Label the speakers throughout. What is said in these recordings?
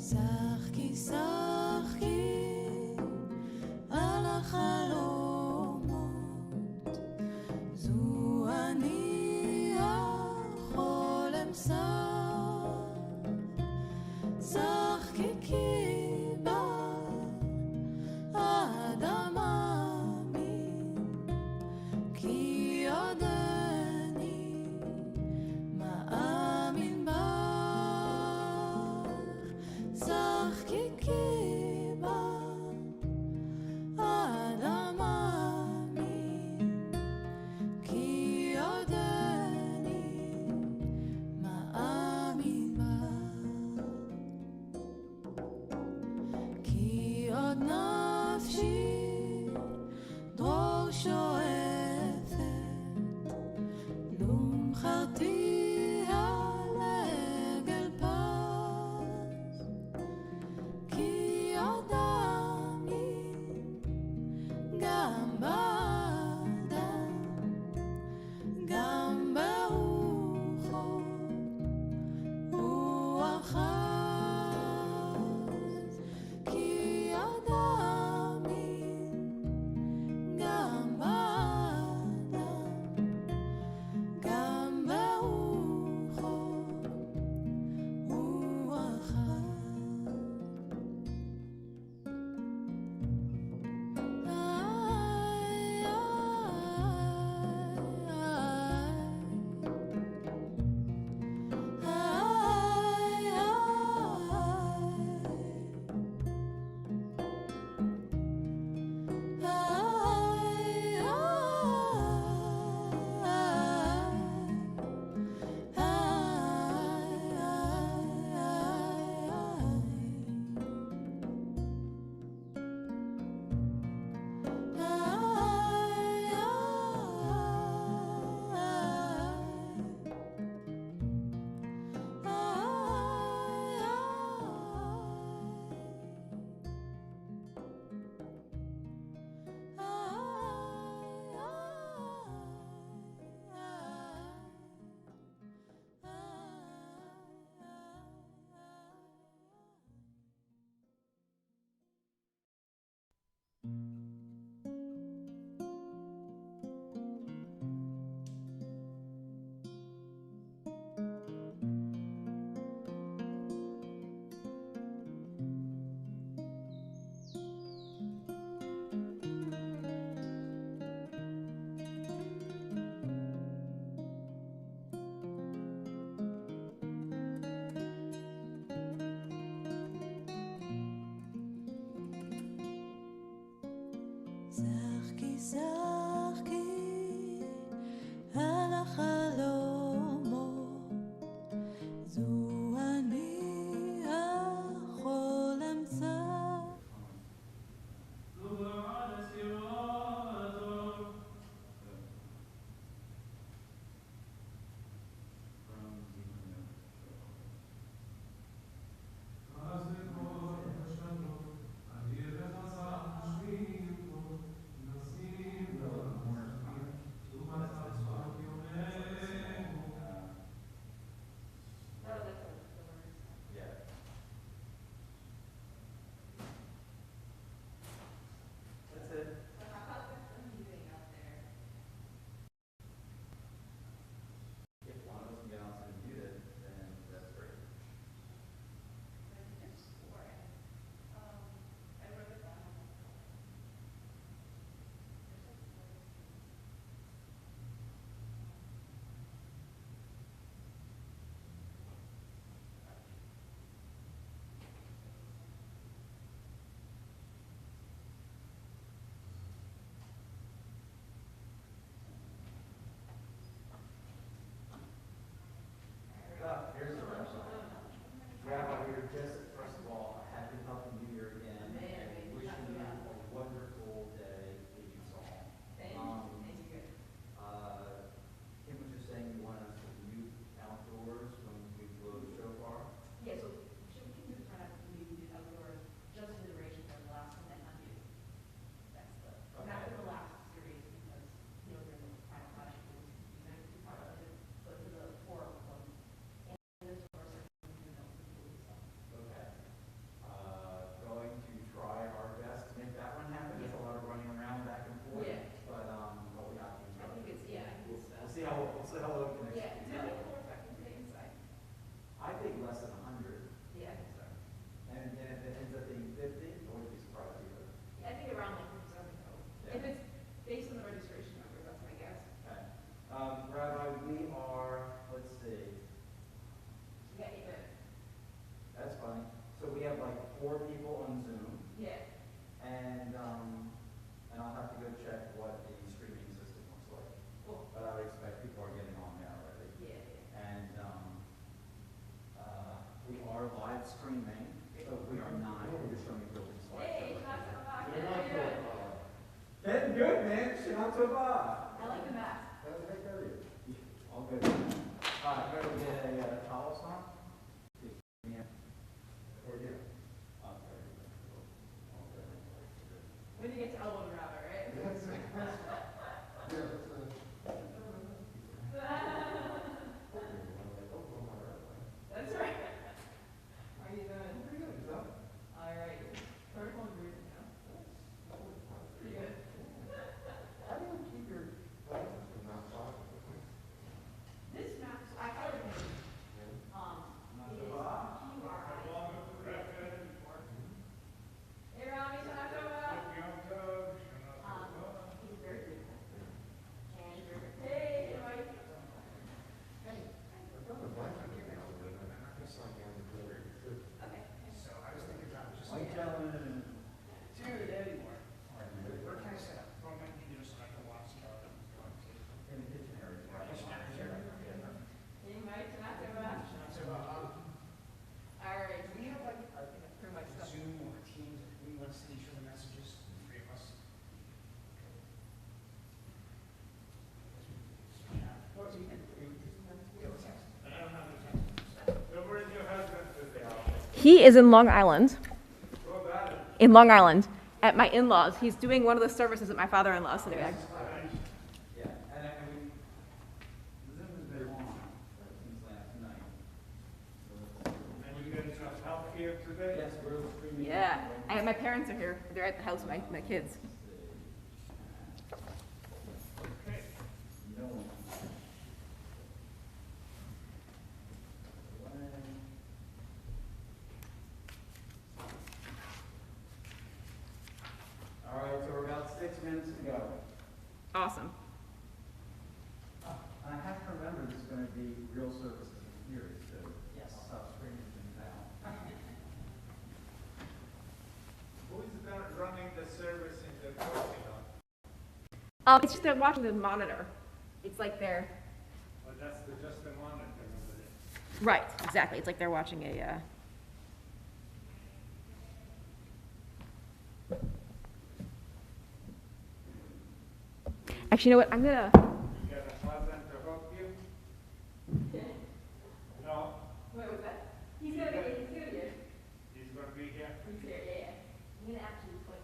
Speaker 1: שחקי על החלומות זרקי זרקי על החלומות, זו אני יכול אמצא.
Speaker 2: Here's the rest. Rabbi, we are just, first of all, happy Healthy New Year again, and wishing you a wonderful day in Utah.
Speaker 3: Thank you.
Speaker 2: Kim was just saying you want us to mute outdoors when we blow the shofar.
Speaker 3: Yeah, so should we do try to mute outdoors just for the duration of the last one and unmute? That's the, not for the last series because, you know, during the final project, it was, you know, too far of it, but for the four of them. And this course, I think we know the rules, so.
Speaker 2: Okay. Going to try our best to make that one happen. There's a lot of running around back and forth.
Speaker 3: Yeah.
Speaker 2: But we got these.
Speaker 3: I think it's, yeah, I think it's,
Speaker 2: We'll see how low we can
Speaker 3: yeah,
Speaker 2: execute.
Speaker 3: tell me more if I can stay inside.
Speaker 2: I think less than 100.
Speaker 3: Yeah, I think so.
Speaker 2: And if it ends up being 50, I wouldn't be surprised either.
Speaker 3: Yeah, I think around like 57 we go.
Speaker 2: Yeah.
Speaker 3: If it's based on the registration number, that's my guess.
Speaker 2: Okay. Rabbi, we are, let's see,
Speaker 3: You got 8 minutes.
Speaker 2: that's funny. So we have like 4 people on Zoom,
Speaker 3: Yeah.
Speaker 2: and I'll have to go check what the streaming system looks like.
Speaker 3: Cool.
Speaker 2: But I would expect people are getting on there already.
Speaker 3: Yeah, yeah.
Speaker 2: And we are live streaming, so we are not, we're just showing building slides.
Speaker 3: Hey, shout out to Bob.
Speaker 2: You're
Speaker 3: How
Speaker 2: not
Speaker 3: you doing?
Speaker 2: Getting good, man. Shabbat Tova.
Speaker 3: I like the mask.
Speaker 2: All good. I'm going to get a towel song. Yeah. Or you. Okay.
Speaker 3: When you get to elbow grabber, right? That's right. How are you doing?
Speaker 2: Pretty good, yourself?
Speaker 3: All right. Vertical and breathing now. Pretty good.
Speaker 2: How do you keep your glasses from not fogging?
Speaker 3: This mask, I thought it was, it is QRI. Hey, Rami, shout out to he's very good. And very good. Hey, Mike. Okay.
Speaker 2: White gentleman and
Speaker 4: Dude,
Speaker 2: anymore.
Speaker 4: where can I set up? Well, maybe you just like to watch the
Speaker 2: In the kitchen area.
Speaker 3: Hey, Mike, shout out to
Speaker 4: So,
Speaker 3: all right.
Speaker 4: do we have like
Speaker 3: Pretty much stuff.
Speaker 4: Zoom or Teams if we want to send each other messages, the 3 of us?
Speaker 3: He is in Long Island. In Long Island, at my in-laws. He's doing one of the services at my father-in-law's today.
Speaker 2: Yeah, and we, Zoom has been on since last night.
Speaker 5: And you guys have help here today?
Speaker 2: Yes, we're streaming
Speaker 3: Yeah.
Speaker 2: right
Speaker 5: My parents are here. They're at the house with my kids.
Speaker 4: Okay.
Speaker 2: All right, so we're about 6 minutes to go.
Speaker 5: Awesome.
Speaker 2: I have to remember this is going to be real services in theory, so
Speaker 4: Yes.
Speaker 2: I'll stop screaming things out.
Speaker 6: Who is running the service in the parking lot?
Speaker 5: It's just they're watching the monitor. It's like they're
Speaker 6: Well, that's just the monitor over there.
Speaker 5: right. Exactly. It's like they're watching a. Actually, you know what? I'm gonna.
Speaker 6: You got a husband to help you? No,
Speaker 5: What was that? He's gonna be here.
Speaker 6: he's gonna be here.
Speaker 5: He's here. Yeah. I'm gonna actually put.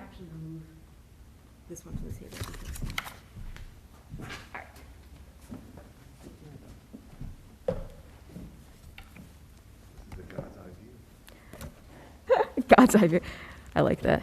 Speaker 5: Actually remove this one from the table. All right.
Speaker 7: This is the God's eye view.
Speaker 5: God's eye view. I like that.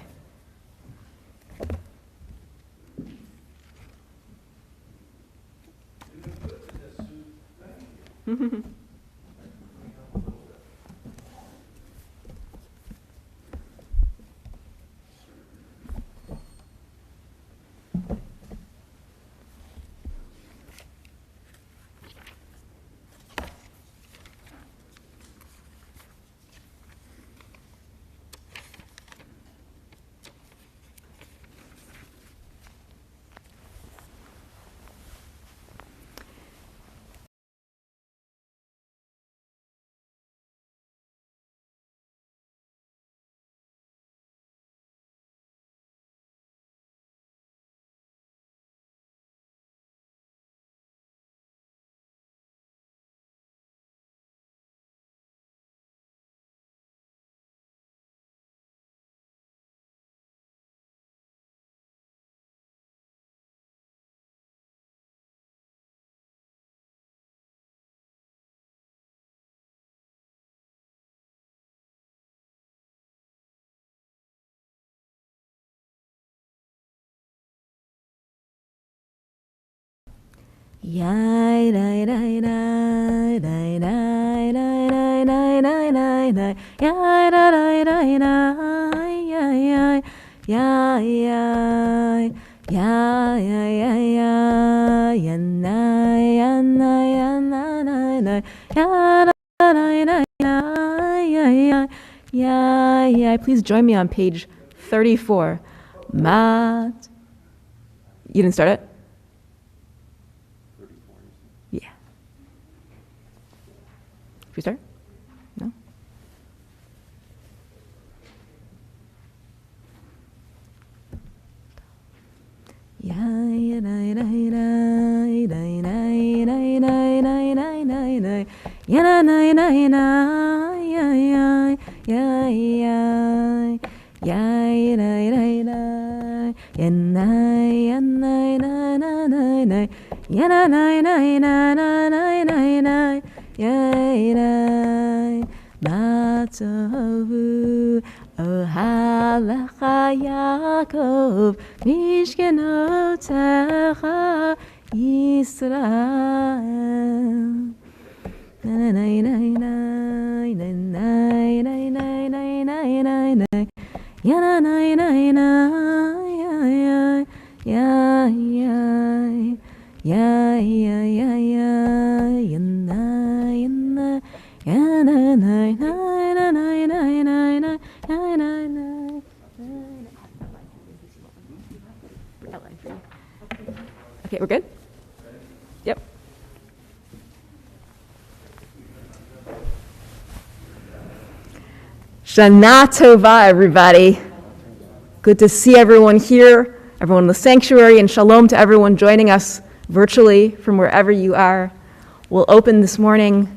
Speaker 5: Yai dai dai dai dai dai dai dai dai dai dai dai. Yai dai dai dai dai. Yai yai yai yai. Yai yai yai yai. Yanai yanai yanai yanai. Yai dai dai dai. Yai yai yai yai. Please join me on page 34. Mat. You didn't start it? Yeah. Should we start? No? Matovu Ohalecha Yaakov Mishkenotecha Yisrael. Na na na na na na na na na na na. Ya na na na na ya ya ya ya ya ya ya ya na na ya na na na na na na na na na na. Okay, we're good? Yep. Shana Tova, everybody. Good to see everyone here, everyone in the sanctuary, and shalom to everyone joining us virtually from wherever you are. We'll open this morning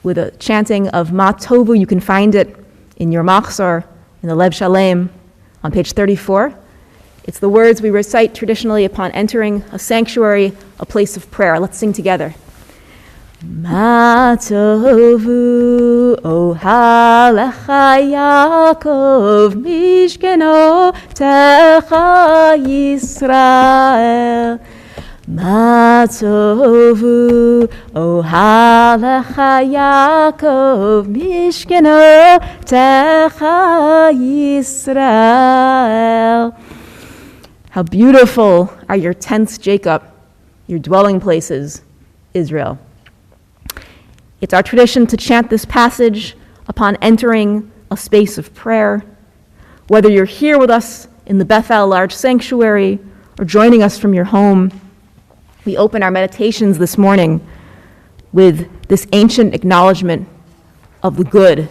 Speaker 5: with a chanting of Ma Tovu. You can find it in your machzor, in the Lev Shalem, on page 34. It's the words we recite traditionally upon entering a sanctuary, a place of prayer. Let's sing together. Ma tovu ohalecha Yaakov mishkenotecha Yisrael. Ma tovu ohalecha Yaakov mishkenotecha Yisrael. How beautiful are your tents, Jacob, your dwelling places, Israel. It's our tradition to chant this passage upon entering a space of prayer. Whether you're here with us in the Bethel large sanctuary or joining us from your home, we open our meditations this morning with this ancient acknowledgement of the good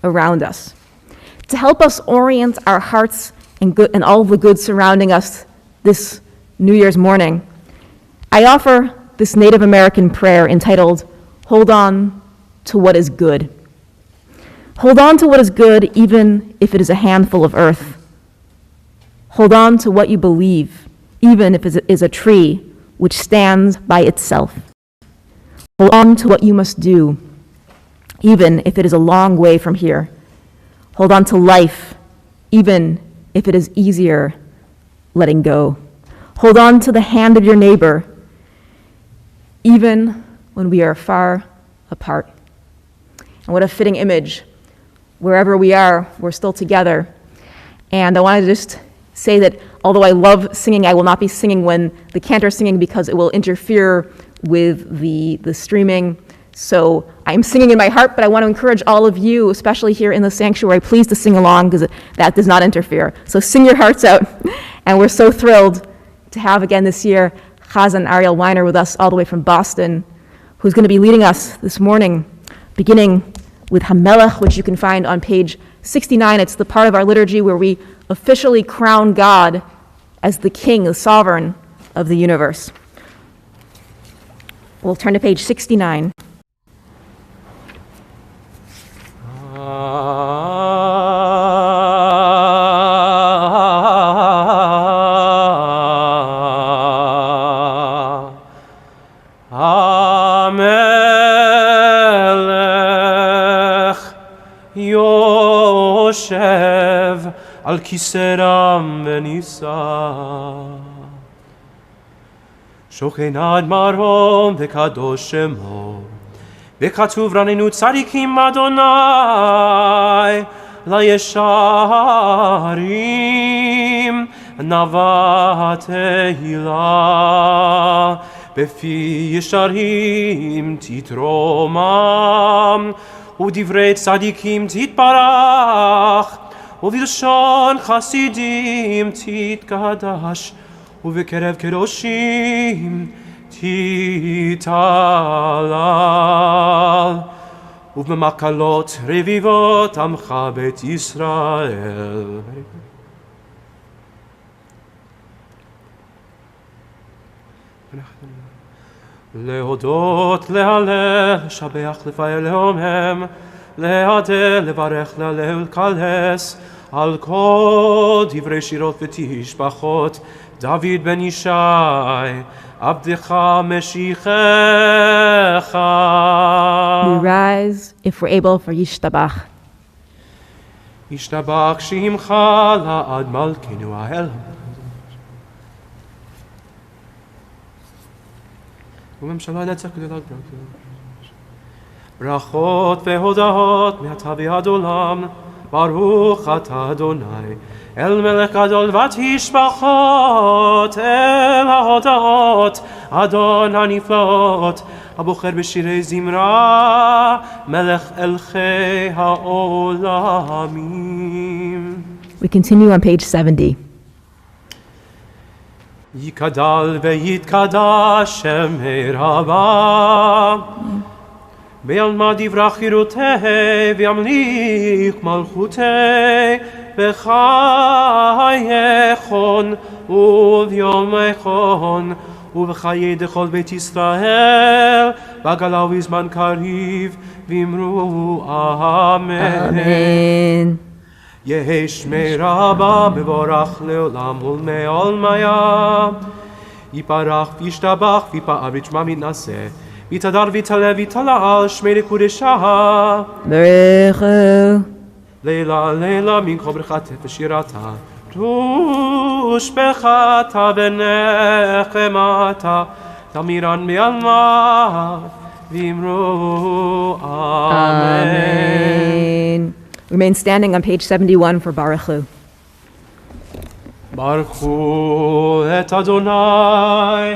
Speaker 5: around us. To help us orient our hearts and all the good surrounding us this New Year's morning, I offer this Native American prayer entitled, Hold On to What Is Good. Hold on to what is good even if it is a handful of earth. Hold on to what you believe, even if it is a tree which stands by itself. Hold on to what you must do, even if it is a long way from here. Hold on to life, even if it is easier letting go. Hold on to the hand of your neighbor, even when we are far apart. And what a fitting image. Wherever we are, we're still together. And I want to just say that although I love singing, I will not be singing when the cantor is singing because it will interfere with the streaming. So I'm singing in my heart, but I want to encourage all of you, especially here in the sanctuary, please to sing along because that does not interfere. So sing your hearts out. And we're so thrilled to have again this year Chazan Ariel Weiner with us all the way from Boston, who's going to be leading us this morning, beginning with Hamelech, which you can find on page 69. It's the part of our liturgy where we officially crown God as the King, the sovereign of the universe. We'll turn to page 69.
Speaker 8: Al kiseram v'nisa שוכן עד מרום וקדוש שמו, וכתוב רננו צדיקים אדוני, לישרים נאווה תהילה, בפי ישרים תתרומם, ודברי צדיקים תתברך, ובלשון חסידים תתקדש, ובקרב קדושים תתהלל, ובמקלות רביבות עמך בית ישראל. להודות, להלל, לשבח, לפאר, להומם, להדל, לברך, להלל ולקלס, על כל דברי שירות ותשבחות, דוד בן ישי, עבדך משיחך.
Speaker 5: We rise, if we're able, for Yishtabach.
Speaker 8: ישתבח שמך לעד מלכנו האל. וממשלה נצח גדולה. ברכות והודעות מעתה ועד עולם, ברוך אתה אדוני, אל מלך גדול ותשבחות, אל ההודעות, אדון הנפלאות, הבוחר בשירי זמרה, מלך אלכי העולמים.
Speaker 5: We continue on page 70.
Speaker 8: יקדל ויתקדש שמי רבה, בעלמא דברה חירותי, וימליך מלכותי, בחייכון וביומייכון, ובחיי דכל בית ישראל, בגלה ובזמן קריב, ואמרו אמן.
Speaker 5: Amen.
Speaker 8: יהי שמי רבה מבורך לעולם ולעולמיה, יפרח וישתבח ויפאר ושמה מתנשא, ויתהדר ויתעלה ויתעלה שמי לקודשה.
Speaker 5: ברכו.
Speaker 8: לילה לילה מן כל ברכתה ושירתה, תושבחתה ונחמתה, תמירן בעלמא, ואמרו אמן.
Speaker 5: Remain standing on page 71 for Baruch Hu.
Speaker 8: ברכו את אדוני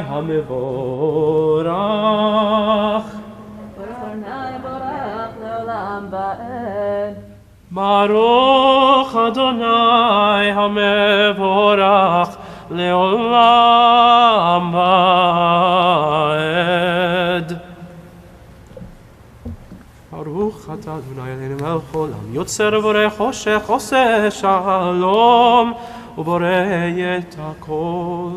Speaker 8: המבורך. ברוך אדוני המבורך לעולם ועד. ברוך אתה אדוני אלוהינו מלך העולם, יוצר ובורא חושך, עושה שלום ובורא את הכל.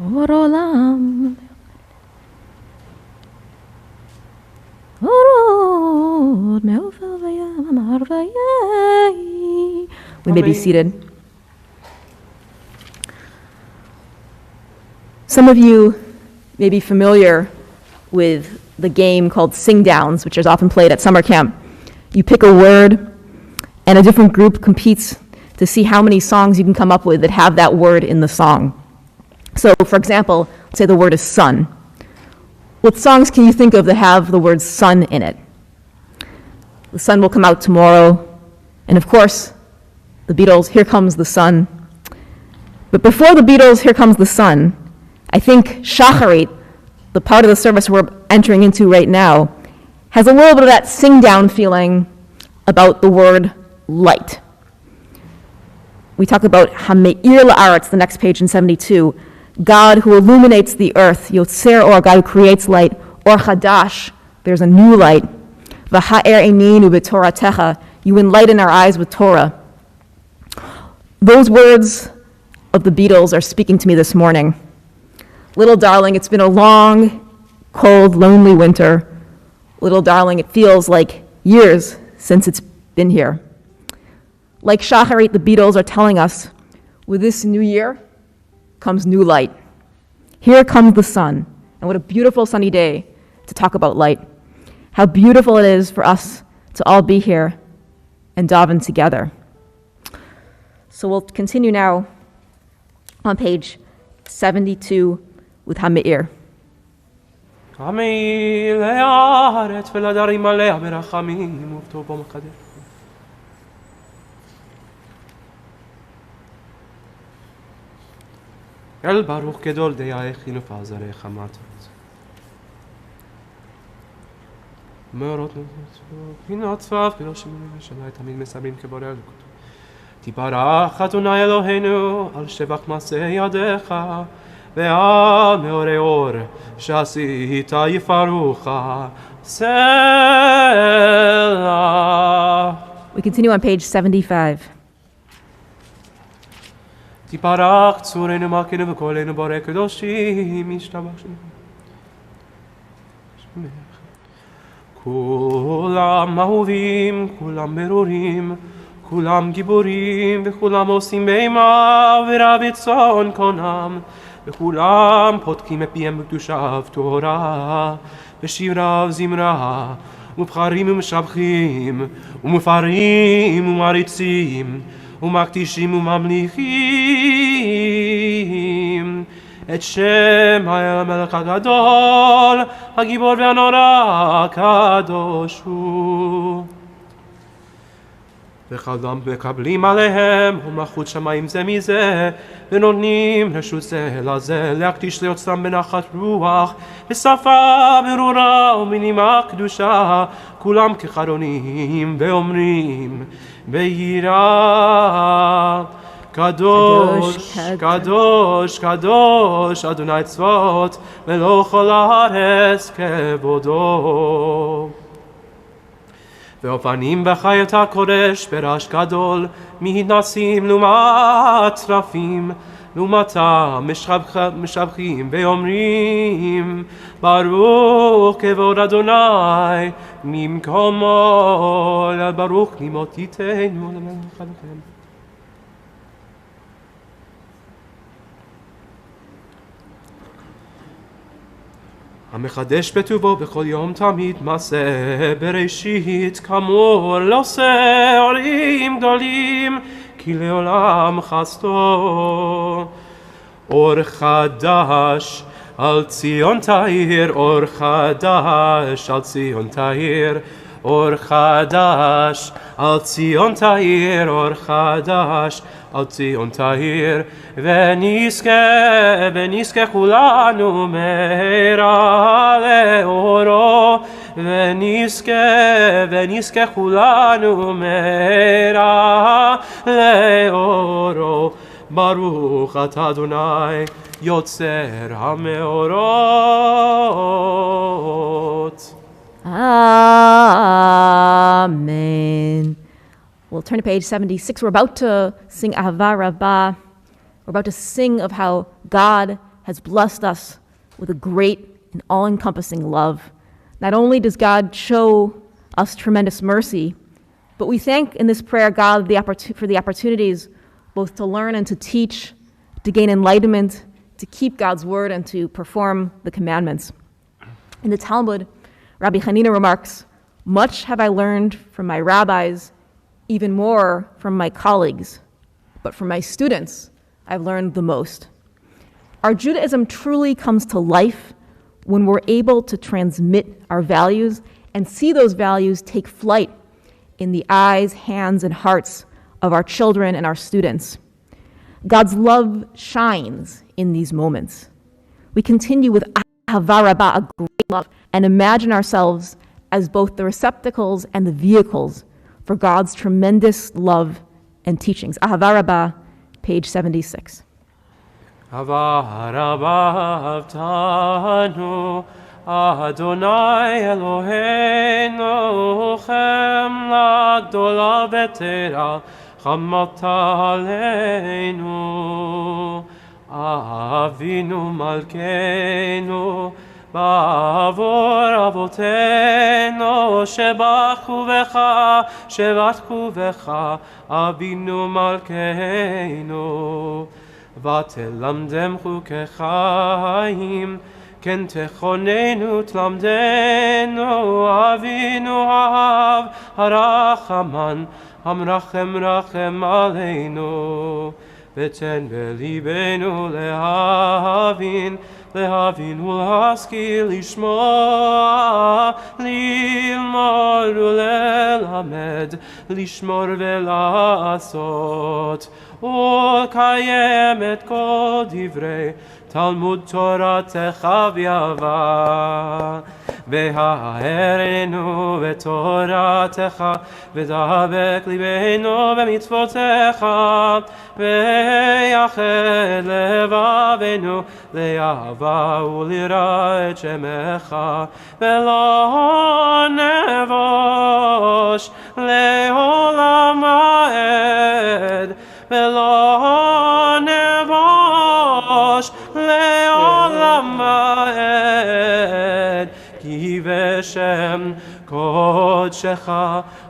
Speaker 5: אור עולם, אורות מעופר וים, אמר ויהי. We may be seated. Some of you may be familiar with the game called Sing Downs, which is often played at summer camp. You pick a word, and a different group competes to see how many songs you can come up with that have that word in the song. So, for example, let's say the word is sun. What songs can you think of that have the word sun in it? The sun will come out tomorrow, and of course, the Beatles' Here Comes the Sun. But before the Beatles' Here Comes the Sun, I think Shacharit, the part of the service we're entering into right now, has a little bit of that sing-down feeling about the word light. We talk about Hameir La'aretz, the next page in 72, God who illuminates the earth, Yotzer Or, God who creates light, Or Chadash, there's a new light, V'ha'er eininu b'toratecha, you enlighten our eyes with Torah. Those words of the Beatles are speaking to me this morning. Little darling, it's been a long, cold, lonely winter. Little darling, it feels like years since it's been here. Like Shacharit, the Beatles are telling us, with this new year comes new light. Here comes the sun. And what a beautiful sunny day to talk about light. How beautiful it is for us to all be here and daven together. So we'll continue now on page 72 with Ha'me'ir.
Speaker 8: עמי לארץ ולדרים עליה ברחמים ובטוב בו מקדש. אל ברוך גדול דייך ונפזריך מטות. מאורות פינות צבב קדושים ושמיים תמיד מסבים כבורא אלוקות. תברך אדוני אלוהינו על שבח מעשה ידיך ועל מאורי אור שעשית יפרוך סלח.
Speaker 5: We continue on page 75.
Speaker 8: תברך צורנו מלכנו וקולנו בורא קדושים ישתבח שמך. כולם אהובים, כולם ברורים, כולם גיבורים, וכולם עושים בהמה ורבי צאן קונם, וכולם פותחים את פיהם בקדושה ובתורה, בשירה וזמרה, ובחרים ומשבחים, ומפרים ומעריצים, ומקדישים וממליכים את שם המלך הגדול, הגיבור והנורא, הקדוש הוא. וכולם מקבלים עליהם ומלכות שמיים זה מזה, ונותנים רשות זה לזה להקדיש ליוצרם בנחת רוח, בשפה ברורה ובנימה קדושה, כולם כחרונים ואומרים ביראה קדוש, קדוש, קדוש, אדוני צבאות, מלך כל הארץ כבודו. ואופנים בחיות הקודש ברעש גדול, מתנשאים לעומת טרפים, לעומתם משבחים ואומרים, ברוך כבוד אדוני, ממקומו, ברוך נמותיתנו למלך אלוהינו. המחדש בטובו בכל יום תמיד מעשה בראשית כאמור לא עושה עולים גדולים כי לעולם חסדו. אור חדש על ציון תאיר, אור חדש על ציון תאיר, אור חדש על ציון תאיר, אור חדש על ציון תאיר, ונזכה כולנו מהרה לאורו, ונזכה כולנו מהרה לאורו. ברוך אתה אדוני יוצר המאורות.
Speaker 5: Amen. We'll turn to page 76. We're about to sing Ahava Rabbah. We're about to sing of how God has blessed us with a great and all-encompassing love. Not only does God show us tremendous mercy, but we thank in this prayer God for the opportunities both to learn and to teach, to gain enlightenment, to keep God's word and to perform the commandments. In the Talmud, Rabbi Hanina remarks, "Much have I learned from my rabbis, even more from my colleagues, but from my students, I've learned the most." Our Judaism truly comes to life when we're able to transmit our values and see those values take flight in the eyes, hands, and hearts of our children and our students. God's love shines in these moments. We continue with Ahava Rabbah, a great love, and imagine ourselves as both the receptacles and the vehicles for God's tremendous love and teachings. Ahava Rabbah, page 76.
Speaker 8: Ahava Rabbah avtanu Adonai Eloheinu chemla gdola v'tera chamata aleinu Avinu Malkeinu בעבור אבותינו שבחו בך אבינו מלכנו ותלמדם חוקי חיים כן תכוננו תלמדנו אבינו האב הרחמן המרחם רחם עלינו ותן בליבנו להבין ולהשכיל לשמוע, ללמוד וללמד, לשמור ולעשות, ולקיים את כל דברי תלמוד תורתך באהבה. והארנו בתורתך, ודבק ליבנו במצוותיך, ויחד לבבנו לאהבה וליראה את שמך, ולא נבוש לעולם ועד, ולא נבוש לעולם ועד. כי בשם קודשך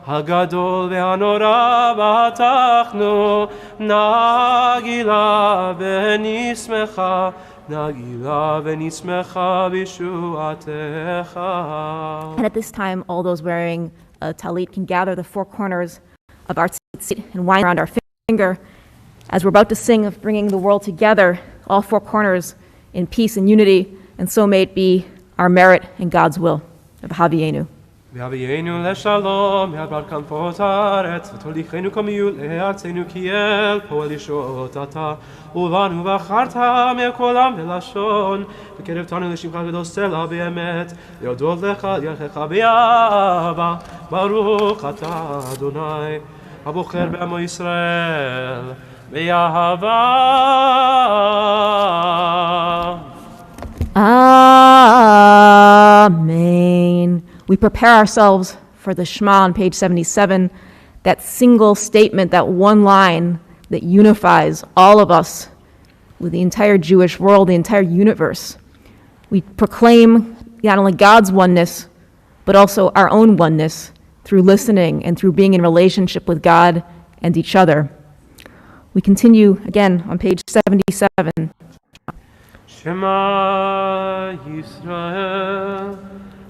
Speaker 8: הגדול והנורא בטחנו, נגילה ונשמחה בישועתך.
Speaker 5: And at this time, all those wearing a talit can gather the four corners of our seat and wind around our finger as we're about to sing of bringing the world together, all four corners in peace and unity, and so may it be our merit and God's will. V'havienu.
Speaker 8: והביאנו לשלום מעבר כנפות הארץ, ותוליכנו כמיעוט לארצנו כי אל פועל ישועות אתה, ובנו בחרת מכל עם ולשון, וקרבתנו לשמך הגדול סלע באמת, להודות לך על ירכך באהבה, ברוך אתה אדוני, הבוחר בעמו ישראל, באהבה.
Speaker 5: Amen. We prepare ourselves for the Shema on page 77, that single statement, that one line that unifies all of us with the entire Jewish world, the entire universe. We proclaim not only God's oneness, but also our own oneness through listening and through being in relationship with God and each other. We continue again on page 77.
Speaker 8: Shema Yisrael,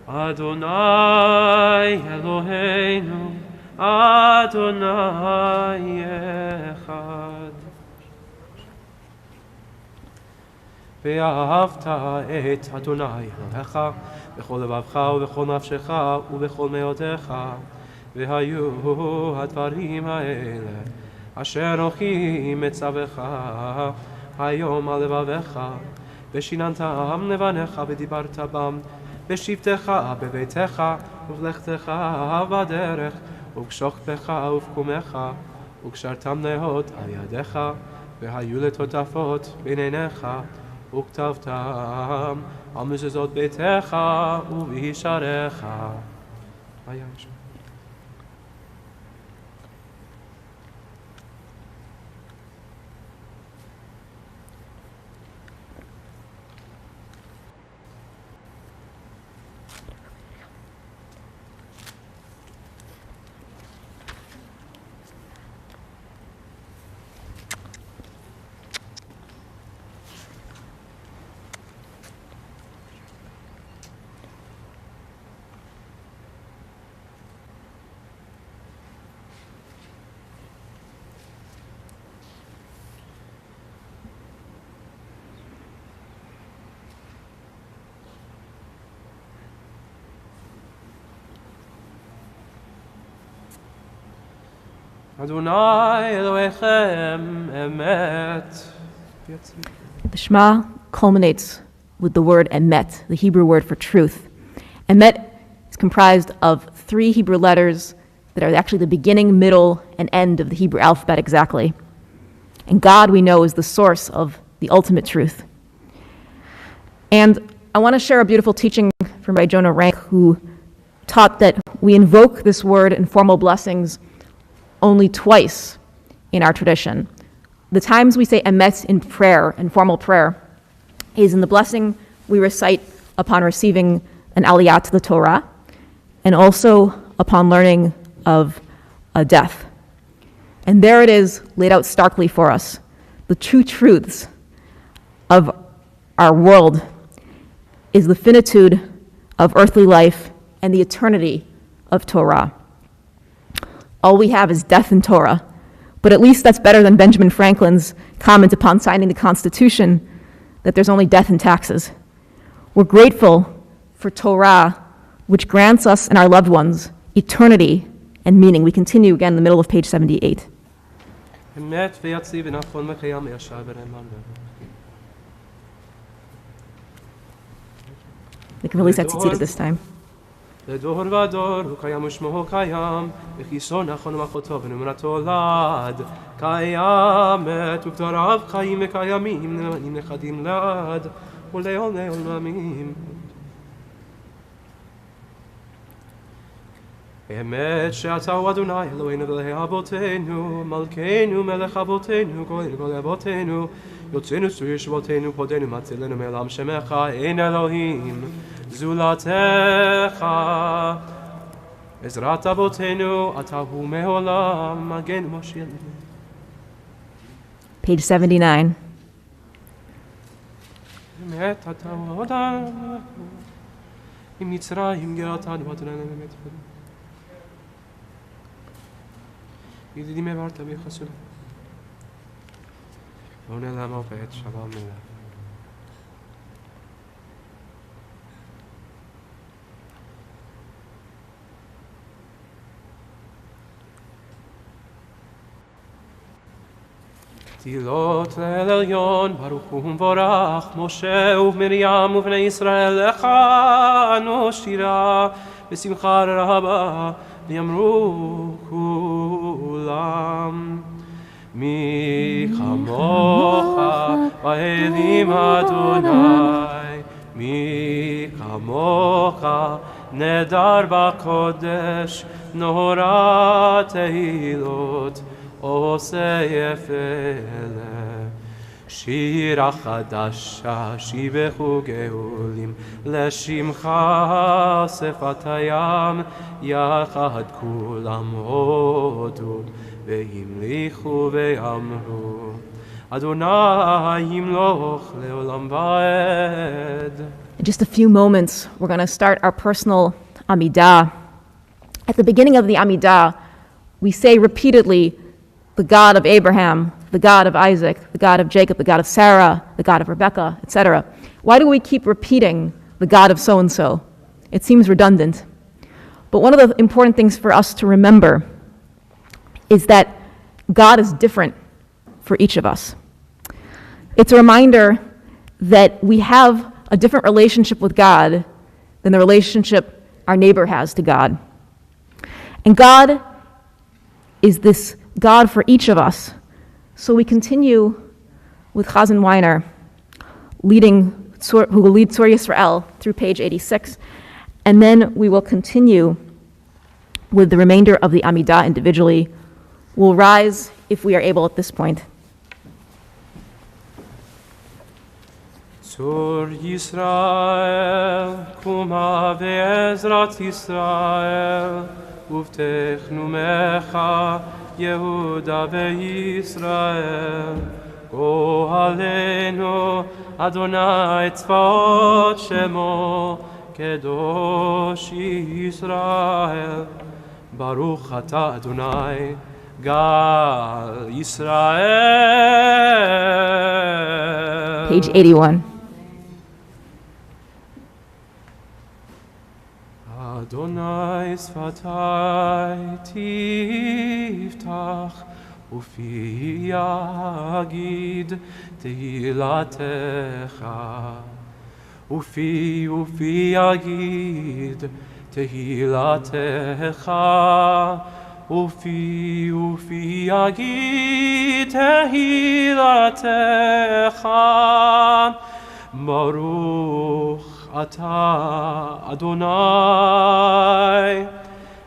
Speaker 8: Adonai Eloheinu, Adonai Echad. ואהבת את אדוני אלוהיך בכל לבבך ובכל נפשך ובכל מאודך, והיו הדברים האלה אשר אנוכי מצווך היום על לבביך, ושיננתם לבניך ודיברת בם, בשבתך בביתך ובלכתך בדרך, ובשוכבך ובקומך, וקשרתם נאות על ידיך, והיו לטוטפות בין עיניך, וכתבתם על מזוזות ביתך ובישעריך. Adonai Elohechem Emet.
Speaker 5: The Shema culminates with the word emet, the Hebrew word for truth. Emet is comprised of 3 Hebrew letters that are actually the beginning, middle, and end of the Hebrew alphabet exactly. And God, we know, is the source of the ultimate truth. And I want to share a beautiful teaching from Rabbi Jonah Rank, who taught that we invoke this word in formal blessings only twice in our tradition. The times we say emet in prayer, in formal prayer, is in the blessing we recite upon receiving an aliyah to the Torah, and also upon learning of a death. And there it is laid out starkly for us, the true truths of our world is the finitude of earthly life and the eternity of Torah. All we have is death in Torah, But at least that's better than Benjamin Franklin's comment upon signing the Constitution that there's only death and taxes. We're grateful for Torah, which grants us and our loved ones eternity and meaning. We continue again in the middle of page 78. They can really set it this time.
Speaker 8: לדור ודור הוא קיים ושמו הוא קיים, וכיסו נכון ומחותו ונאמנתו לעד. קיימת וכתריו חיים וקיימים, נאמנים נכדים לעד, ולעולמי עולמים. אמת שאתה הוא אדוני אלוהינו ואלוהי אבותינו, מלכנו מלך אבותינו, גואל גואל אבותינו, יוצאנו צור ישבותינו, פודנו מצילנו מעולם שמך, אין אלוהים זולתך. עזרת אבותינו, אתה הוא מעולם, מגן ומושיע.
Speaker 5: Page 79.
Speaker 8: אמת אתה הוא אדוני, עם מצרים גאותנו, אדוני אמת. ידידי מברת בי חסולה. לא נעלם עובד שבל מלך. תהילות לאל עליון, ברוך הוא ומבורך, משה ומרים ובני ישראל לך נושירה, בשמחה רבה, ויאמרו כולם. מי כמוך באלים אדוני, מי כמוך נדר בקודש, נורא תהילות עושה יפלה. שירה חדשה שיבחו גאולים, לשמך שפת הים, יחד כולם הודו והמליכו ואמרו, אדוני ימלוך לעולם ועד.
Speaker 5: In just a few moments, we're going to start our personal Amidah. At the beginning of the Amidah, we say repeatedly, the God of Abraham, the God of Isaac, the God of Jacob, the God of Sarah, the God of Rebekah, etc. Why do we keep repeating the God of so-and-so? It seems redundant. But one of the important things for us to remember is that God is different for each of us. It's a reminder that we have a different relationship with God than the relationship our neighbor has to God. And God is this God for each of us. So we continue with Chazan Weiner, who will lead Tzur Yisrael through page 86, and then we will continue with the remainder of the Amidah individually. We'll rise if we are able at this point.
Speaker 8: Tzur Yisrael, kuma ve'ezrat Yisrael, uvtechnu mecha Yehuda ve'Yisrael. Go alenu Adonai tzvaot shemo, Kedosh Yisrael. Baruch ata Adonai Gal Yisrael.
Speaker 5: Page 81.
Speaker 8: Adonai sfatai tiftach, ufi yagid tehilatecha. Ufi yagid tehilatecha. Ufi yagid tehilatecha. Baruch ata Adonai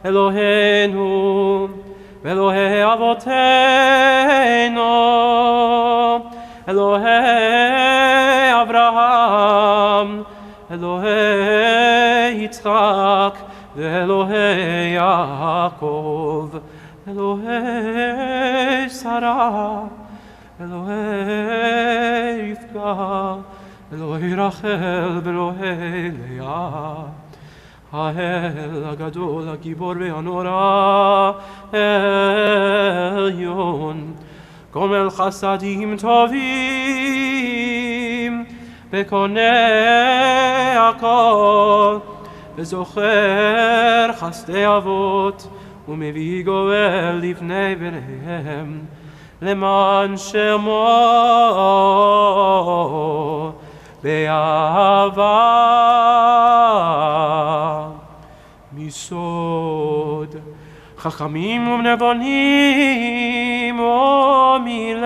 Speaker 8: Eloheinu Elohei Avotenu Elohei Abraham Elohei Yitzchak Elohei Yaakov Elohei Sarah Elohei Rivka Elohei Rachel, Elohei Leah, האל הגדול, הגיבור והנורא, עליון. גומל חסדים טובים, וקונה הכל, וזוכר חסדי אבות, ומביא גואל לפני בניהם, למען שמו באהבה מסוד. חכמים ונבונים ומלמד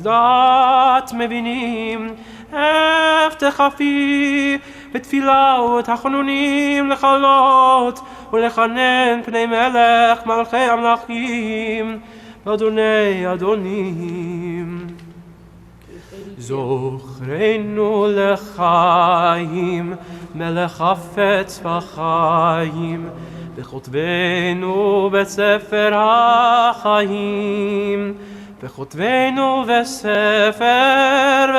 Speaker 8: דעת מבינים, הבטחפי בתפילה ותחנונים לחלות ולחנן פני מלך מלכי המלכים ואדוני אדונים. זוכרנו לחיים מלך חפץ בחיים, וכותבנו בספר החיים, וכותבנו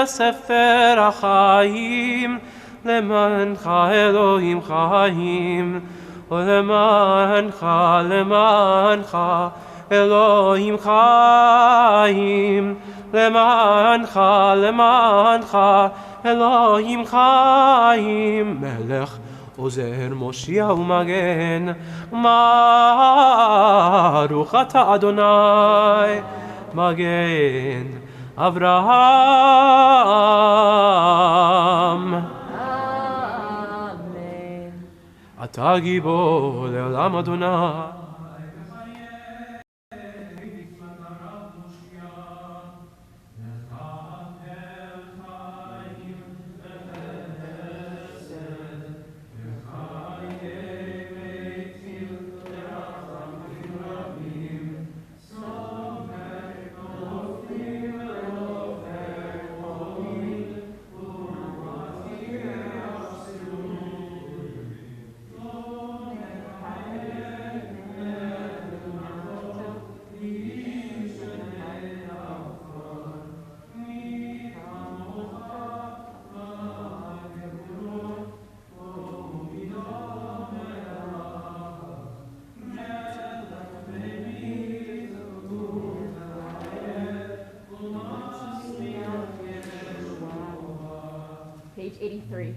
Speaker 8: בספר החיים, למענך אלוהים חיים, ולמענך אלוהים חיים, למענך אלוהים חיים, מלך עוזר מושיע ומגן, ברוך אתה אדוני מגן אברהם.
Speaker 5: אמן.
Speaker 8: אתה גיבור לעולם אדוני.
Speaker 5: Page 83.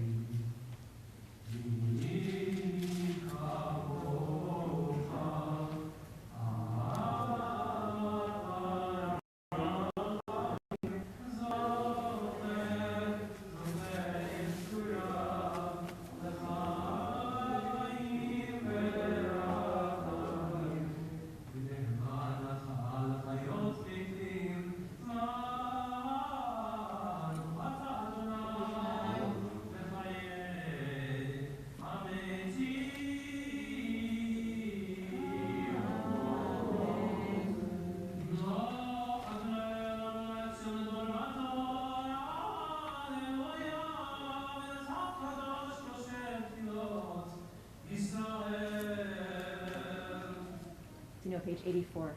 Speaker 5: You know, page 84.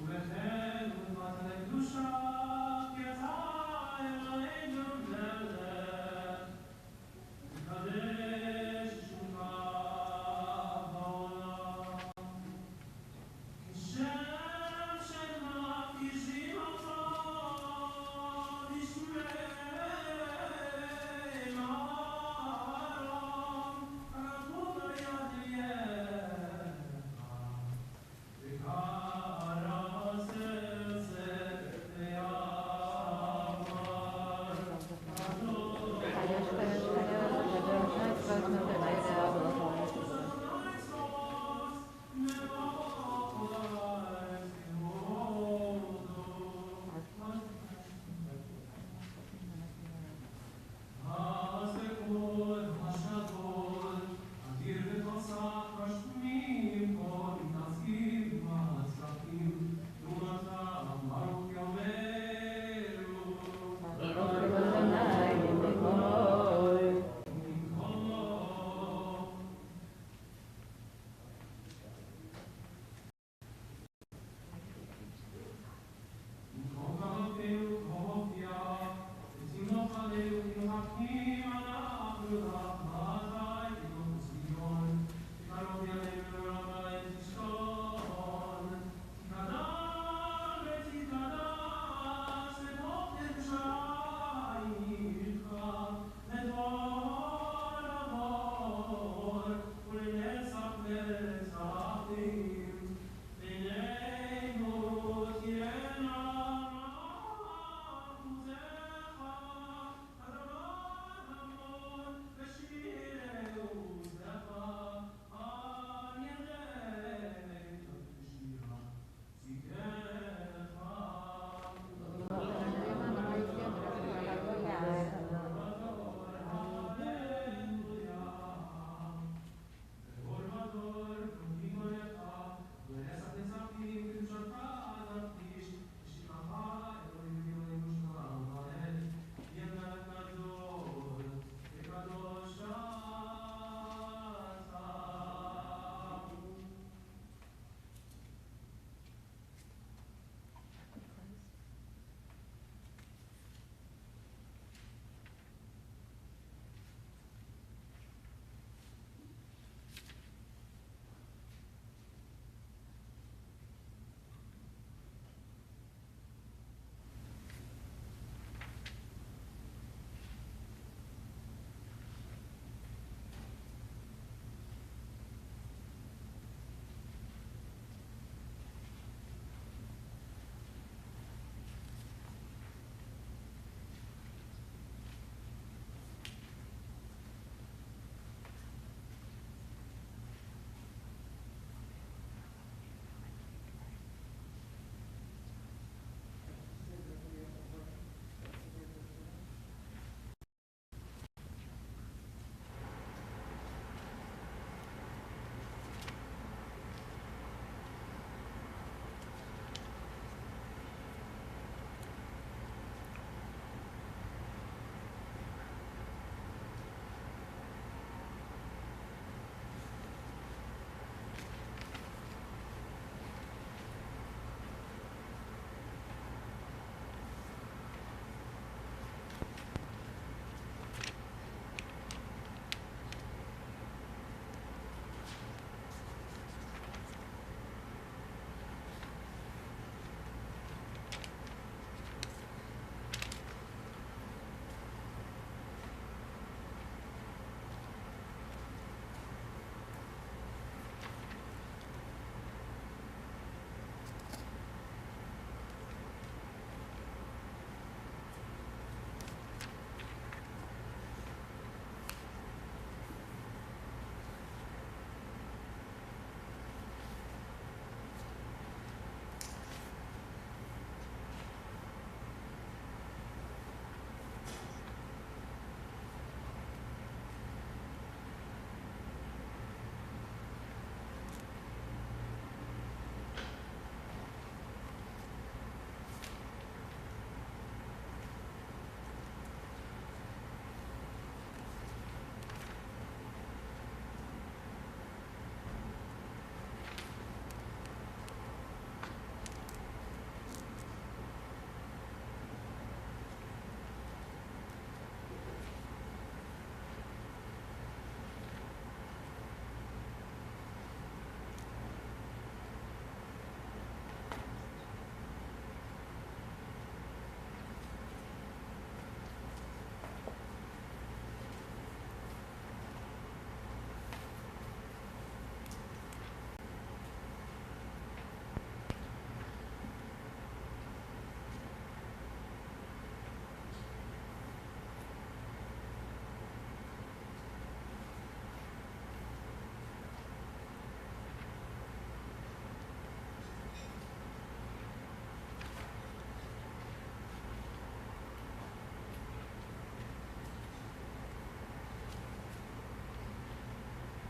Speaker 6: Amen.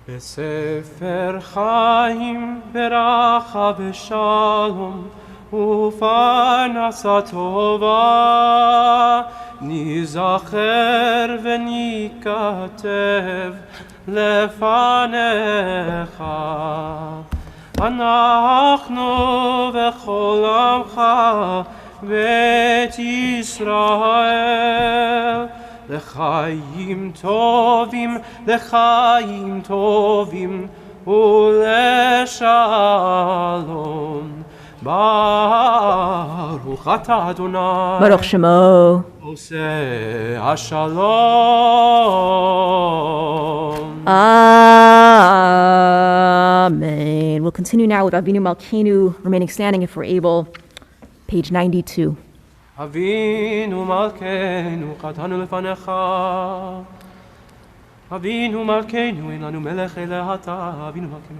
Speaker 8: בספר חיים ברכה ושלום ופרנסה טובה ניזכר וניכתב לפניך אנחנו וכל עמך בית ישראל לחיים טובים ולשלום ברוך אתה אדוני
Speaker 5: ברוך שמו.
Speaker 8: עושה השלום.
Speaker 5: Amen. We'll continue now with Avinu Malkeinu, remaining standing if we're able, page 92.
Speaker 8: אבינו מלכנו חטאנו לפניך אבינו מלכנו אין לנו מלך אלא אתה אבינו מלכנו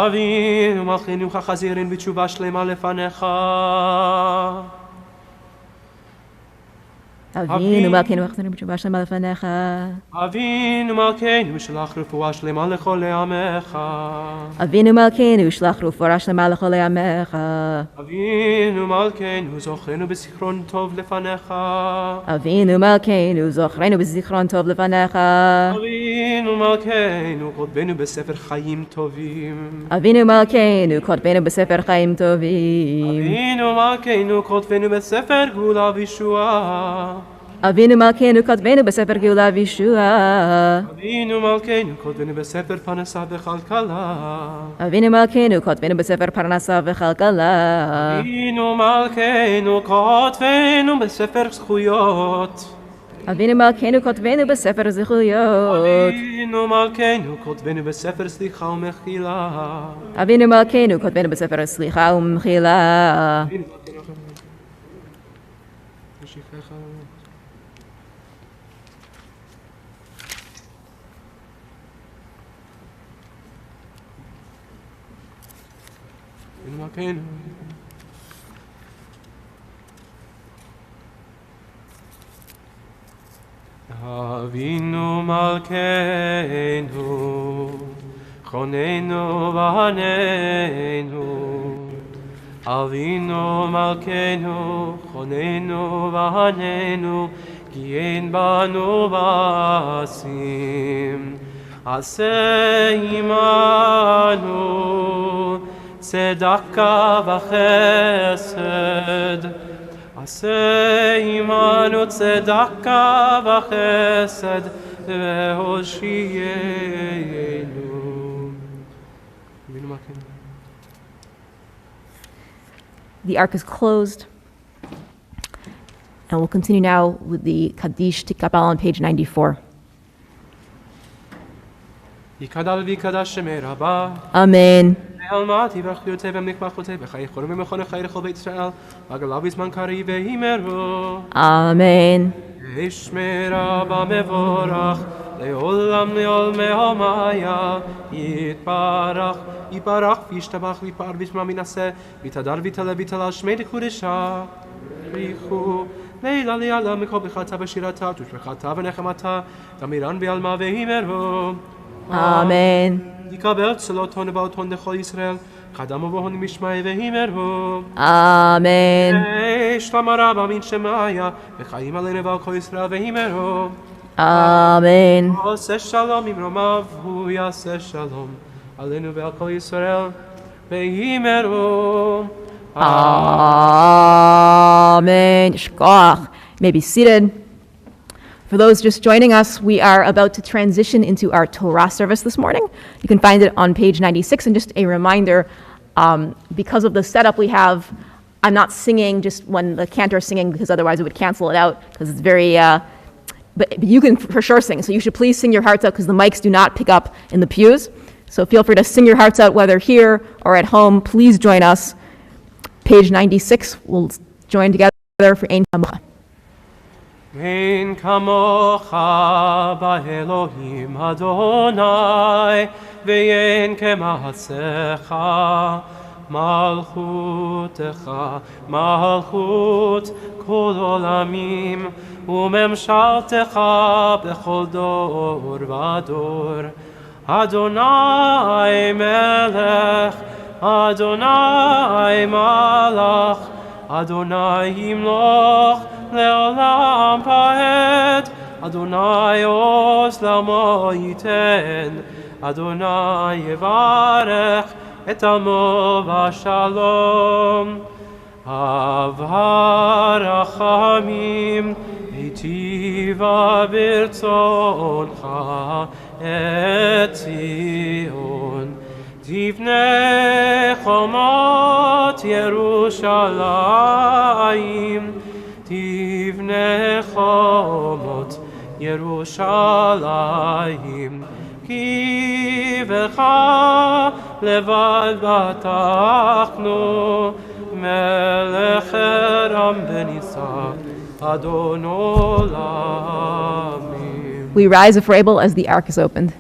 Speaker 8: אבינו מלכנו חזירים בתשובה שלמה לפניך
Speaker 5: Avinu Malkeinu achzanu b'tshuva shlema lefanecha.
Speaker 8: אבינו מלכנו שלח רפואה שלמה לכל עמך
Speaker 5: Avinu Malkeinu shlach rufua shlema l'chol amecha.
Speaker 8: אבינו מלכנו זוכרנו בזיכרון טוב לפניך
Speaker 5: Avinu Malkeinu zochrenu b'zichron tov lefanecha.
Speaker 8: אבינו מלכנו כותבנו בספר חיים טובים
Speaker 5: Avinu Malkeinu kotbenu b'sefer chaim tovim.
Speaker 8: אבינו מלכנו כותבנו בספר גאולה וישועה
Speaker 5: Avinu Malkeinu kotbenu b'sefer geula v'yeshua.
Speaker 8: אבינו מלכנו כותבנו בספר פרנסה וכלכלה
Speaker 5: Avinu Malkeinu kotbenu b'sefer parnasa v'chalkala.
Speaker 8: אבינו מלכנו כותבנו בספר זכויות
Speaker 5: Avinu Malkeinu kotbenu b'sefer zichuyot.
Speaker 8: אבינו מלכנו כותבנו בספר סליחה ומחילה
Speaker 5: Avinu Malkeinu kotbenu b'sefer slicha u'mchila.
Speaker 8: אבינו מלכנו אבינו מלכנו חוננו ועננו אבינו מלכנו חוננו ועננו כי אין בנו בעשים עשה עמנו צדקה וחסד עשה עמנו צדקה וחסד והושיענו.
Speaker 5: The ark is closed. And we'll continue now with the Kaddish Tikabal on page 94.
Speaker 8: יקדל ויקדש שמי רבה
Speaker 5: Amen.
Speaker 8: אלמתי ברכיותי ומנקמחותי בחיי חורם ומכון חיי לכל בית ישראל וגלה בזמן קריב והימרו
Speaker 5: Amen.
Speaker 8: שמי רבה מבורך לעולם לעולמי עולמיה יתברך יתברך וישתבח ויתפאר בשמה מנשא ויתהדר ויתעלה ויתעלה שמי דקודשה בריחו לילה לילה מכל ברכתה בשירתה ותשבחתה ונחמתה תמירן בעלמה והימרו
Speaker 5: Amen.
Speaker 8: יקבל צלות הון ובאות לכל ישראל קדם ובהון משמעי והימרו
Speaker 5: Amen.
Speaker 8: שלמה רבה מן שמעיה וחיים עלינו ועל כל ישראל והימרו
Speaker 5: Amen.
Speaker 8: עושה שלום עם רומיו הוא יעשה שלום עלינו ועל כל ישראל והימרו
Speaker 5: Amen. Shkoch. You may be seated. For those just joining us, we are about to transition into our Torah service this morning. You can find it on page 96. And just a reminder, because of the setup we have, I'm not singing just when the cantor is singing because otherwise it would cancel it out because it's very, but you can for sure sing. So you should please sing your hearts out because the mics do not pick up in the pews. So feel free to sing your hearts out whether here or at home. Please join us. Page 96, we'll join together for Ein Kamocha.
Speaker 8: אין כמוך באלוהים אדוני ואין כמעשיך מלכותך מלכות כל עולמים וממשלתך בכל דור ודור. אדוני מלך, אדוני מלך, אדוני ימלוך לעולם ועד. אדוני עוז לעמו ייתן, אדוני יברך את עמו בשלום. אב הרחמים, היטיבה ברצונך את ציון. תבנה חומות ירושלים, תבנה חומות ירושלים. כי בך לבד בטחנו, מלך רם ונישא, אדון עולמים.
Speaker 5: We rise if we're able as the ark is opened.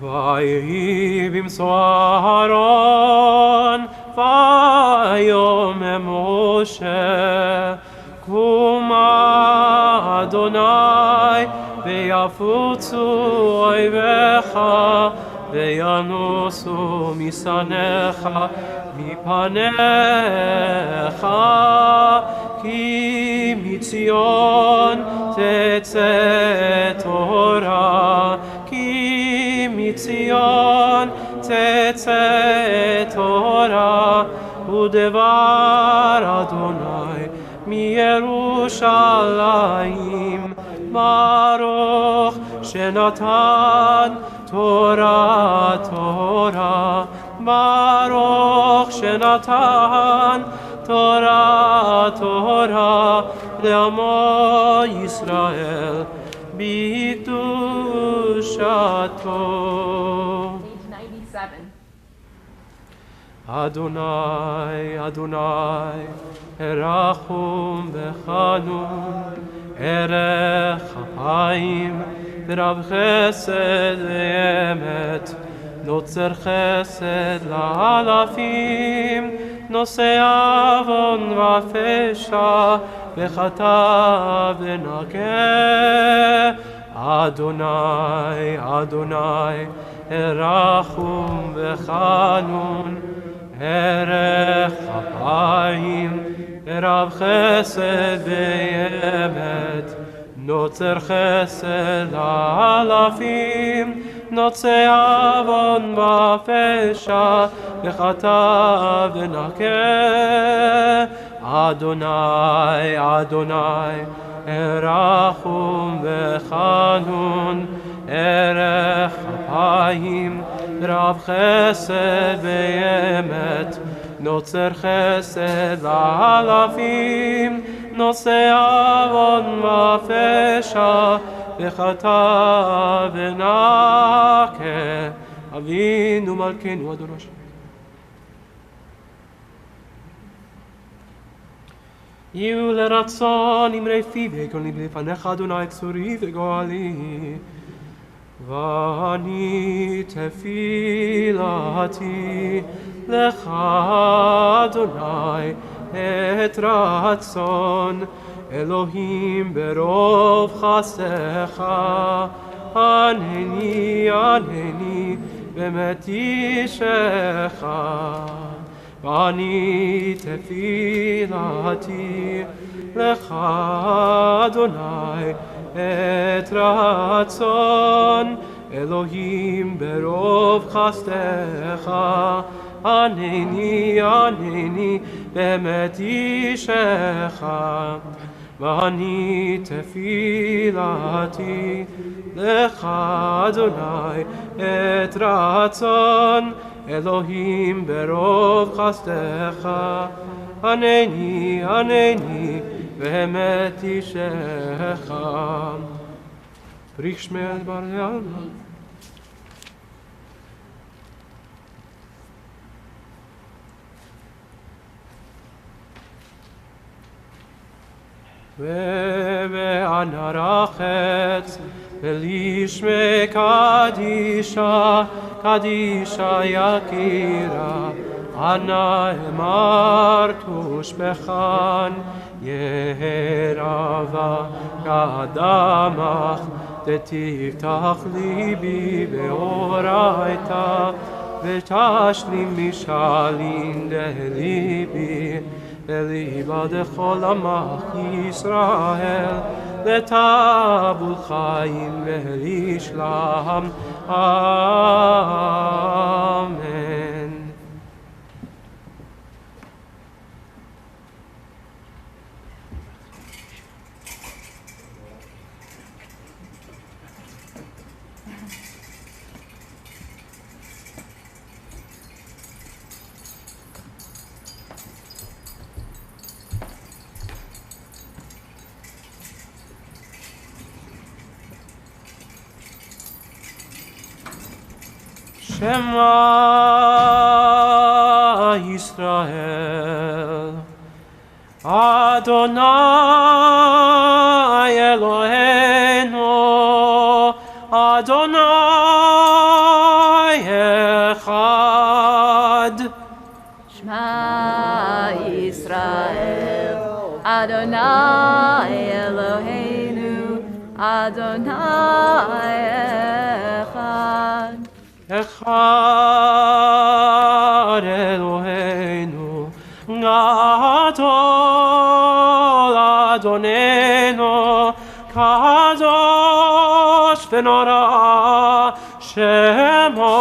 Speaker 8: ויהי במסוע אהרון ויאמר משה, קומה אדוני ויפוצו אויביך וינוסו משנאיך מפניך. כי מציון תצא תורה, כי מציון תצא תורה, ודבר אדוני מירושלים. ברוך שנתן תורה תורה, ברוך שנתן תורה תורה לעמו ישראל בקדושתו.
Speaker 5: Page 97.
Speaker 8: אדוני, אדוני, רחום וחנון, ערך אפיים ורב חסד ואמת, נוצר חסד לאלפים, נושא עוון ופשע וחטא ונקה. אדוני, אדוני, רחום וחנון, ערך אפיים ורב חסד ואמת, נוצר חסד לאלפים, נוצא עוון ופשע וחטא ונקה. אדוני, אדוני, רחום וחנון, ערך אפיים רב חסד ואמת, נוצר חסד לאלפים, נושא עוון ופשע וחטא ונקה. אבינו מלכנו אדוני השם. יהיו לרצון אמרי פי וכל ליבי לפניך אדוני צורי וגואלי. ואני תפילתי לך אדוני את רצון, אלוהים ברוב חסדך, ענני ענני באמת אישך. ואני תפילתי לך אדוני את רצון, אלוהים ברוב חסדך, ענני ענני באמת אישך. ואני תפילתי לך אדוני את רצון, אלוהים ברוב חסדך, ענני ענני באמת אישך. בריך שמעאל בר יעלמה. ובענה רחץ ולשמי קדישה, קדישה יקירה, אנא אמרתוש בחן, יהרבה קדמך, תפתח ליבי באורייתא, ותשלים משאלין דליבי, בליבה דכל עמך ישראל, לטבול חיים ולשלם, אמן. Shema Yisrael, Adonai Eloheinu, Adonai Echad.
Speaker 5: Shema Yisrael, Adonai Eloheinu, Adonai Echad.
Speaker 8: Echad Eloheinu, Gadol Adonenu, Kadosh v'nora Shemo.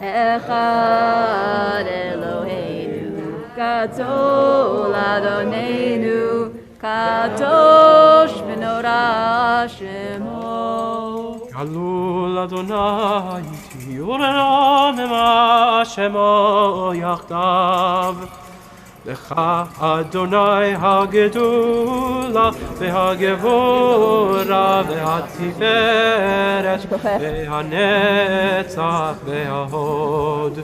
Speaker 5: Echad Eloheinu, Gadol Adonenu, Kadosh v'nora Shemo.
Speaker 8: Galul Adonai Tiurena Mema Shemo Yachdav, Lecha Adonai HaGedula VeHaGevura VeHaTiferet VeHaNetzach VeHaHod,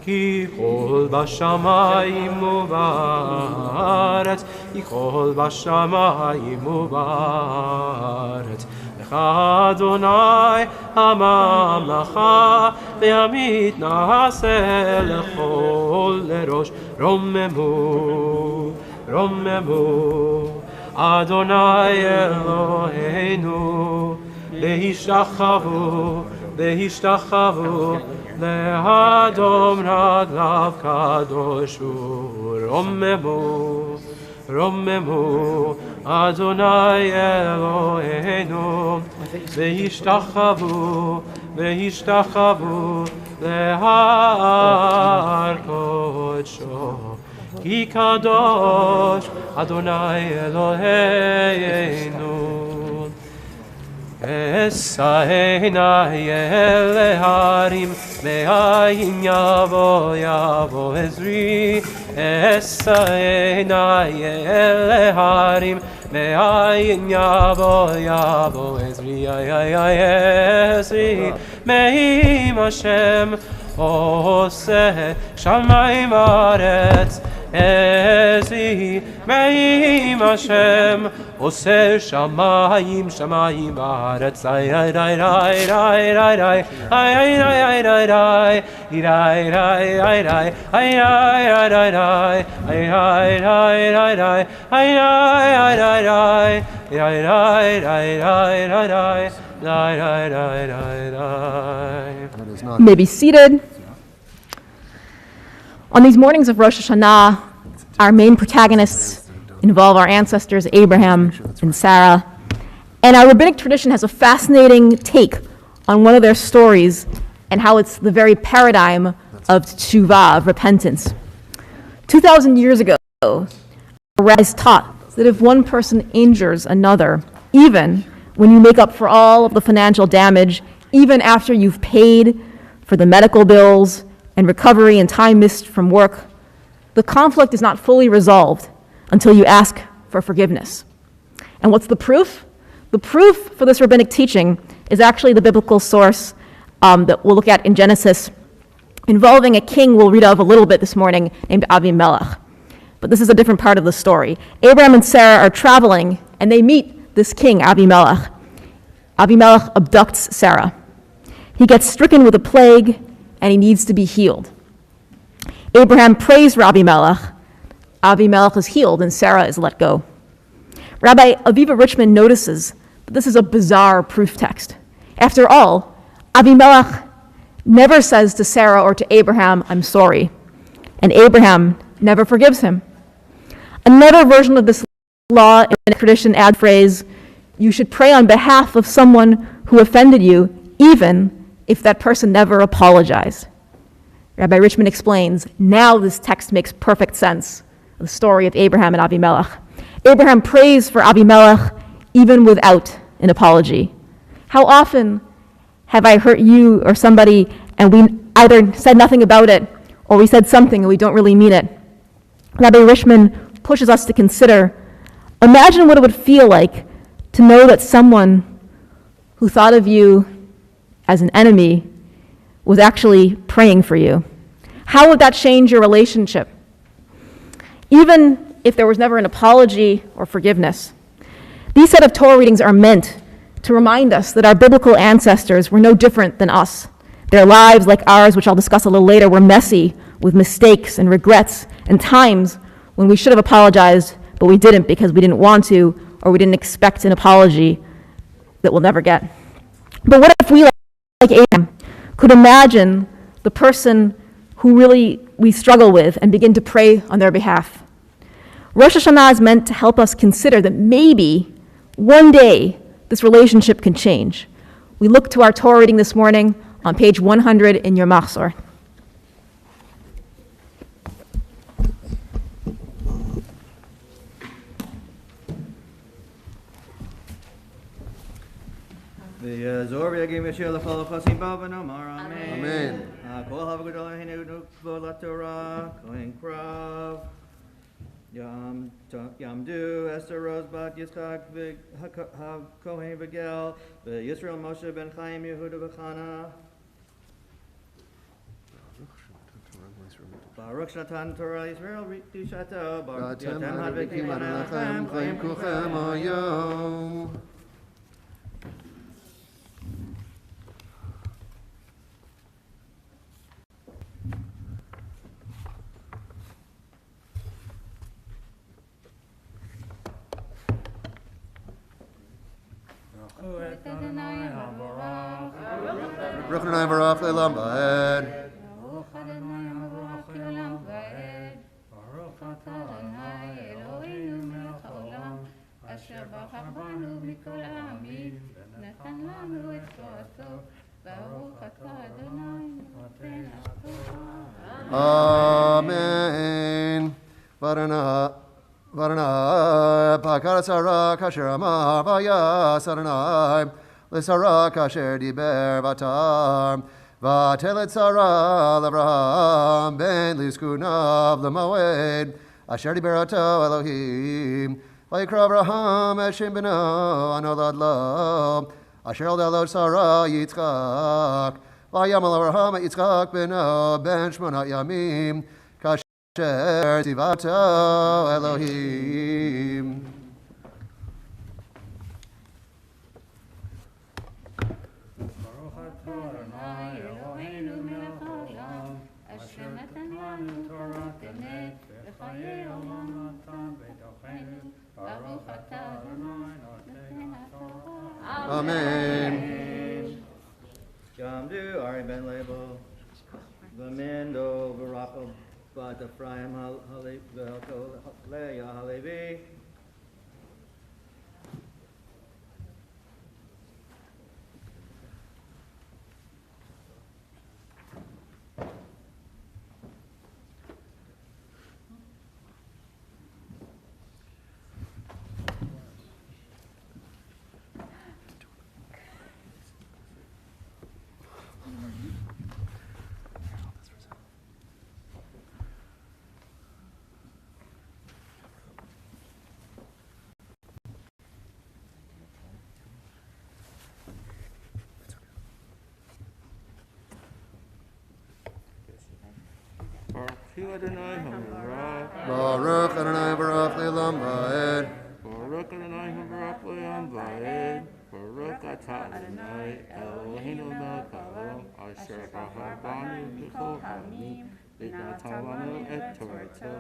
Speaker 8: Ki Kol Bashamayim U'Ba'aretz, Ki Kol Bashamayim U'Ba'aretz. Adonai HaMamlacha ve'amit na'aseh lechol lerosh, Romemu, Romemu, Adonai Eloheinu, Ve'ishtachavu, Ve'ishtachavu, Le'adom raglav kadoshu, Romemu, Romemu, Adonai Eloheinu, Ve'ishtachavu, Ve'ishtachavu, Le'har kodsho, Ki kadosh Adonai Eloheinu. Esaena Yeharim, Me'ayin Yavo Yavo Ezri. Esaena Yeharim, Me'ayin Yavo Yavo Ezri. Ezri, Me'im Hashem Oseh Shamayim Aretz. Ezri, Me'im Hashem Oseh Shamayim Shamayim Aretz. Ay ay ay ay ay ay ay ay ay ay ay ay ay.
Speaker 5: May be seated. On these mornings of Rosh Hashanah, our main protagonists involve our ancestors Abraham and Sarah, and our rabbinic tradition has a fascinating take on one of their stories and how it's the very paradigm of teshuvah, of repentance. 2,000 years ago, our rabbis taught that if one person injures another, even when you make up for all of the financial damage, even after you've paid for the medical bills and recovery and time missed from work, the conflict is not fully resolved until you ask for forgiveness. And what's the proof? The proof for this rabbinic teaching is actually the biblical source that we'll look at in Genesis, involving a king we'll read of a little bit this morning named Avimelech. But this is a different part of the story. Abraham and Sarah are traveling, and they meet this king, Avimelech. Avimelech abducts Sarah. He gets stricken with a plague, and he needs to be healed. Abraham prays for Avimelech. Avimelech is healed, and Sarah is let go. Rabbi Aviva Richmond notices that this is a bizarre proof text. After all, Avimelech never says to Sarah or to Abraham, "I'm sorry," and Abraham never forgives him. Another version of this law in the tradition adds the phrase, "You should pray on behalf of someone who offended you, even if that person never apologized." Rabbi Richmond explains, now this text makes perfect sense, the story of Abraham and Avimelech. Abraham prays for Avimelech even without an apology. How often have I hurt you or somebody and we either said nothing about it or we said something and we don't really mean it? Rabbi Richmond pushes us to consider, imagine what it would feel like to know that someone who thought of you as an enemy was actually praying for you. How would that change your relationship? Even if there was never an apology or forgiveness. These set of Torah readings are meant to remind us that our biblical ancestors were no different than us. Their lives, like ours, which I'll discuss a little later, were messy with mistakes and regrets and times when we should have apologized, but we didn't because we didn't want to or we didn't expect an apology that we'll never get. But what if we, like Abraham, could imagine the person who really we struggle with and begin to pray on their behalf? Rosh Hashanah is meant to help us consider that maybe one day this relationship can change. We look to our Torah reading this morning on page 100 in your Machzor.
Speaker 2: ויעזור ויגעים ישיר לכל החוסים בו ונאמר אמן.
Speaker 7: אמן.
Speaker 2: כל הגדול הנה כבוד לתורה, כהן קרב. יעמדו אסתר רוז בת יצחק והכהן וגל, וישראל משה בן חיים יהודה וחנה. ברוך שנתן תורה ישראל קדושתו, ואתם הדבקים עליכם חיים כולכם היום.
Speaker 7: Baruch Adonai Baruch Le'olam Va'ed.
Speaker 1: Baruch Adonai Baruch Le'olam Va'ed. Baruch atah Adonai Eloheinu melech haolam, asher בחר בנו מכל העמים, ונתן לנו את תורתו. Baruch atah Adonai נותן התורה.
Speaker 7: Amen. Varana Pakar Sarah Kasher Amar Vayas Adonai L'Sarah Kasher Diber Vatar Vatelet Sarah L'Avraham Ben Liskunav L'Moed Asher Diber Ato Elohim Vayikra Avraham Eshem Beno Anolad Lo Asher Eldalot Sarah Yitzchak Vayamal Avraham Yitzchak Beno Ben Shmonat Yamim Kasher Tivato Elohim.
Speaker 1: Baruch atah Adonai Eloheinu melech haolam, asher natan lanu Torat emet, v'chayei olam natan b'tochenu. Baruch atah Adonai notei haTorah.
Speaker 7: Amen.
Speaker 2: Yamdu Ari Ben Label, V'mendo V'rachel Bat Ephraim Leah Halevi.
Speaker 8: Baruch Adonai HaMerach.
Speaker 7: Baruch Adonai Baruch Le'olam Va'ed.
Speaker 8: Baruch Adonai HaBaruch Le'olam Va'ed. Baruch
Speaker 1: atah Adonai Eloheinu melech haolam asher bahar banu mikol ha'amim v'natan lanu et Torato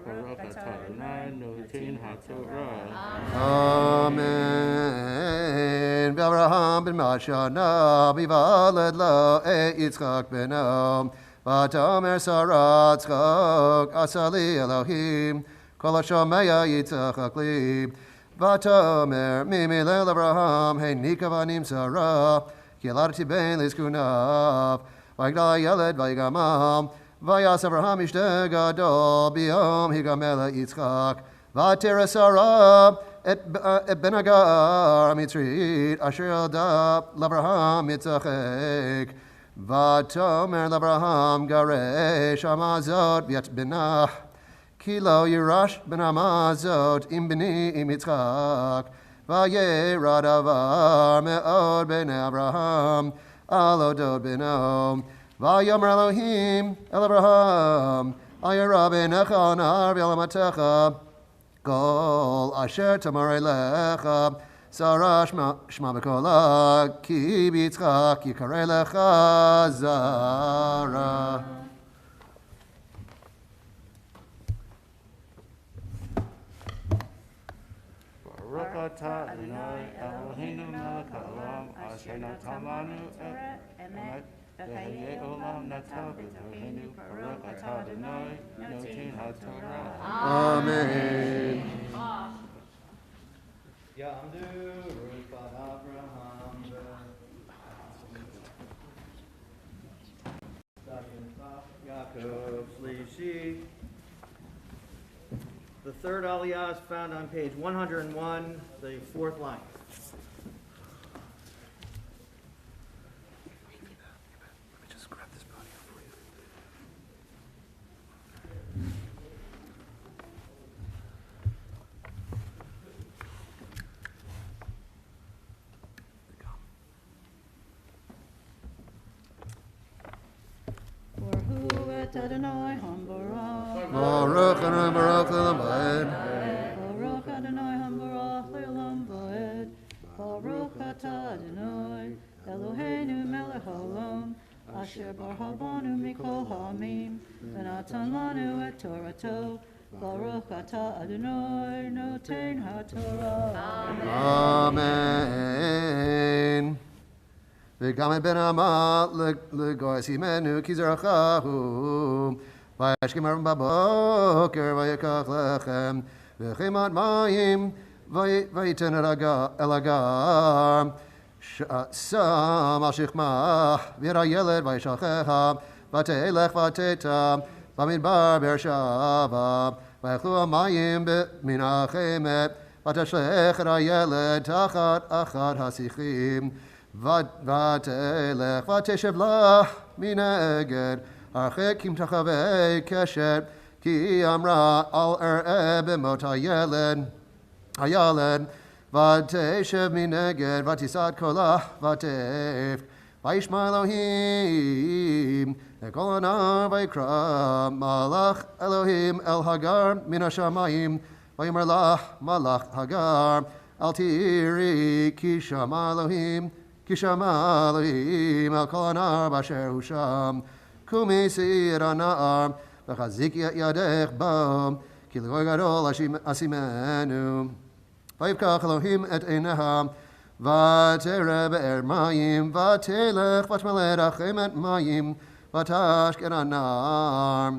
Speaker 1: Baruch atah Adonai noten haTorah.
Speaker 7: Amen. Abraham ben Mashana bivaled lo Yitzchak beno v'tomer Sarah tzchok asali Elohim kol hashomeya Yitzchak li v'tomer mimilel Abraham hein nikavanim Sarah kiladti ben lizkunav v'yigdal yeled v'yigamam v'yas Abraham ishte gadol biyom higamel Yitzchak v'tera Sarah et ben Agar Mitzrit asher yelda l'Abraham Yitzchak v'tomer l'Abraham garesh amazot v'yat benah ki lo yirash ben amazot im beni im Yitzchak v'yerad avar me'od ben Abraham alodot beno v'yomer Elohim el Abraham ayera benecha nar v'yalamatecha Kol asher tamar elecha Sarah shma b'kola ki b'Yitzchak yikarei lecha Zara.
Speaker 1: Baruch atah Adonai Eloheinu melech haolam asher natan lanu et emet v'hayei olam natan b'toheinu Baruch atah Adonai noten haTorah.
Speaker 7: Amen.
Speaker 2: Yamdu Rupat Abraham Yaakov Shlishi. The third aliyah is found on page 101, the fourth line.
Speaker 1: Adonai Hambarach.
Speaker 7: Baruch Adonai Baruch Le'olam Va'ed.
Speaker 1: Baruch Adonai Hambarach Le'olam Va'ed. Baruch atah Adonai Eloheinu melech haolam asher bar banu mikol ha'amim v'natan lanu et Torato. Baruch atah Adonai noten haTorah.
Speaker 7: Amen. V'gamed ben Amat l'goyes himenu ki zerachahu v'yashkim aram baboker v'yakach lechem v'chimat mayim v'yiten el agar sam al shechma v'yera yeled v'yishalchecha v'te'elech v'teta v'midbar be'ershava v'yachlu hamayim min hachemet v'tashlech et hayeled tachat achad hasichim ותלך ותשב לה מנגד הרחק אם תחווה קשת כי אמרה אל אראה במות הילד ותשב מנגד ותישא קולה ותבך וישמע אלוהים לכל הנער ויקרא מלאך אלוהים אל הגר מן השמיים ויאמר לה מלאך הגר אל תיראי כי שמע אלוהים כי שמע אלוהים על כל הנער באשר הוא שם. קומי שאי את הנער וחזיקי את ידך בו, כי לגוי גדול אשימנו. ויפקח אלוהים את עיניה, ותראה באר מים, ותלך ותמלא רחמת מים, ותשק את הנער.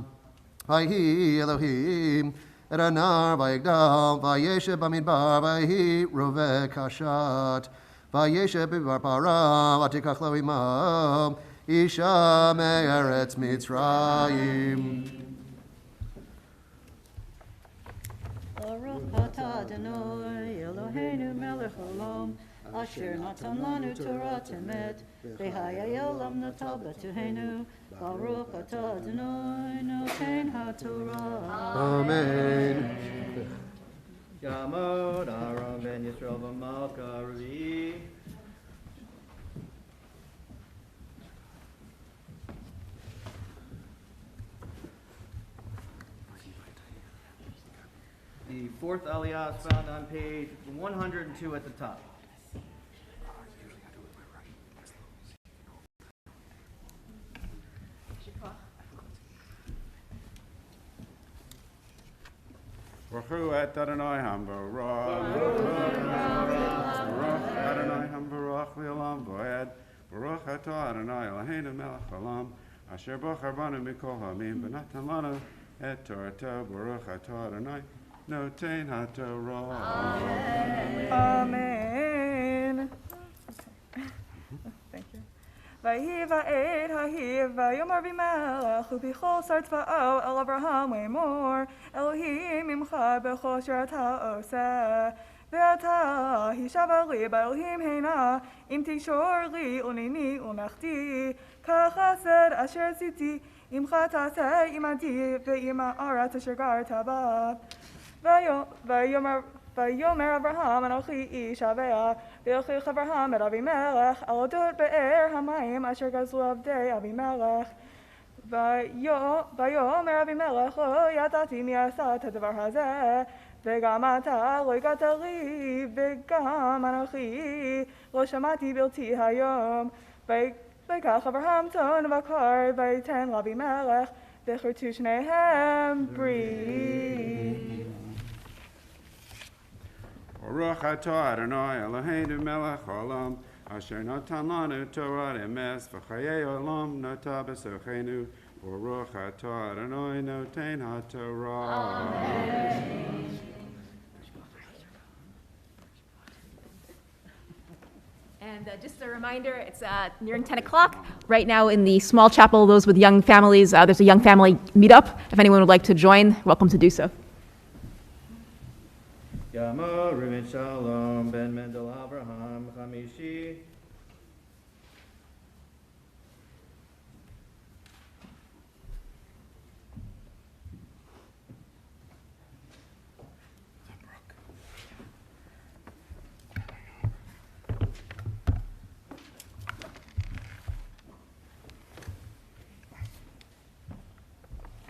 Speaker 7: ויהי אלוהים את הנער ויגדל, וישב במדבר, ויהי רובה קשת. וישב בבר פרה, ותיקח לו עמו, אישה מארץ מצרים.
Speaker 1: Baruch atah Adonai Eloheinu melech haolam asher natan lanu Torah emet v'hayei olam natal b'toheinu Baruch atah Adonai noten haTorah.
Speaker 7: Amen.
Speaker 2: Yamod Aaron ben Yisrael v'malka Revi. The fourth aliyah is found on page 102 at the top.
Speaker 6: Baruch et Adonai Hambarach. Baruch Adonai Hambarach Le'olam V'ed. Baruch atah Adonai Eloheinu melech haolam. Asher bachar banu mikol ha'amim v'natan lanu et Torato. Baruch atah Adonai noten haTorah.
Speaker 9: Amen. Thank you. Vayhi va'ed ha'iv va'yomar b'melech u'bichol sar tzva'o el Avraham ve'emor Elohim imcha b'chol asher ata oseh ve'ata hishava li b'Elohim heina im tikshor li unini u'mechti kachased asher ziti imcha ta'aseh imadi ve'im ha'aretz asher garta ba Vayomer Abraham Anochi ish Avea V'yochich Abraham et Avimelech Alodot be'er hamayim asher gazlu avdei Avimelech Vayomer Avimelech Lo yadati mi asat hadavar hazeh V'gam ata lo yagata li V'gam Anochi Lo shamati bilti hayom V'kach Abraham ton v'kar V'yiten l'Avimelech V'churtu shnehem bri
Speaker 6: Baruch atah Adonai Eloheinu melech haolam, asher natan lanu Torah emes v'chayei olam nata b'sochenu. Baruch atah Adonai noten haTorah.
Speaker 5: And just a reminder, it's nearing 10 o'clock. Right now in the small chapel, those with young families, there's a young family meetup. If anyone would like to join, welcome to do so.
Speaker 10: Yama Reuben Shalom Ben Mendel Abraham Chamishi.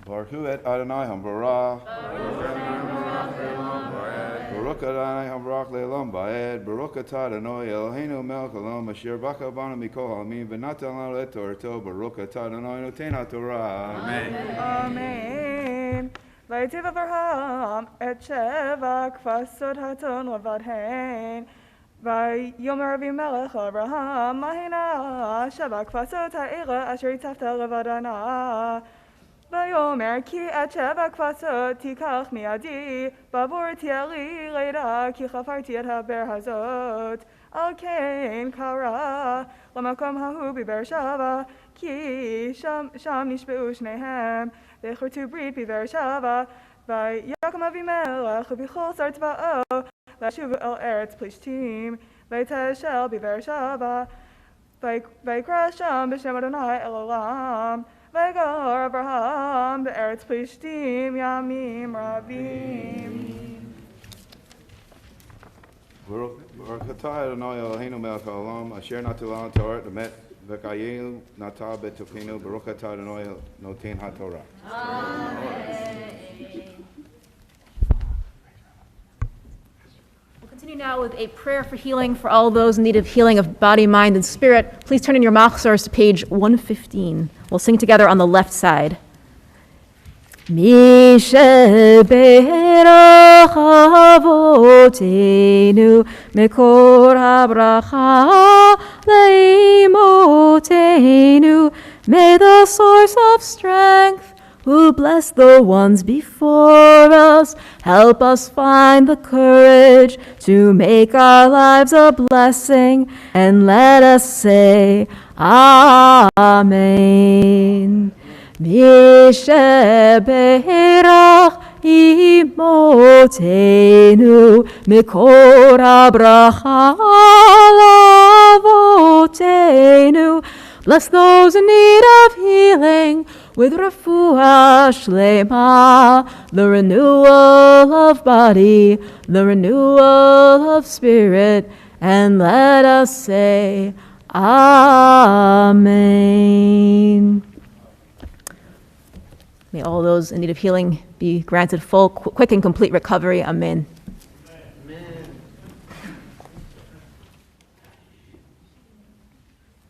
Speaker 6: Baruch et Adonai Hambarach. Baruch Adonai Hambarach Le'olam V'ed. Baruch atah Adonai Eloheinu melech haolam asher bachar banu mikol ha'amim v'natan lanu et Torato. Baruch atah Adonai noten haTorah. Amen.
Speaker 9: Amen. Vaytiv Avraham et sheva kfasot haton levadhen. Vayomer Avimelech Avraham mahina sheva kfasot ha'era asher yitzavta levadana. Vayomer ki et sheva kfasot tikach miadi bavorti ali leida ki chafarti et haber hazot al kein kara lamakom hahu b'Beersheva ki sham nishbeu shnehem v'churtu brit b'Beersheva vayakom Avimelech u'bichol sar tzva'o v'yashuvu el eretz plishtim v'yiteshel b'Beersheva v'yikra sham b'shem Adonai el olam V'gar Abraham be'eretz plishtim yamim rabim.
Speaker 6: Baruch atah Adonai Eloheinu melech haolam asher natan lanu Torah emet v'chayei nata b'tokenu. Baruch atah Adonai noten haTorah.
Speaker 5: We'll continue now with a prayer for healing for all those in need of healing of body, mind, and spirit. Please turn in your machzors to page 115. We'll sing together on the left side. Mi sheberach avotenu mekor habracha leimotenu. May the source of strength, who bless the ones before us, help us find the courage to make our lives a blessing, and let us say, Amen. Misheberach imotenu mikor habracha lavotenu. Bless those in need of healing with refuah shlema, the renewal of body, the renewal of spirit, and let us say, Amen. May all those in need of healing be granted full, quick, and complete recovery. Amen.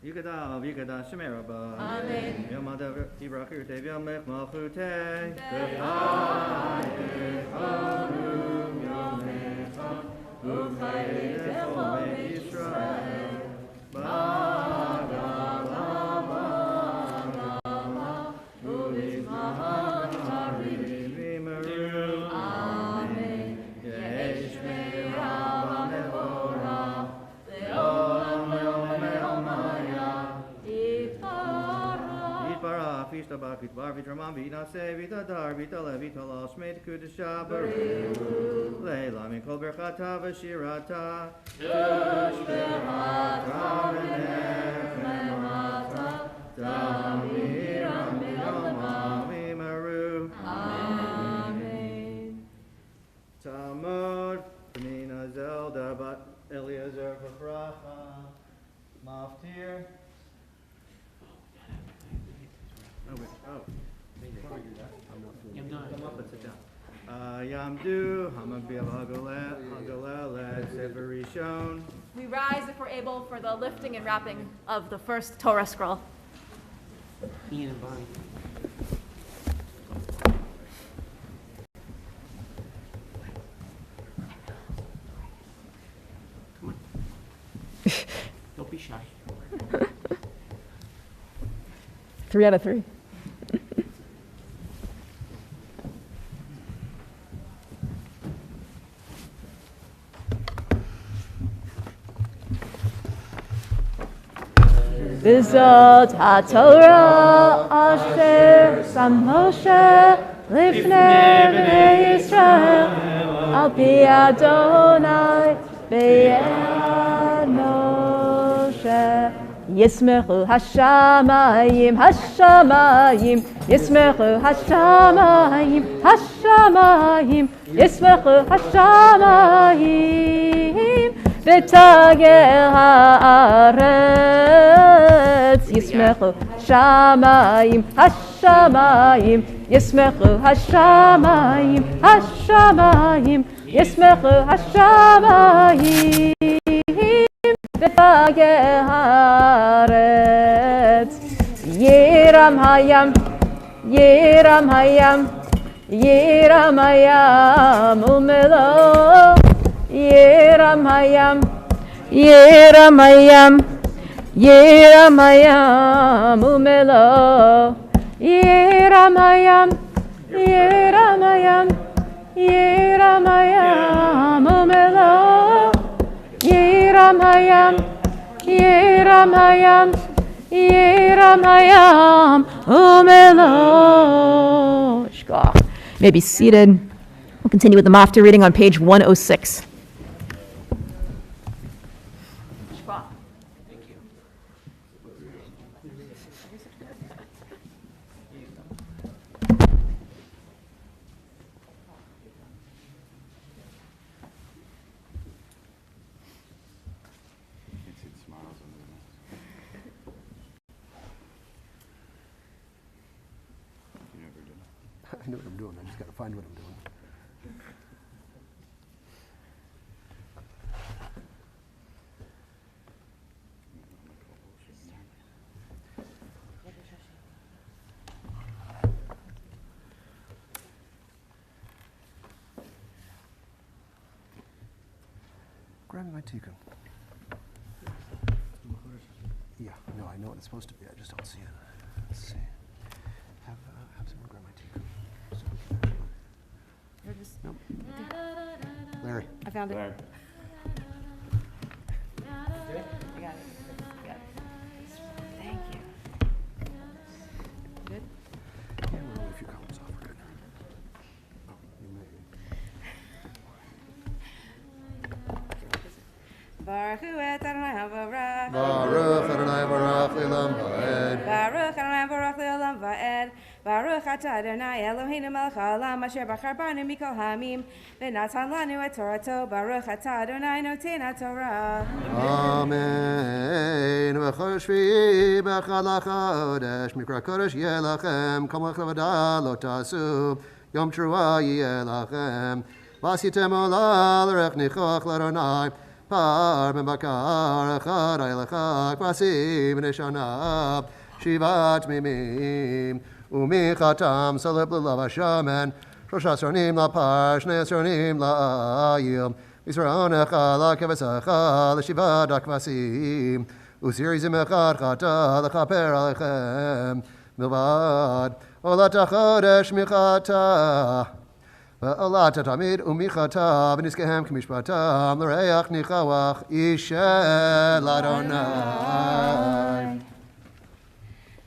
Speaker 10: Yikada Shemeraba.
Speaker 5: Amen.
Speaker 10: Yamada Ibrahir Devyamech Malchute. Vitraman, Vinase, Vitadar, Vitale, Vitala, Shmei, Kudisha, Baru, Leila, Mikol Berchata, Vashirata, Tushberata, Menechemata, Damiram, Milama, Vimaru.
Speaker 5: Amen.
Speaker 10: Talmud, Penina Zelda, Bat Eliezer, Vachracha, Maftir. Oh, wait. Oh. Before we do that, come up and sit down. Yamdu, Hamabil Hagalel, Sefer Rishon.
Speaker 5: We rise if we're able for the lifting and wrapping of the first Torah scroll.
Speaker 8: Ian and Bonnie. Come on. Don't be shy.
Speaker 5: 3 out of 3. V'zot ha'Torah asher sam Moshe lifnei bnei Yisrael al pi Adonai b'yad Moshe. Yismechu hashamayim, hashamayim, Yismechu hashamayim, hashamayim, Yismechu hashamayim, v'tagel haaretz, Yismechu hashamayim, hashamayim, Yismechu hashamayim, hashamayim, Yismechu hashamayim. V'tagel haaretz, Yiram hayam, Yiram hayam, Yiram hayam umelo, Yiram hayam, Yiram hayam, Yiram hayam umelo, Yiram hayam, Yiram hayam, Yiram hayam umelo. Yiram hayam, Yiram hayam, Yiram hayam, umelo. Shkoch. You may be seated. We'll continue with the Maftir reading on page 106. Shkoch.
Speaker 8: Thank you.
Speaker 7: I know what I'm doing. I just got to find what I'm doing. Grab me my tikkun. Yeah, no, I know what it's supposed to be. I just don't see it. Let's see. Have someone grab my tikkun. Nope. Larry.
Speaker 5: I found it.
Speaker 8: Larry.
Speaker 5: I got it. Thank you. Good?
Speaker 7: Yeah, we'll move a few columns off. We're good. Oh, you may.
Speaker 1: Baruch et Adonai havarach.
Speaker 7: Baruch Adonai Baruch Le'olam Va'ed.
Speaker 1: Baruch Adonai Baruch Le'olam Va'ed. Baruch atah Adonai Eloheinu melech haolam asher bachar banu mikol ha'amim v'natan lanu et Torato. Baruch atah Adonai noten haTorah.
Speaker 7: Amen. V'chodesh shvi'i b'echad lachodesh mikra kodesh yeh lachem kol melech levada lo ta'asu yom teruah yeh lachem v'asitem olah l'rech nichoch l'Adonai par ben bakar echad ha'elachak v'asim v'neshana shivat mimim umichatam salib l'lav hashamen Rosh Hashanah la'par shnei Hashanah la'ayil Yisrael echad la'keves echad l'shivat akvasim usirizim echad chata l'chaper alechem milvad olat hachodesh michata v'olat hatamid umichata v'niskehem k'mishpatam l'reach nichawach ishel Adonai.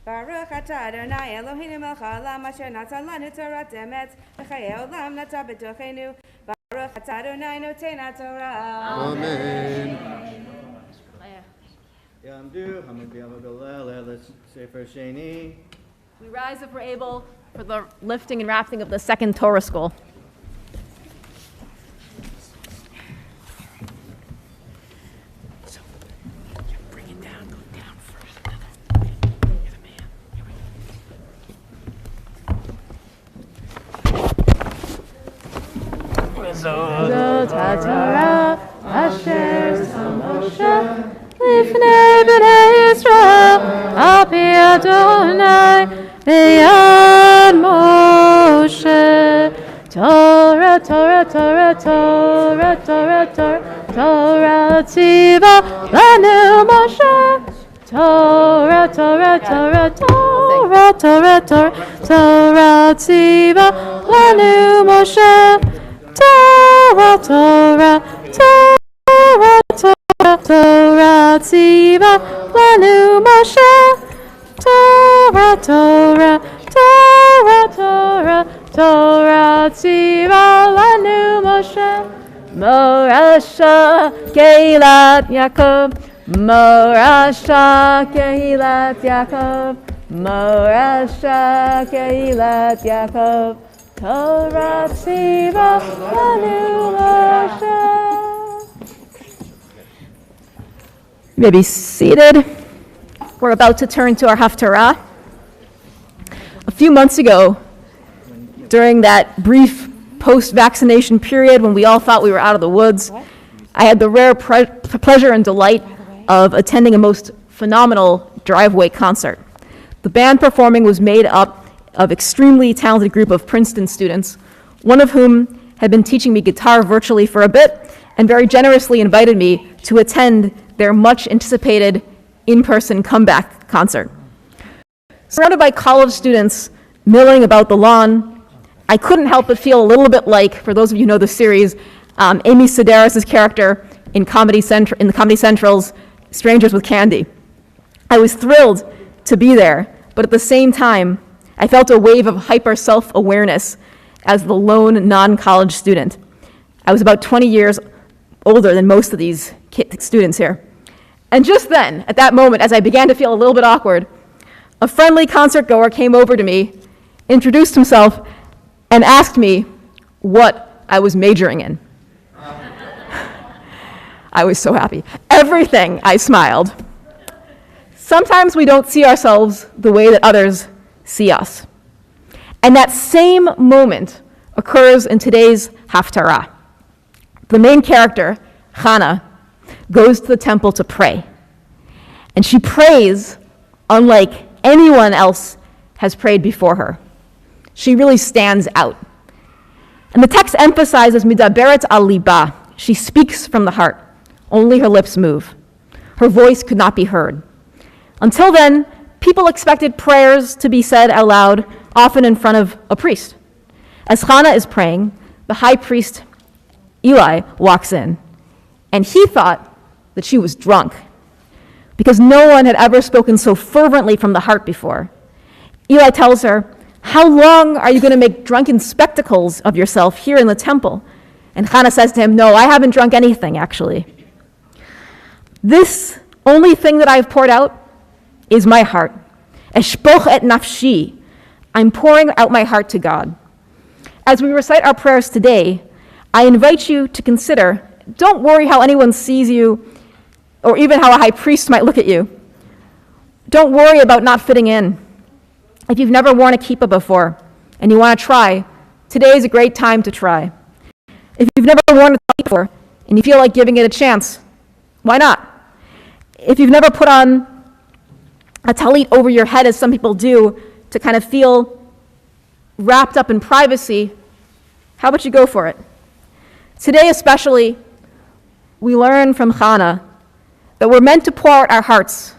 Speaker 1: Baruch atah Adonai Eloheinu melech haolam asher natan lanu Torah emet v'chayei olam nata b'tochenu. Baruch atah Adonai noten haTorah.
Speaker 7: Amen.
Speaker 10: Yamdu, Hamabiyav Galel, let's say for Shani.
Speaker 5: We rise if we're able for the lifting and wrapping of the second Torah scroll. Zot HaTorah asher sam Moshe lifnei bnei Yisrael al pi Adonai b'yad Moshe. Torah, Torah, Torah, Torah, Torah, Torah, Torah tziva lanu Moshe. Torah, Torah, Torah, Torah, Torah, Torah, Torah tziva lanu Moshe. Torah, Torah, Torah, Torah, Torah tziva lanu Moshe. Torah, Torah, Torah, Torah, Torah tziva lanu Moshe. Morasha Keilat Yaakov, Morasha Keilat Yaakov, Morasha Keilat Yaakov. Torah tziva lanu Moshe. You may be seated. We're about to turn to our Haftarah. A few months ago, during that brief post-vaccination period when we all thought we were out of the woods, I had the rare pleasure and delight of attending a most phenomenal driveway concert. The band performing was made up of extremely talented group of Princeton students, one of whom had been teaching me guitar virtually for a bit and very generously invited me to attend their much anticipated in-person comeback concert. Surrounded by college students milling about the lawn, I couldn't help but feel a little bit like, for those of you who know the series, Amy Sedaris' character in the Comedy Central's Strangers with Candy. I was thrilled to be there, but at the same time, I felt a wave of hyper self-awareness as the lone non-college student. I was about 20 years older than most of these students here. And just then, at that moment, as I began to feel a little bit awkward, a friendly concert goer came over to me, introduced himself, and asked me what I was majoring in. I was so happy. Everything, I smiled. Sometimes we don't see ourselves the way that others see us. And that same moment occurs in today's Haftarah. The main character, Hannah, goes to the temple to pray. And she prays unlike anyone else has prayed before her. She really stands out. And the text emphasizes midaberet al liba. She speaks from the heart. Only her lips move. Her voice could not be heard. Until then, people expected prayers to be said out loud, often in front of a priest. As Hannah is praying, the high priest, Eli, walks in, and he thought that she was drunk, because no one had ever spoken so fervently from the heart before. Eli tells her, "How long are you going to make drunken spectacles of yourself here in the temple?" And Hannah says to him, "No, I haven't drunk anything, actually. This only thing that I've poured out is my heart. Eshpoch et nafshi. I'm pouring out my heart to God." As we recite our prayers today, I invite you to consider, don't worry how anyone sees you, or even how a high priest might look at you. Don't worry about not fitting in. If you've never worn a kippah before and you want to try, today is a great time to try. If you've never worn a talit before and you feel like giving it a chance, why not? If you've never put on a talit over your head, as some people do, to kind of feel wrapped up in privacy, how about you go for it? Today especially, we learn from Hannah that we're meant to pour out our hearts.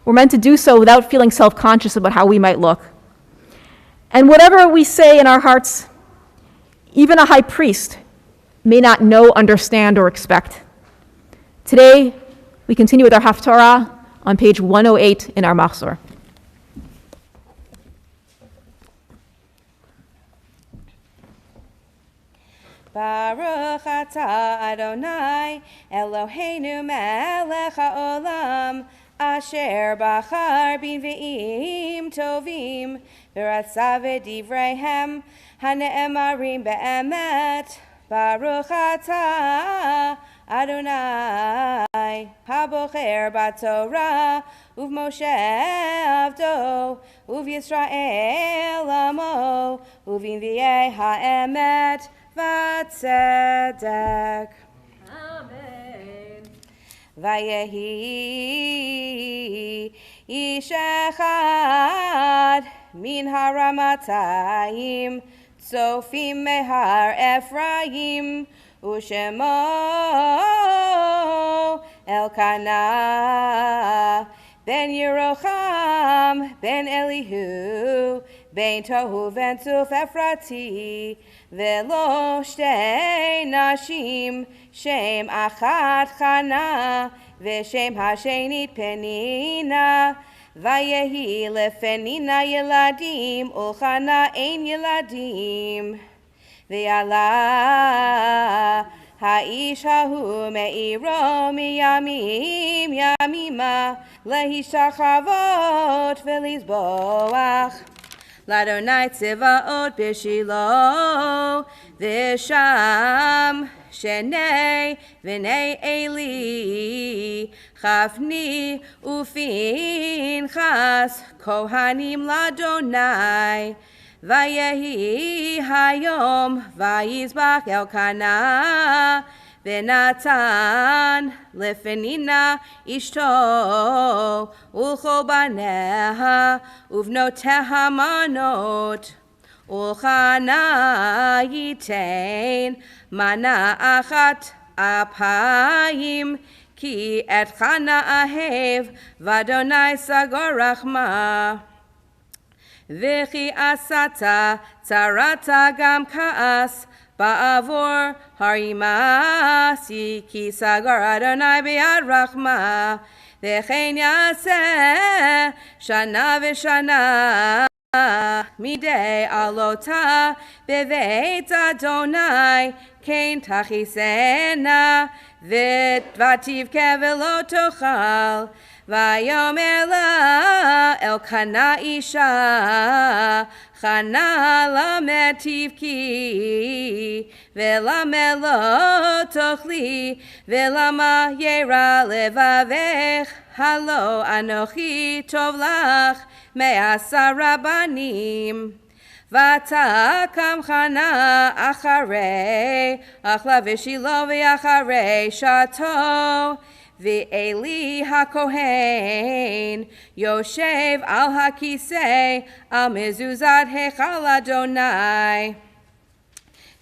Speaker 5: We're meant to do so without feeling self-conscious about how we might look. And whatever we say in our hearts, even a high priest may not know, understand, or expect. Today, we continue with our Haftarah on page 108 in our Machzor.
Speaker 1: Baruch atah Adonai, Eloheinu melech haolam, asher bachar b'nvi'im tovim, v'ratza v'divreihem, hane'emarim be'emet. Baruch atah Adonai, habocher b'Torah, uv'Moshe avdo, uv'Yisrael amo, uv'nvi'ei ha'emet, v'tzedek.
Speaker 9: Amen.
Speaker 1: Vayehi ish echad min haramatayim, tzofim mehar Ephraim, ushemo Elkanah ben Yerocham ben Elihu ben Tohu v'Tzuf Ephrati, velo shtei nashim, shem achat Chana, v'shem hashenit Penina, vayehi lefenina yeladim, ulchana ein yeladim, v'yala ha'ish hahu me'iro miyamim yamima, lehishachavot v'lizboach. L'Adonai tzivaot b'Shilo, v'sham shenei v'nei Eli, Chafni u'Finchas kohanim l'Adonai, vayehi hayom vayizbach Elkanah, v'natan lefenina ishto ulchol baneha uvnoteha manot, ulchana yitain mana achat apayim, ki et chana ahev v'Adonai sagor rachma, v'chi asata tzarata gam kaas ba'avor harimasi, ki sagar Adonai bi'ad rachma, v'chein yaseh shana v'shana midei alota beveit Adonai, kein tachisena v'tvativ v'lo tochal, vayomer la Elkanah isha, Chana lamed tivki, v'lamed lo tochli, v'lama yera levavech, halo anochi tov lach, me'asa rabbanim. V'takam Chana acharei, achla v'shilo v'acharei shato, V'Eli hakohen yoshev al hakisei al mezuzat hechal Adonai,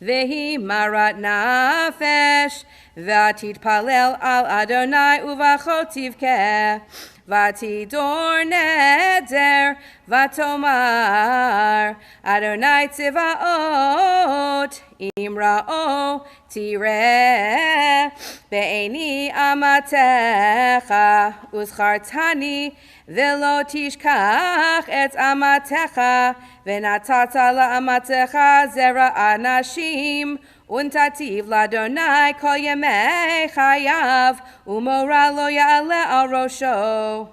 Speaker 1: v'hi marat nafesh v'titpalel al Adonai uvachot tivkeh, v'tidor neder v'tomar Adonai tzivaot imra'o tireh be'eni amatecha uzchartani v'lo tishkach et amatecha v'natata la'amatecha zera anashim untativ l'Adonai kol yemei chayav umora lo ya'ale al rosho.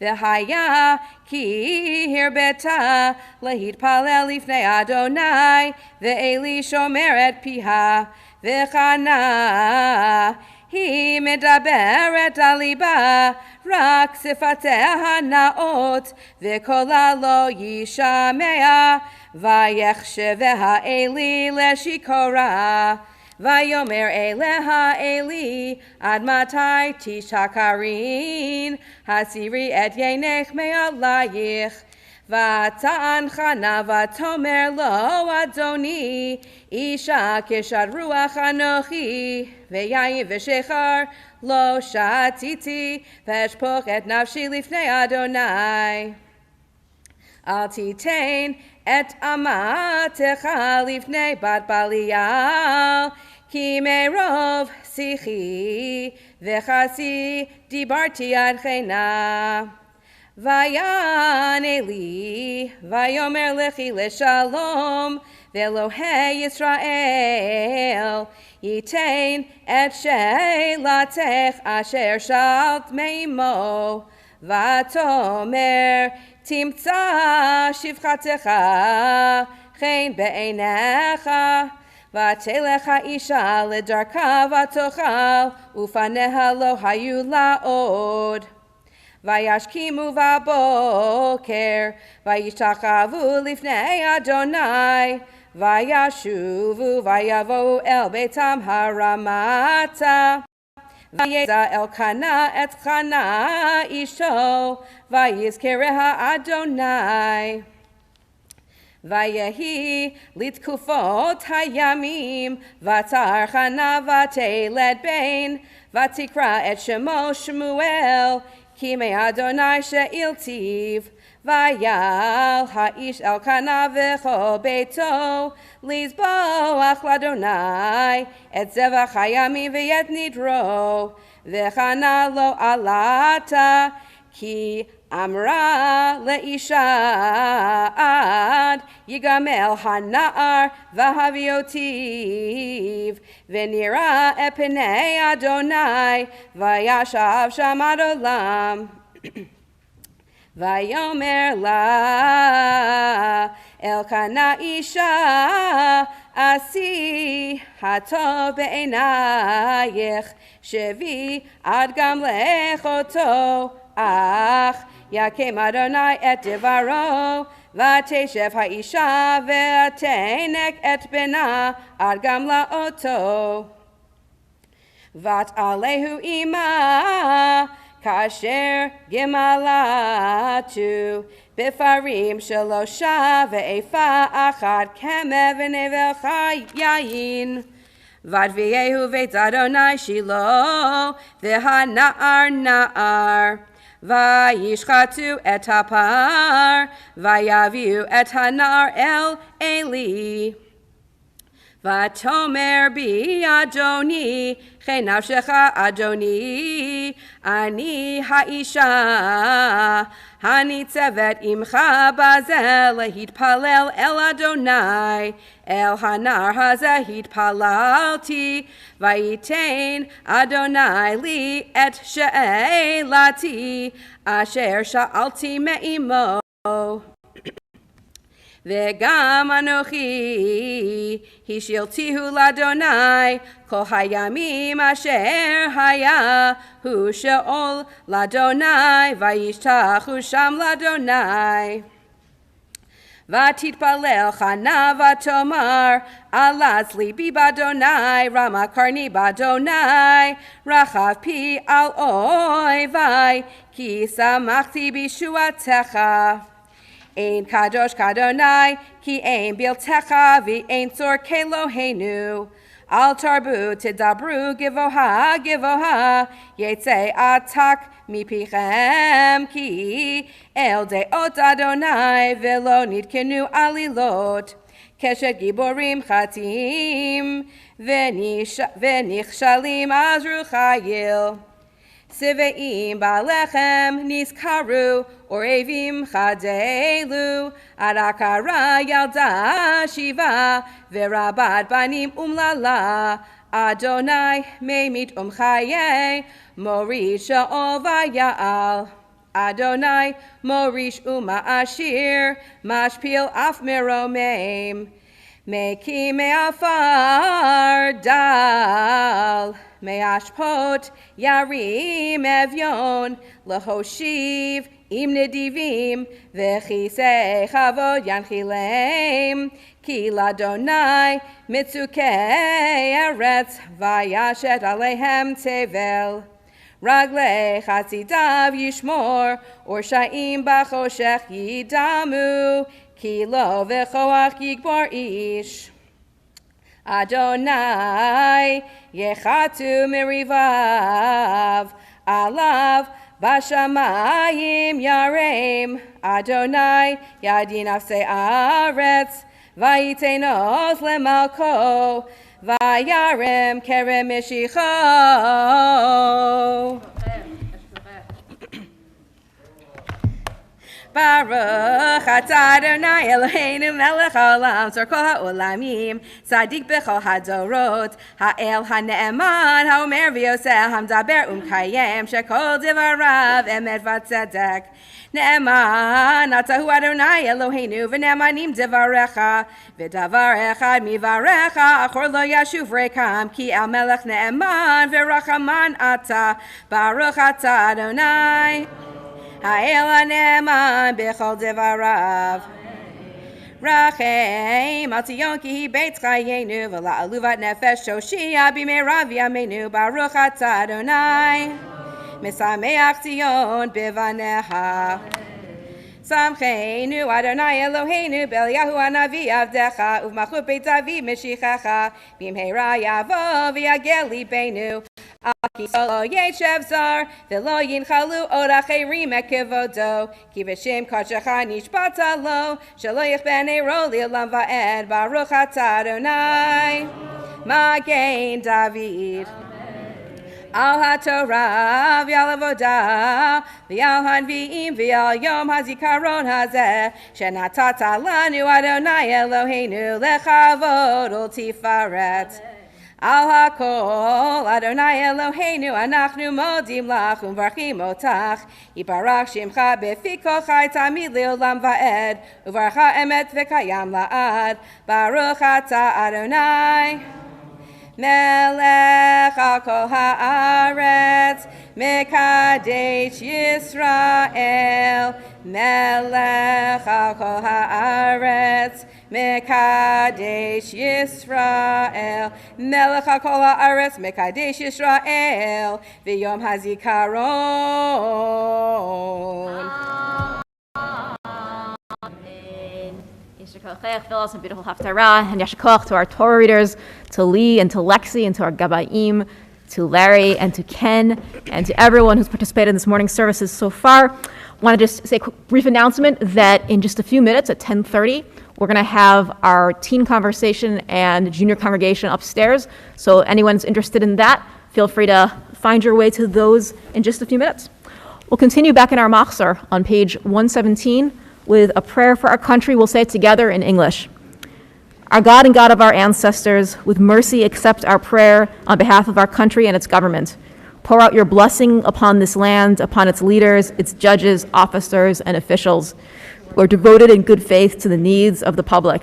Speaker 1: V'haya ki hirbeta lahitpalel lifnei Adonai ve'eli shomeret piha v'chana hi medaberet aliba rak sifateha naot v'kola lo yishamea vayechsheveha Eli leshikora. Vayomer eleha Eli, ad matai tishakarin, hasiri et yenech me'alayich. V'atan Chana v'tomer lo Adoni, isha keshad ruach anochi, v'yayin v'shechar lo shatiti, v'eshpoch et nafshi lifnei Adonai. Al titain et amatecha lifnei bat Balial, ki merov sichi v'chasi dibarti ad chena. Vayan Eli, vayomer lechi leshalom, Ve'Elohei Yisrael yitain et sheilatech asher shalt meimo vatomer timtza shivchatecha chen be'einecha vatelech ha'isha ledarka vatochal ufaneha lo hayu la'od vayashkimu vaboker vayishtachavu lifnei Adonai vayashuvu vayavo el betam haramata vayeza Elkana et Chana isho vayizkereha Adonai vayehi litkufot hayamim vatar Chana vateled bein vatikra et shemo Shmuel ki me Adonai she'iltiv vayal ha'ish Elkana v'cho beito lizboach l'Adonai et zevach hayamim v'yet nidro v'chana lo alata ki amra le'isha ad yigamel hana'ar v'haviotiv v'nira epinei Adonai vayashav sham ad olam Vayomer la Elkana isha asi hato be'enayich shevi ad gam lechoto ach yakem Adonai et devaro vateshev ha'isha ve'atenek et bena ad gam la'oto vat alehu ima kasher gimalatu bifarim shalosha ve'efa achad kemev v'nevel chayayin vadviyehu veit Adonai shilo v'hana'ar na'ar vayishchatu et hapar vayaviu et hana'ar el Eli vatomer bi Adoni chen nafshecha Adoni ani ha'isha hanitzevet imcha bazel lahitpalel el Adonai el hanar hazeh hitpalalti vayitain Adonai li et she'elati asher sha'alti me'imo V'gam anochi hishiltihu l'Adonai kol hayamim asher haya hu she'ol l'Adonai vayishtachu sham l'Adonai Vatitpalel Chana vatomar alaz libi b'Adonai rama karni b'Adonai rachav pi al oivai ki samachti b'shuatecha Ein kadosh kadonai ki ein biltecha v'ein tzor kelohenu al tarbu tidabru givoha givoha yetze atak mipichem ki el deot Adonai v'lo nidkenu alilot keshet giborim chatim v'nichshalim azru chayil Siveim balechem niskaru orevim chadelu arakara yalda shiva verabad banim umlala Adonai meimit chaye morish ovayal Adonai morish ashir mashpil af meromeim Meki me'afar dal me'ashpot yarim evyon lahoshiv im nedivim v'chisei chavod yanchilem ki l'Adonai mitzukei eretz vayashet alehem tevel raglei chatzidav yishmor urshaim bachoshech yidamu Ki lo v'choach yigbar ish. Adonai yechatu merivav alav bashamayim yareim. Adonai yadin afsei aretz vayitenos lemalko vayarem kerem mishicho. Baruch atah Adonai Eloheinu melech haolam tzor kol ha'olamim tzadik b'chol hadorot ha'el ha'ne'eman ha'omer v'yoseh ha'mdaber u'mkayem shekol divarav emet v'tzedek Ne'eman atahu Adonai Eloheinu v'ne'emanim divarecha v'davar echad mivarecha achor lo yashuv rekam ki el melech ne'eman v'rachaman ata Baruch atah Adonai Ha'el ha'ne'eman b'chol divarav Rachem al Tzion ki hi beit chayenu v'la'aluvat nefesh shoshia b'meirav yameinu Baruch atah Adonai Mesameach Tzion bivaneha Samcheinu Adonai Eloheinu B'Eliyahu Hanavi Avdecha Uv'machut Beit David Meshichecha B'mheira Yavo V'yagel Libeinu Al Kisolo Yeshev Zar V'lo Yinchalu Od Acherim Ekevodo Ki V'shem Kodshecha Nishbata Lo Shelo Yichbenei Ro Li'olam Va'ed Baruch atah Adonai Magen David Al HaTorah v'al Avodah v'al Hanvi'im v'al Yom HaZikaron Hazeh Shenatata lanu Adonai Eloheinu lechavod u'tifaret Al HaKol Adonai Eloheinu anachnu modim lach u'mvarchim otach Yiparach shimcha b'fi kol chai tamid li'olam va'ed u'varcha emet v'kayam la'ad Baruch atah Adonai Melech al kol haaretz, Mekadesh Yisrael. Melech al kol haaretz, Mekadesh Yisrael. Melech al kol haaretz, Mekadesh Yisrael. V'yom hazikaron.
Speaker 5: Fill us a beautiful haftarah, and yashikoch to our Torah readers, to Lee and to Lexi and to our Gabaim, to Larry and to Ken, and to everyone who's participated in this morning's services so far. I want to just say a quick, brief announcement that in just a few minutes at 10:30, we're going to have our teen conversation and junior congregation upstairs. So anyone's interested in that, feel free to find your way to those in just a few minutes. We'll continue back in our machzor on page 117 with a prayer for our country. We'll say it together in English. Our God and God of our ancestors, with mercy accept our prayer on behalf of our country and its government. Pour out your blessing upon this land, upon its leaders, its judges, officers, and officials who are devoted in good faith to the needs of the public.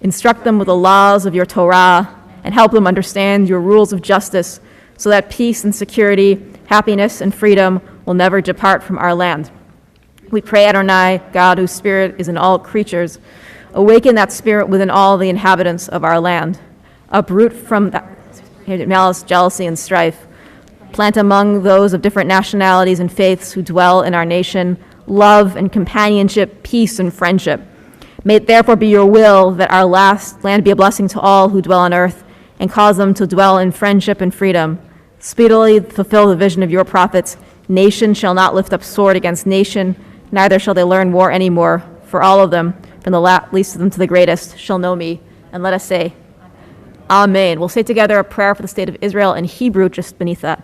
Speaker 5: Instruct them with the laws of your Torah and help them understand your rules of justice so that peace and security, happiness and freedom will never depart from our land. We pray, Adonai, God whose spirit is in all creatures, awaken that spirit within all the inhabitants of our land. Uproot from malice, jealousy, and strife. Plant among those of different nationalities and faiths who dwell in our nation love and companionship, peace and friendship. May it therefore be your will that our last land be a blessing to all who dwell on earth and cause them to dwell in friendship and freedom. Speedily fulfill the vision of your prophets. Nation shall not lift up sword against nation, neither shall they learn war anymore, for all of them, from the least of them to the greatest, shall know me. And let us say, Amen. We'll say together a prayer for the state of Israel in Hebrew just beneath that.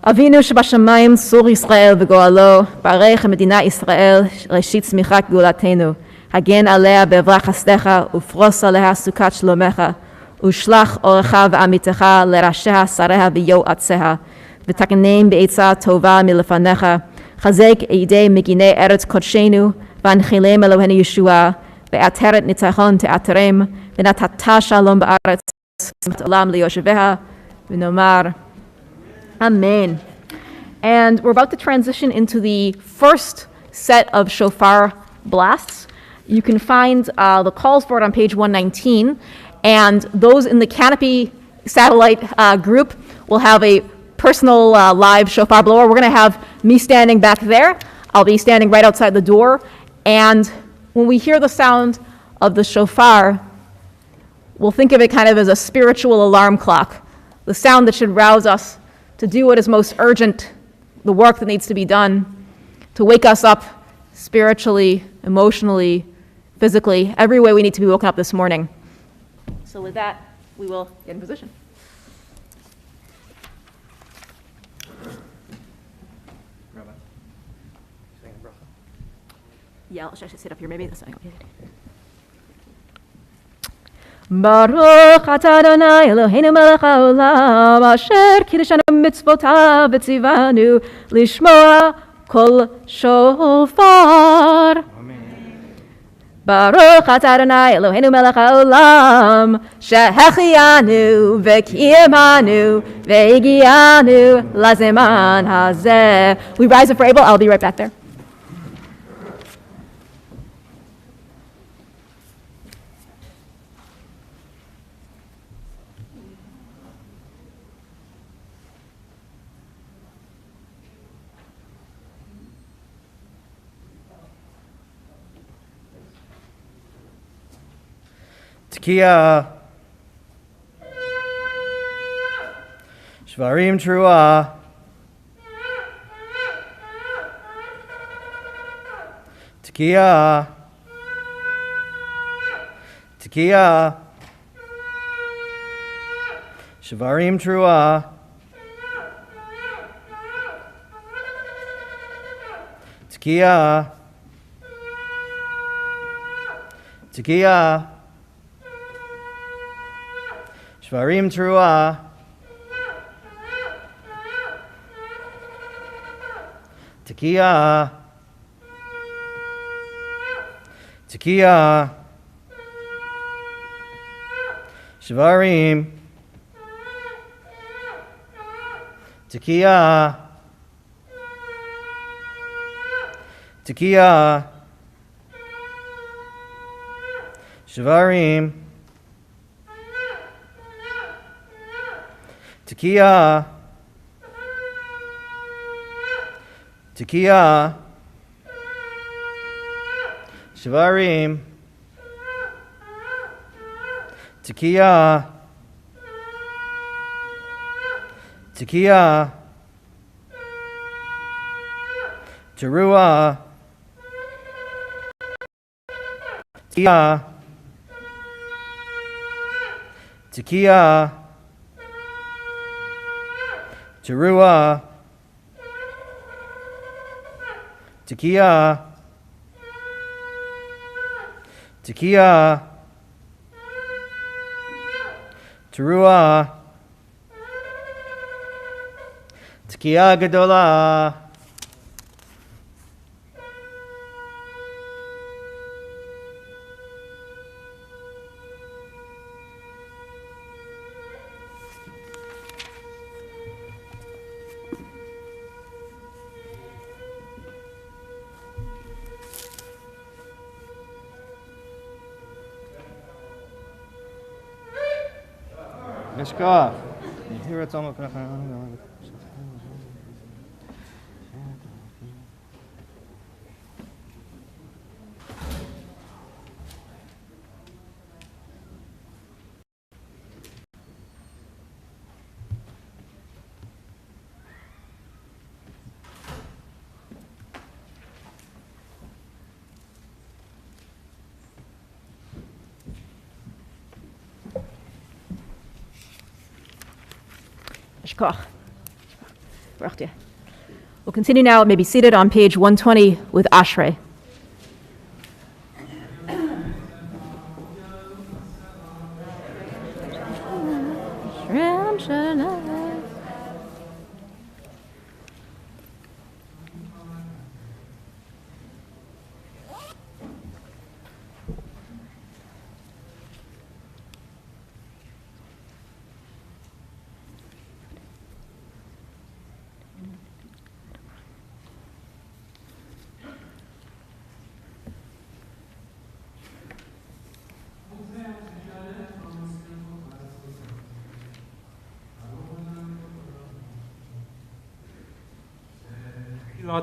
Speaker 5: Avinu shebashamayim sur Yisrael v'goalo, barech medina Yisrael, reshit tzmichat geulatenu. Hagen alea be'evra chasdecha, ufros aleha sukat shlomecha, ushlach orecha v'amitecha lerasheha sareha v'yoatzeha, v'takenem be'etza tova milefanecha, chazek eidei meginei eretz kodshenu, v'anchilem Elohenu Yeshua, ve'ateret nitzachon te'aterem, v'natata shalom ba'aretz, v'olam liyosheveha, v'nomar, Amen. And we're about to transition into the first set of shofar blasts. You can find the calls for it on page 119, and those in the Canopy satellite group will have a personal live shofar blower. We're going to have me standing back there. I'll be standing right outside the door, and when we hear the sound of the shofar, we'll think of it kind of as a spiritual alarm clock, the sound that should rouse us to do what is most urgent, the work that needs to be done, to wake us up spiritually, emotionally, physically, every way we need to be woken up this morning. So with that, we will get in position.
Speaker 10: Rabbi, saying a bracha.
Speaker 5: Yeah, should I sit up here maybe? That's not good. Baruch atah Adonai Eloheinu melech haolam asher kiddushanu mitzvotav v'tzivanu lishmoa kol shofar. Baruch atah Adonai Eloheinu melech haolam shehechianu v'kiyamanu v'higianu lazeman hazeh. We rise if we're able. I'll be right back there.
Speaker 10: Tekiah, Shvarim Truah, Tekiah, Tekiah, Shvarim Truah, Tekiah, Tekiah, Shvarim Truah, Tekiah, Tekiah, Shvarim, Tekiah, Tekiah, Shvarim, Tekiah, Tekiah, Shvarim, Tekiah, Tekiah, Teruah, Tekiah, Tekiah, Teruah, Tekiah, Tekiah, Teruah, Tekiah Gedolah. Mishkah. Here it's almost.
Speaker 5: We'll continue now, maybe seated on page 120 with Ashrei.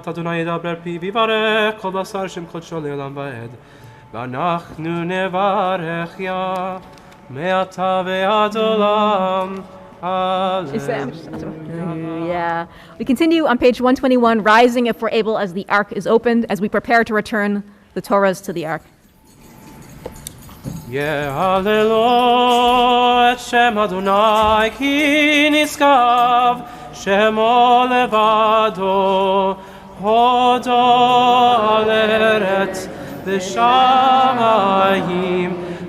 Speaker 8: Adonai ידבר פי ויברך כל בשר שם קודשו לעולם ועד ואנחנו נברך יה מעתה ועד עולם.
Speaker 5: Yeah. We continue on page 121, rising if we're able as the ark is opened, as we prepare to return the Torahs to the ark.
Speaker 8: יהללו את שם אדוני כי נשגב שמו לבדו הודו על ארץ בשמיים,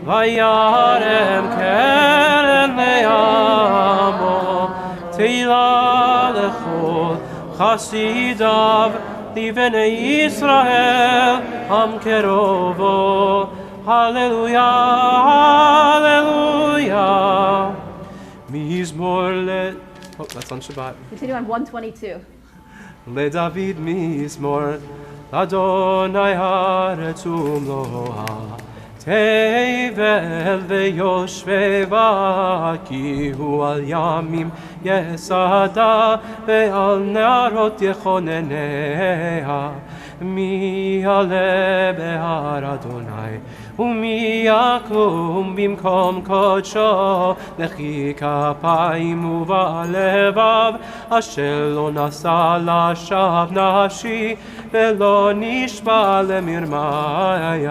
Speaker 8: וירם קרן לעמו, תהילה לכל חסידיו, לבני ישראל, עם קרובו. הללויה, hallelujah. מזמור Oh, that's on Shabbat.
Speaker 5: Continue on 122.
Speaker 8: לדוד מזמור, לאדוני הארץ ומלואה, תבל ויושבי בה, כי הוא על ימים יסדה, ועל נהרות יכונניה. מי יעלה בהר אדוני, ומי יקום במקום קודשו, נקי כפיים ובעל לבב, אשר לא נשא לשווא נפשי, ולא נשבע למרמי,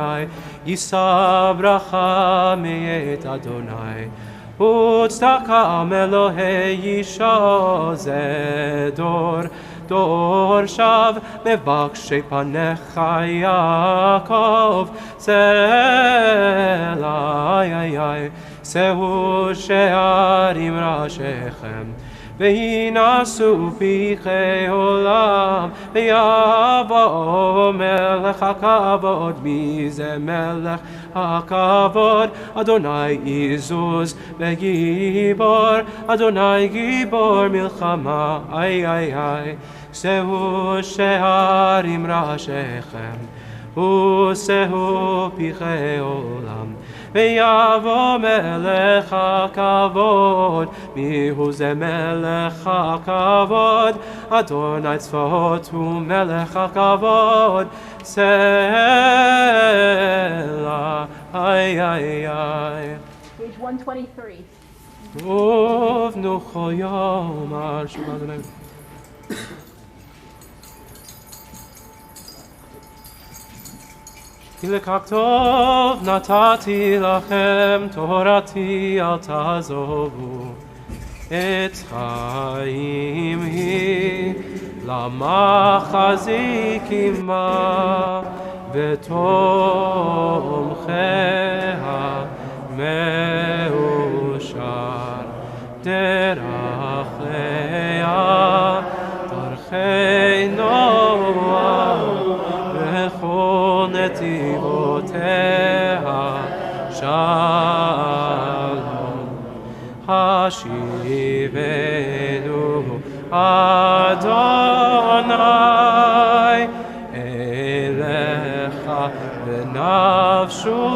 Speaker 8: יישא ברכה מאת אדוני, וצדקה מאלוהי אישו. זה דור שב מבקשי פניך יעקב, סלע, שאו שערים ראשיכם, וינשאו פרחי עולם, ויבוא מלך הכבוד. מי זה מלך הכבוד? אדוני עזוז וגיבור, אדוני גיבור מלחמה. שאו שערים ראשיכם, ושאו פרחי עולם, ויבוא מלך הכבוד. מיהו זה מלך הכבוד? אדוני צבאות הוא מלך הכבוד. סלע,
Speaker 5: Page 123.
Speaker 8: טוב נוכל יום על שוב אדוני. כי לכך טוב נתתי לכם, תורתי אל תעזובו. עץ חיים היא, למה חזיקים בה, ותומכיה מאושר. דרכיה דרכי נועם, וכל נתיבותיה שלום. השיבנו אדוני אליך ונפשובה.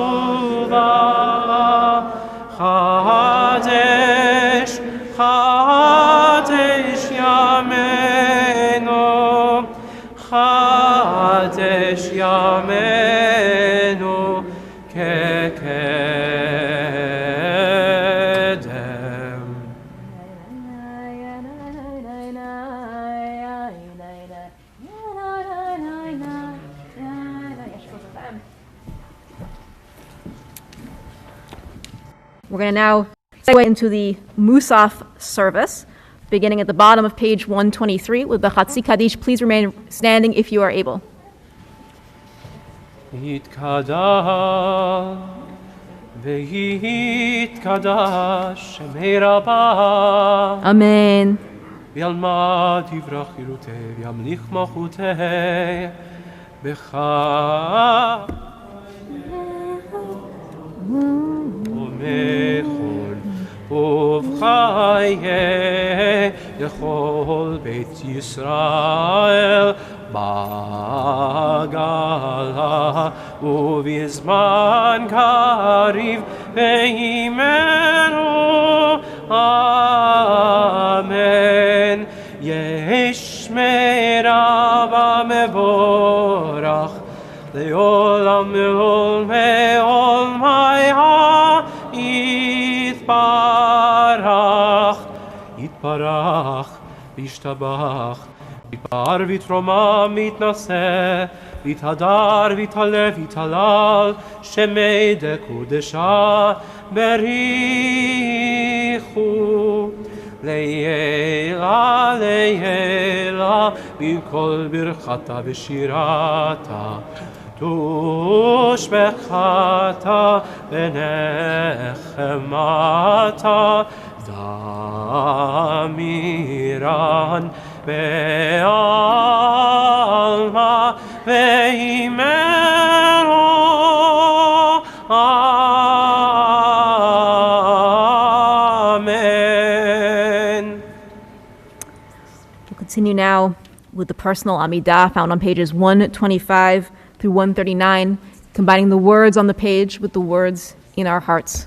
Speaker 8: חדש ימינו, חדש ימינו כקדם.
Speaker 5: We're going to now segue into the Musaf service, beginning at the bottom of page 123 with the Chatzi Kaddish. Please remain standing if you are able.
Speaker 8: יתקדש ויתקדש שמי רבה,
Speaker 5: Amen.
Speaker 8: וילמד יברח חירותי וימליך מלכותי בך ומכל ובחיי לכל בית ישראל בגלה ובזמן קריב וימנו אמן. יש מרבה מבורך לעולם מעולמי עולמי יתברך יתברך וישתבח יתפאר ויתרומם ויתנשא ויתהדר ויתעלה ויתהלל שמי דקודשה בריחו לעילה לעילה בכל ברכתה ושירתה תושבחתה ונחמתה דמירן בעלמא ואימנו Amen.
Speaker 5: We'll continue now with the personal Amidah found on pages 125 through 139, combining the words on the page with the words in our hearts.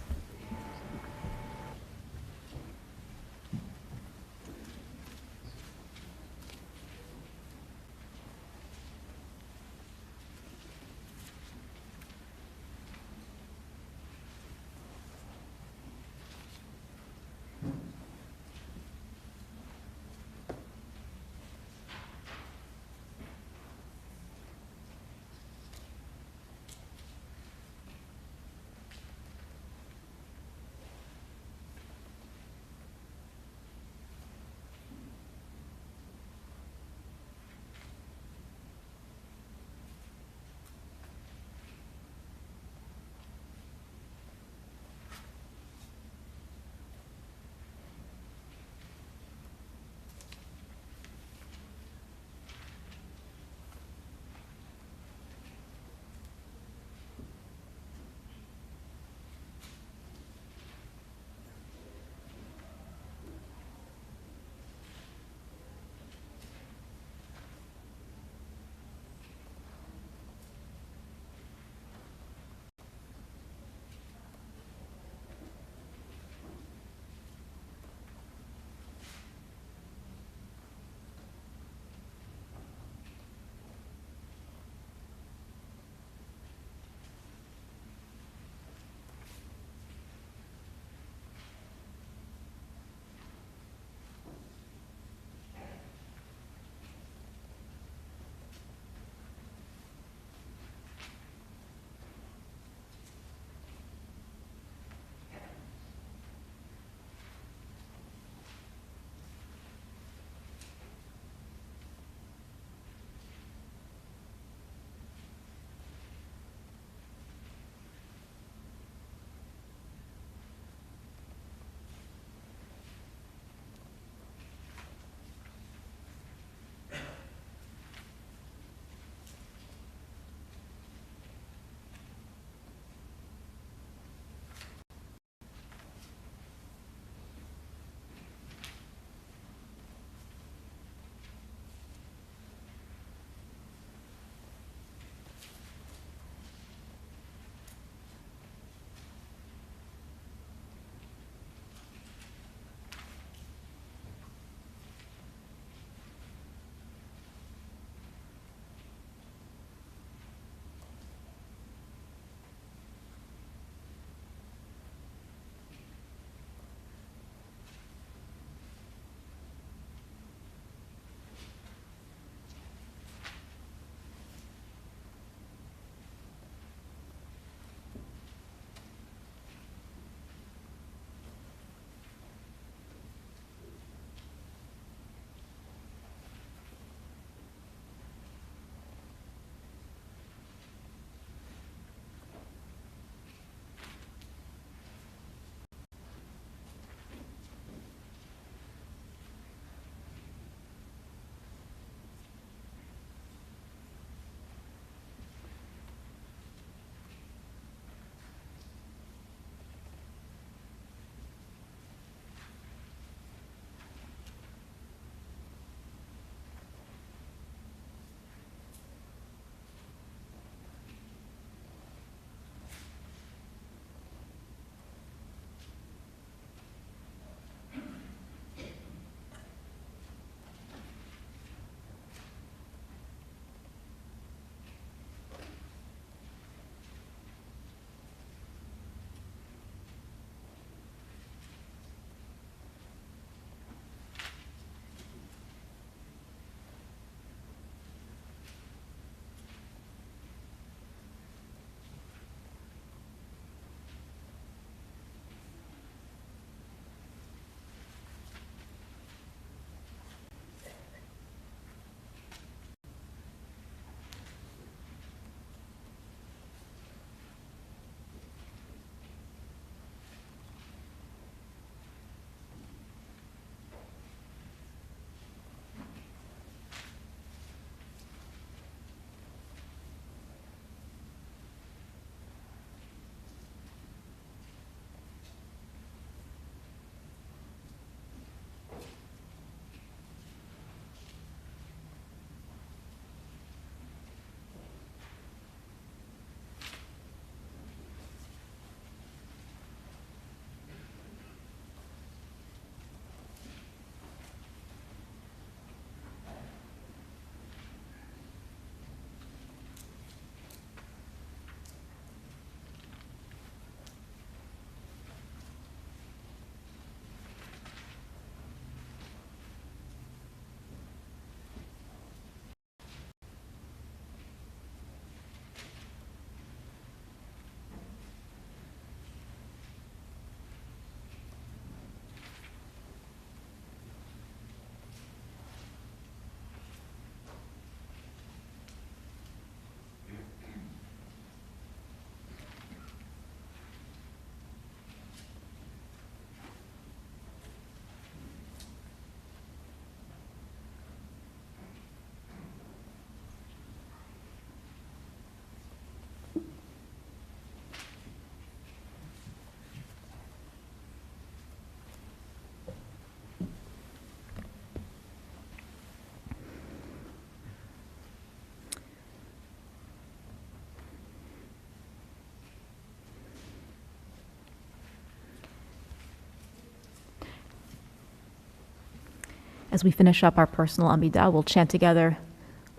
Speaker 5: As we finish up our personal Amidah, we'll chant together,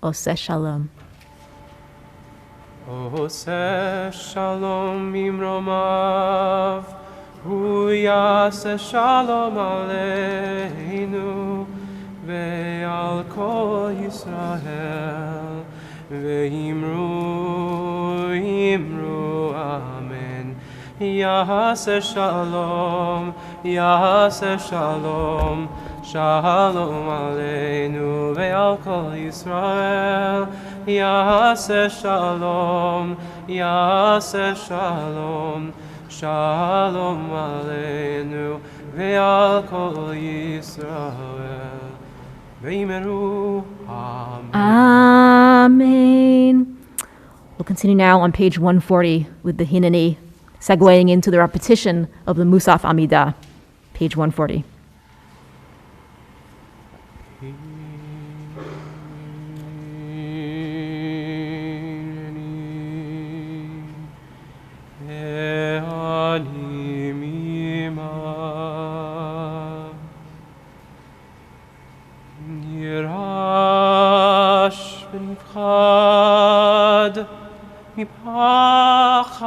Speaker 5: Oseh Shalom.
Speaker 8: Oseh Shalom Mimromav, Hu Yaseh Shalom Aleinu, Ve'al Kol Yisrael, Ve'imru, Imru, Amen. Yaseh Shalom, Yaseh Shalom, Shalom Aleinu ve'al kol Yisrael. Yaseh Shalom, Yaseh Shalom, Shalom Aleinu ve'al kol Yisrael. Ve'imru, Amen.
Speaker 5: Amen. We'll continue now on page 140 with the Hineni, segueing into the repetition of the Musaf Amidah, page 140.
Speaker 8: מפחד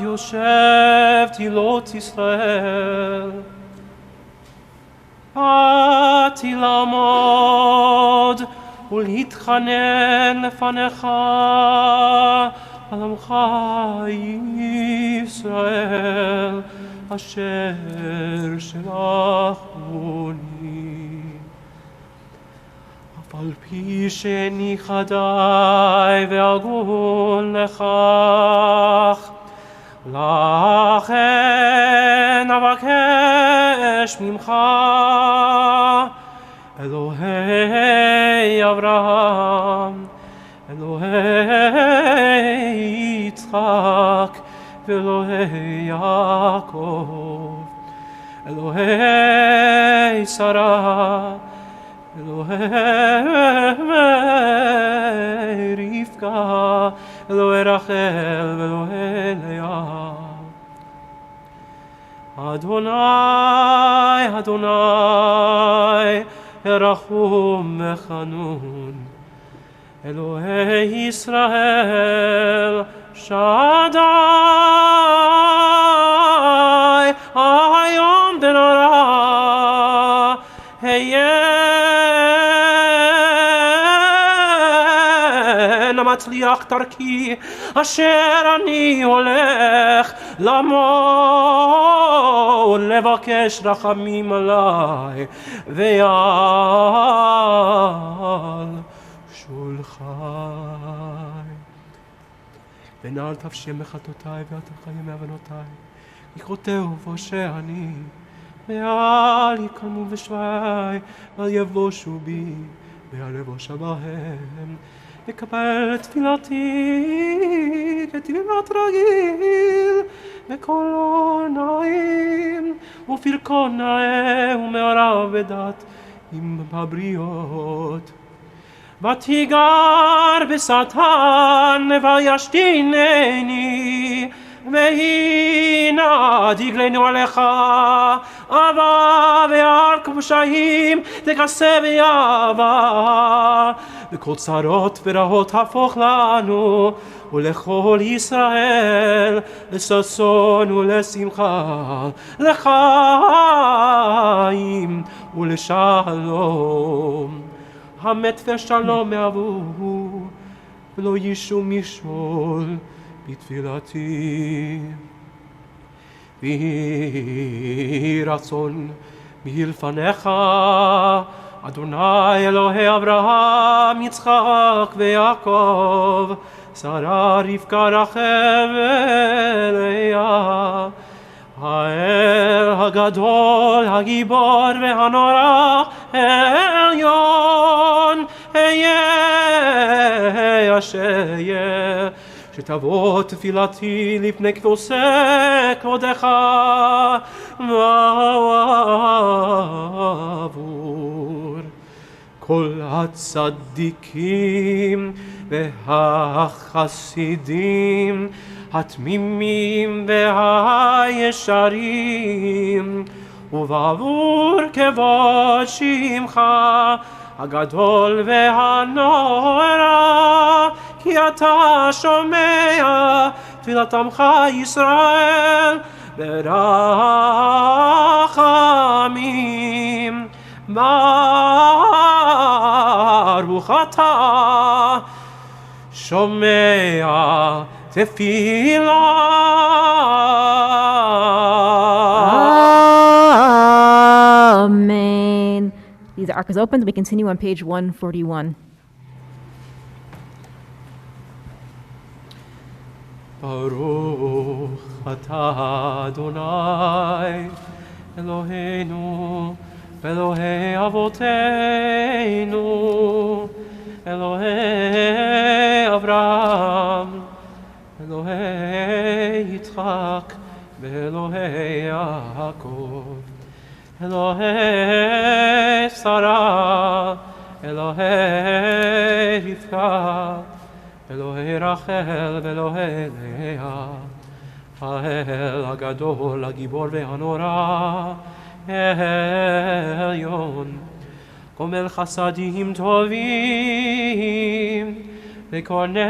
Speaker 8: יושב תהילות ישראל. באתי לעמוד ולהתחנן לפניך על עמך ישראל אשר שלחוני. על פי שאני חדי והגון לכך, לכן אבקש ממך, אלוהי אברהם, אלוהי יצחק ואלוהי יעקב, אלוהי שרה, אלוהי רבקה, אלוהי רחל ואלוהי לאה. אדוני, אדוני, רחום וחנון, אלוהי ישראל, שדי, היום ונורא, מצליח דרכי אשר אני הולך לעמוד לבקש רחמים עליי ועל שולחי ונעל תפשי מחטאותיי ואל תחיים מעוונותיי יכרותהו בו שאני ואל יקמו בשבי ואל יבושו בי ואל יבושה בהם וקבל תפילתי כתפילת רגיל בקולו נעים ופרקו נאה ומעורב בדת עם הבריות ותיגר בשטן וישתינני והנה דגלנו עליך אהבה והר כבושאים תכסה באהבה וכל צרות ורעות הפוך לנו ולכל ישראל לששון ולשמחה לחיים ולשלום המת ושלום יבואו ולא ישום משול בתפילתי ויהי רצון מלפניך אדוני אלוהי אברהם יצחק ויעקב שרה רבקה רחל ולאה האל הגדול הגיבור והנורא העליון היה אשר יהיה שתבוא תפילתי לפני כבוסי כבודך ועבור כל הצדיקים והחסידים התמימים והישרים ובעבור כבוד שמך הגדול והנורא, כי אתה שומע תפילת עמך ישראל ברחמים. ברוך אתה שומע תפילה.
Speaker 5: Amen. These ark is opened. We continue on page 141.
Speaker 8: Baruch atah Adonai Eloheinu Elohei Avoteinu Elohei Avraham Elohei Yitzchak Elohei Yaakov Elohei Sarah Elohei Rivka Elohei Rachel ואלוהי לאה, האל הגדול, הגיבור והנורא, העליון, גומל חסדים טובים, וקונה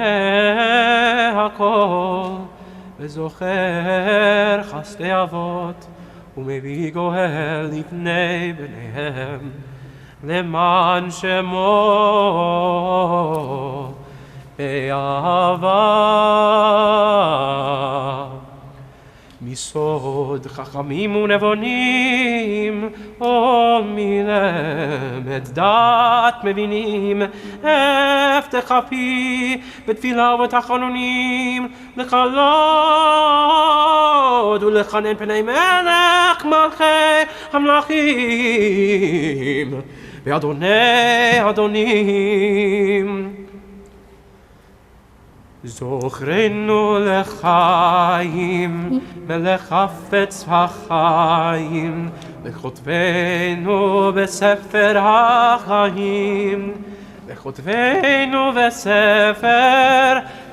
Speaker 8: הכל, וזוכר חסדי אבות, ומביא גואל לפני בניהם, למען שמו באהבה. מסוד חכמים ונבונים, או מלמד דעת מבינים, אפתח פי בתפילה ובתחנונים, לכלות ולחנן פני מלך מלכי המלכים, ואדוני אדונים. זוכרנו לחיים, מלך חפץ החיים, וכותבנו בספר החיים, וכותבנו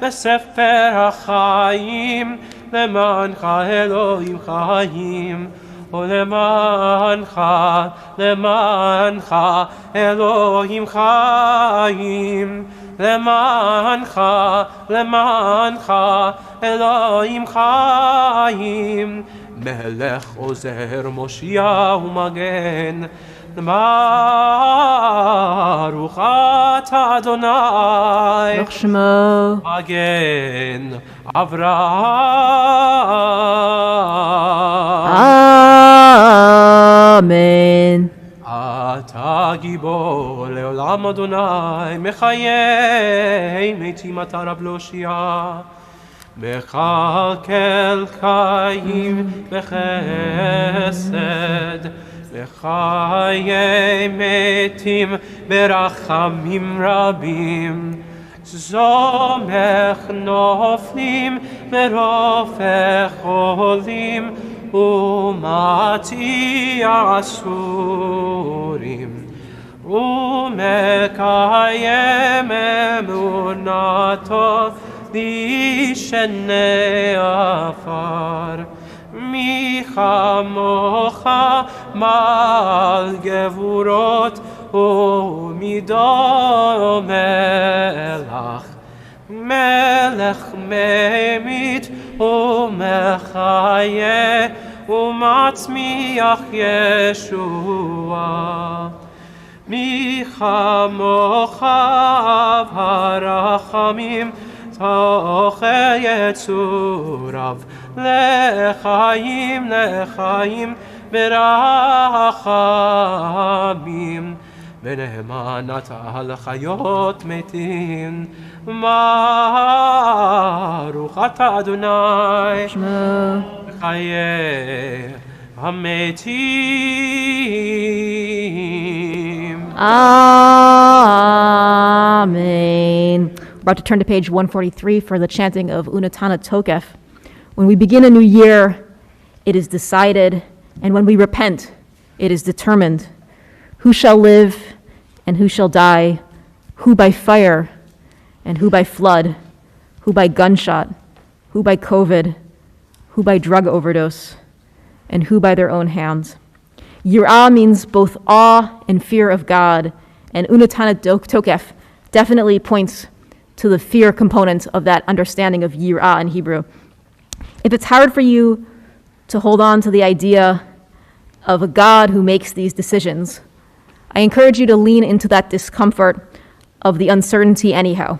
Speaker 8: בספר החיים, למענך אלוהים חיים, ולמענך אלוהים חיים. למענך אלוהים חיים, מלך עוזר מושיע ומגן, ברוך אתה אדוני,
Speaker 5: ברוך שמו,
Speaker 8: מגן אברהם.
Speaker 5: אמן.
Speaker 8: אתה גיבור לעולם אדוני, מחיי מתים אתה רב להושיע, מכלכל חיים בחסד, מחיי מתים ברחמים רבים, זומך נופלים מרופא חולים, ומציע אסורים, ומקיים אמונתו לישני עפר. מי כמוך מל גבורות ומידו מלך, מלך ממית ומחיה ומצמיח ישועה. מי כמוך הרחמים תוך יצוריו, לחיים ברחמים, ונאמן אתה לחיות מתים. ברוך אתה אדוני חיי המתים.
Speaker 5: Amen. We're about to turn to page 143 for the chanting of Unatana Tokef. When we begin a new year, it is decided, and when we repent, it is determined, who shall live and who shall die, who by fire and who by flood, who by gunshot, who by COVID, who by drug overdose, and who by their own hands. Yirah means both awe and fear of God, and unatana tokef definitely points to the fear component of that understanding of yirah in Hebrew. If it's hard for you to hold on to the idea of a God who makes these decisions, I encourage you to lean into that discomfort of the uncertainty anyhow.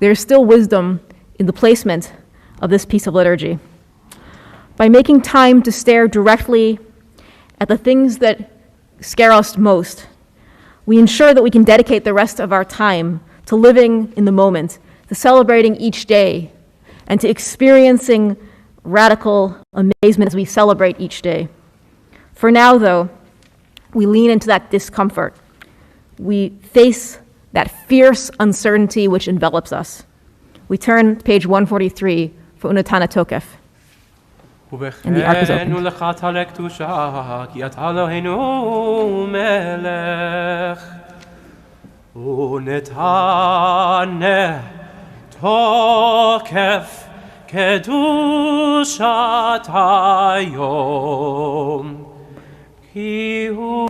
Speaker 5: There's still wisdom in the placement of this piece of liturgy. By making time to stare directly at the things that scare us most, we ensure that we can dedicate the rest of our time to living in the moment, to celebrating each day, and to experiencing radical amazement as we celebrate each day. For now, though, we lean into that discomfort. We face that fierce uncertainty which envelops us. We turn to page 143 for Unatana Tokef. And the ark is open.
Speaker 8: Unatana Tokef Kedushat Hayom Ki hu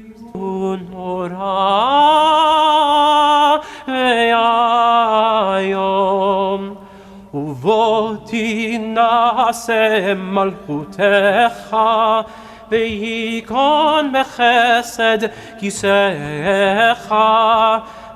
Speaker 8: nora ve'ayom Uvoti nase malchutecha ve'yikon bechesed kisecha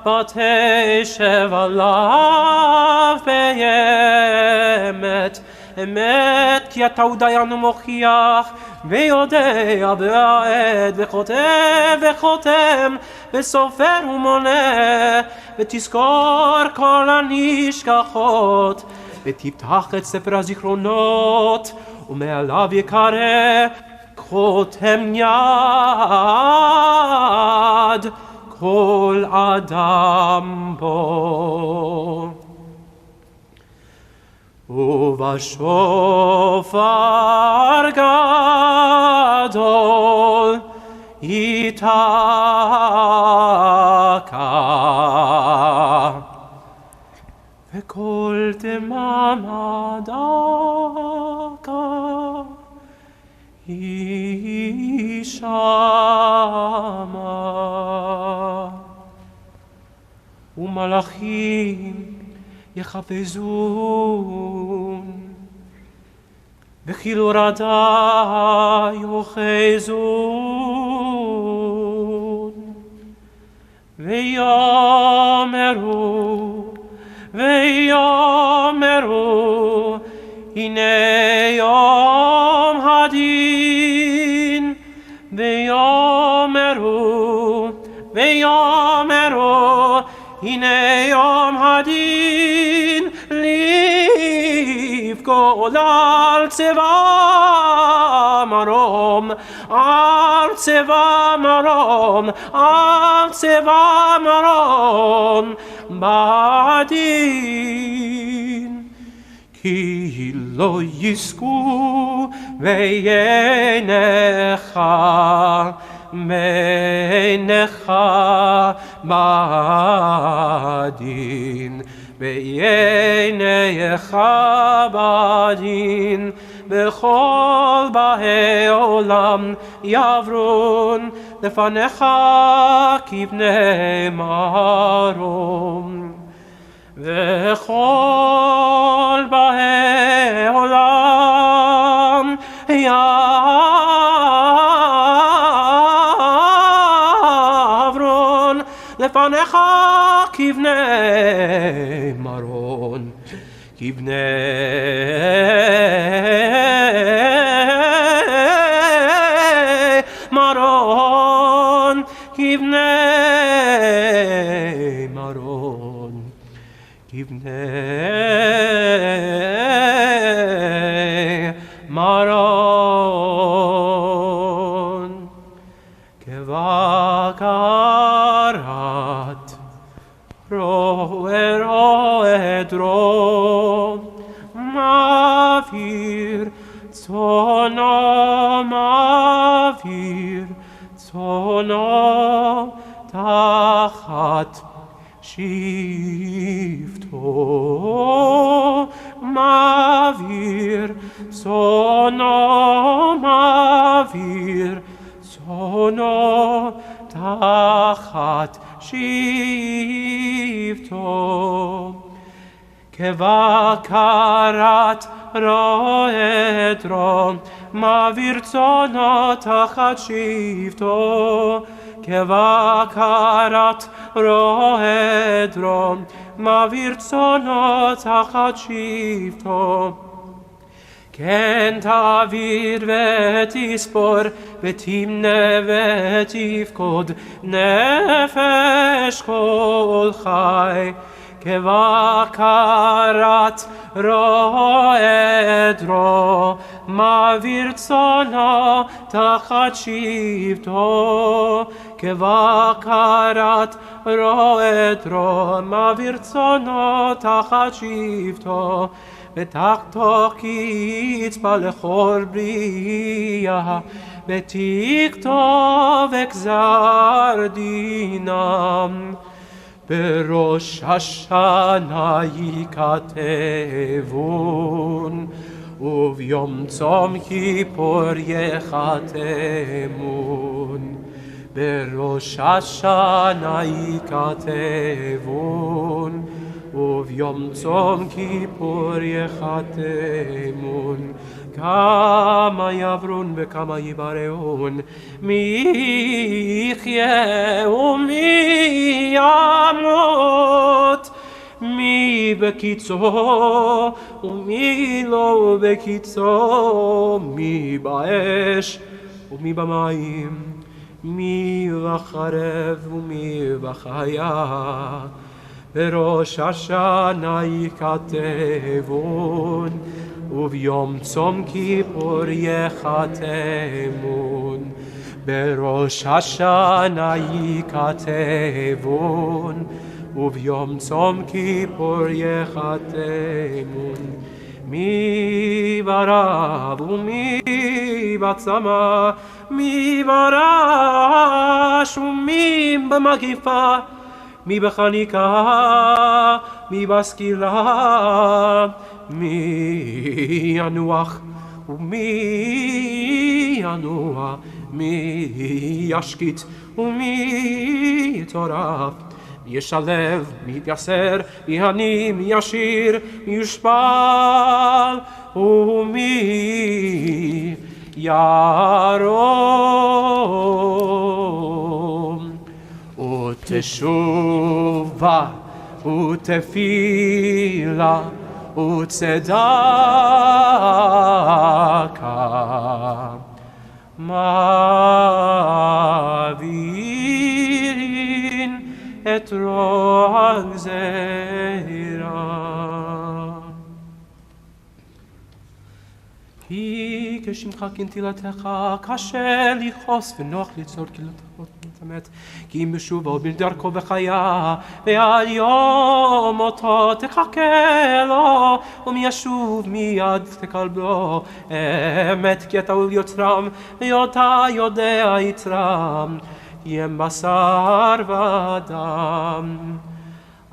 Speaker 8: ותשב עליו באמת, אמת כי אתה הוא דיין ומוכיח, ויודע והעד, וכותב וחותם, וסופר ומונה, ותזכור כל הנשכחות, ותפתח את ספר הזיכרונות, ומעליו יקרא חותם יד. כל אדם בו ובשופר גדול ייתקע וכל דממה דקה ישמע ומלאכים יחפזון וכאילו רדה יוחזון ויאמרו הנה יום הדין ויאמרו הנה יום הדין לפקוד על צבא מרום על צבא מרום בדין כי לא יזכו בעיניך בדין בעיניך בדין בכל באי עולם יעברון לפניך כבני מרום וכל באי עולם יעברון לפניך כבני מרון כבני מרון כבני מרון כבני מרון כבקרת רואה דרום מעביר צונו תחת שבטו מעביר צונו צאנו תחת שבטו, כבקרת רועה דרום, מעביר צאנו תחת שבטו, כבקרת רועה דרום, מעביר צאנו תחת שבטו. כן תעביר ותספור, ותמנה ותפקוד, נפש כל חי, כבקרת רועה דרום, מעביר צאנו תחת שבטו, כבקרת רועה דרום, מעביר צאנו תחת שבטו. ותחתוך קצפה לכל בריאה, ותכתוב גזר דינם. בראש השנה ייכתבון, וביום צום כיפור ייחתמון. בראש השנה ייכתבון, וביום צום כיפור יחתמון. כמה יברון וכמה יברעון, מי יחיה ומי ימות, מי בקיצו ומי לא בקיצו, מי באש ומי במים, מי בחרב ומי בחיה. בראש השנה ייכתבון, וביום צום כיפור יחתמון. בראש השנה ייכתבון, וביום צום כיפור יחתמון. מי ברב ומי בצמא, מי ברש ומי במגפה, מי בחניקה, מי בסקילה, מי ינוח ומי ינוע, מי ישקיט ומי יטורף, מי ישלב, מי יתייסר, מי עני, מי ישיר, מי יושפל ומי ירום. ותשובה ותפילה וצדקה מעבירים את רוע הגזירה. כי כשמך כנטילתך קשה לכעוס ונוח ליצור קללתך. כי אם בשובו בדרכו בחיה, ועל יום מותו תחכה לו, ומי ישוב מיד תקלבו. אמת כי אתה הוא יוצרם, ואתה יודע יצרם, כי הם בשר ודם.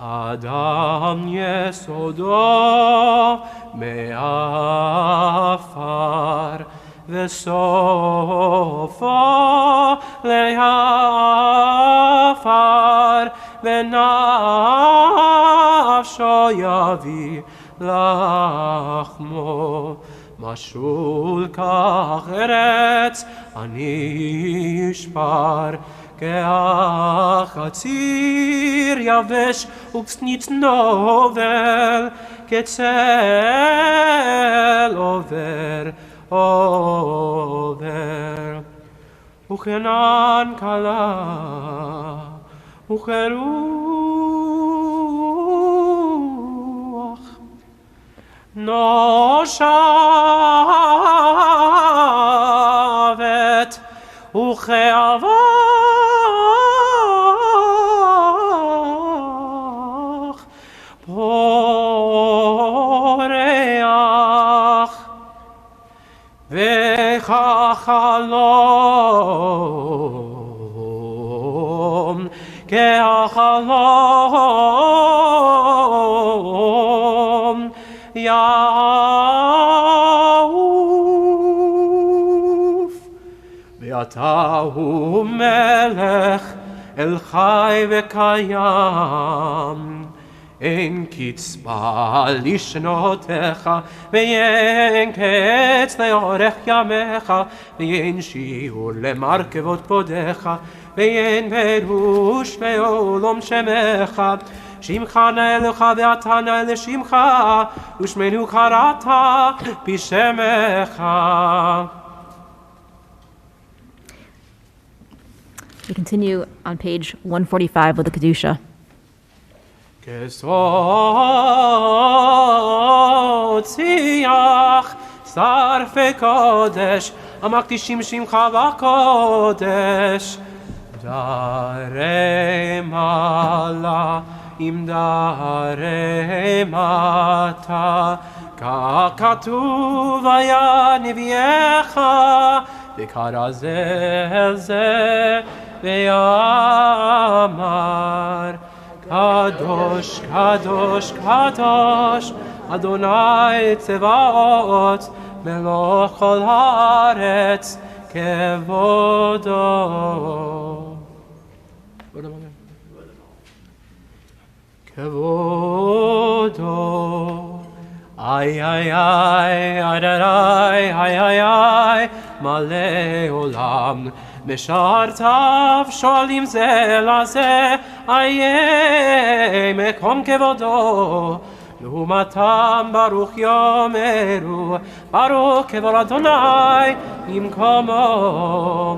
Speaker 8: אדם יסודו מעפר, וסופו לעפר, ונפשו יביא לחמו. משול כך ארץ אני אשבר, כחציר יבש וקצנית נובל, כצל עובר עובר. וכנען קלה וכרוח נושבת וכאבך פורח וכחלום כחלום יעוף. ואת אתה הוא מלך אל חי וקיים. אין קצבה לשנותיך, ואין קץ לאורך ימיך, ואין שיעור למרכבות פודיך, ואין פירוש בעולם שמך. שמך נאה לך ואתה נאה לשמך, ושמנו קראת בשמך.
Speaker 5: We continue on page 145 with the Kedusha.
Speaker 8: כזאת שרפי קודש, המקדישים שמך בקודש. דרי מעלה עם דרי מטה, ככתוב היה נביאך, וקרא זה אל זה, ואמר, קדוש, קדוש, קדוש, אדוני צבאות, מלוך כל הארץ, כבודו. כבודו. איי איי איי, איי איי איי איי, מלא עולם. משרתיו שואלים זה לזה, איי מקום כבודו. לעומתם ברוך יאמרו, ברוך כבוד אדוני, ממקומו,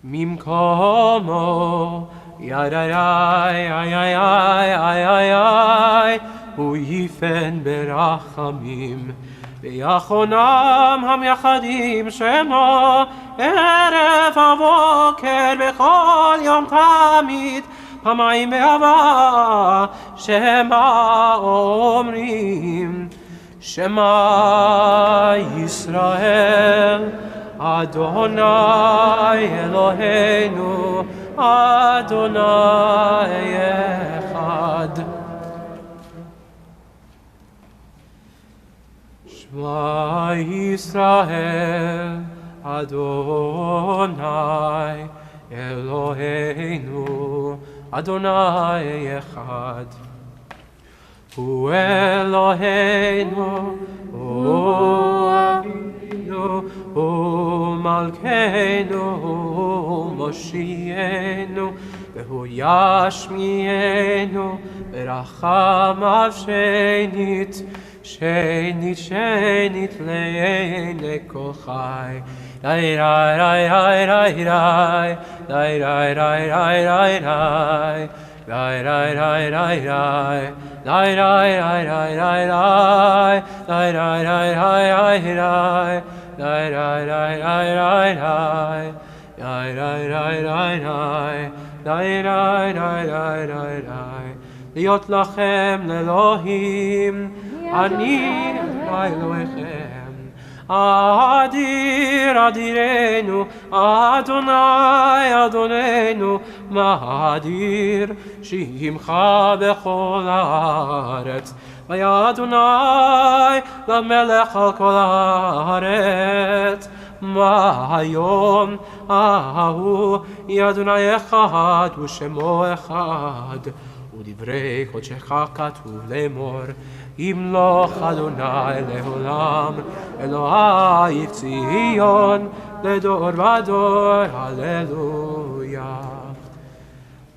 Speaker 8: ממקומו, איי איי איי איי איי איי איי, הוא יפן ברחמים. ויחונם המייחדים שמו, ערב הבוקר בכל יום תמיד, פעמיים באהבה, שמה אומרים, שמה ישראל, אדוני אלוהינו, אדוני אחד. שמע ישראל, אדוני אלוהינו, אדוני אחד. הוא אלוהינו, הוא אבינו, הוא מלכנו, הוא מושיענו, והוא ישמיענו ברחמיו שנית, שנית, שנית לעיני כל חי. די די די די די די די די די די להיות לכם לאלוהים, אני אלוהיכם. אדיר אדירנו, אדוני אדוננו, מה אדיר שמך בכל הארץ. והיה אדוני למלך על כל הארץ. מה היום ההוא היא אדוני אחד ושמו אחד. ודברי קודשך כתוב לאמור, ימלוך אדוני לעולם, אלוהי ציון לדור ודור, הללויה.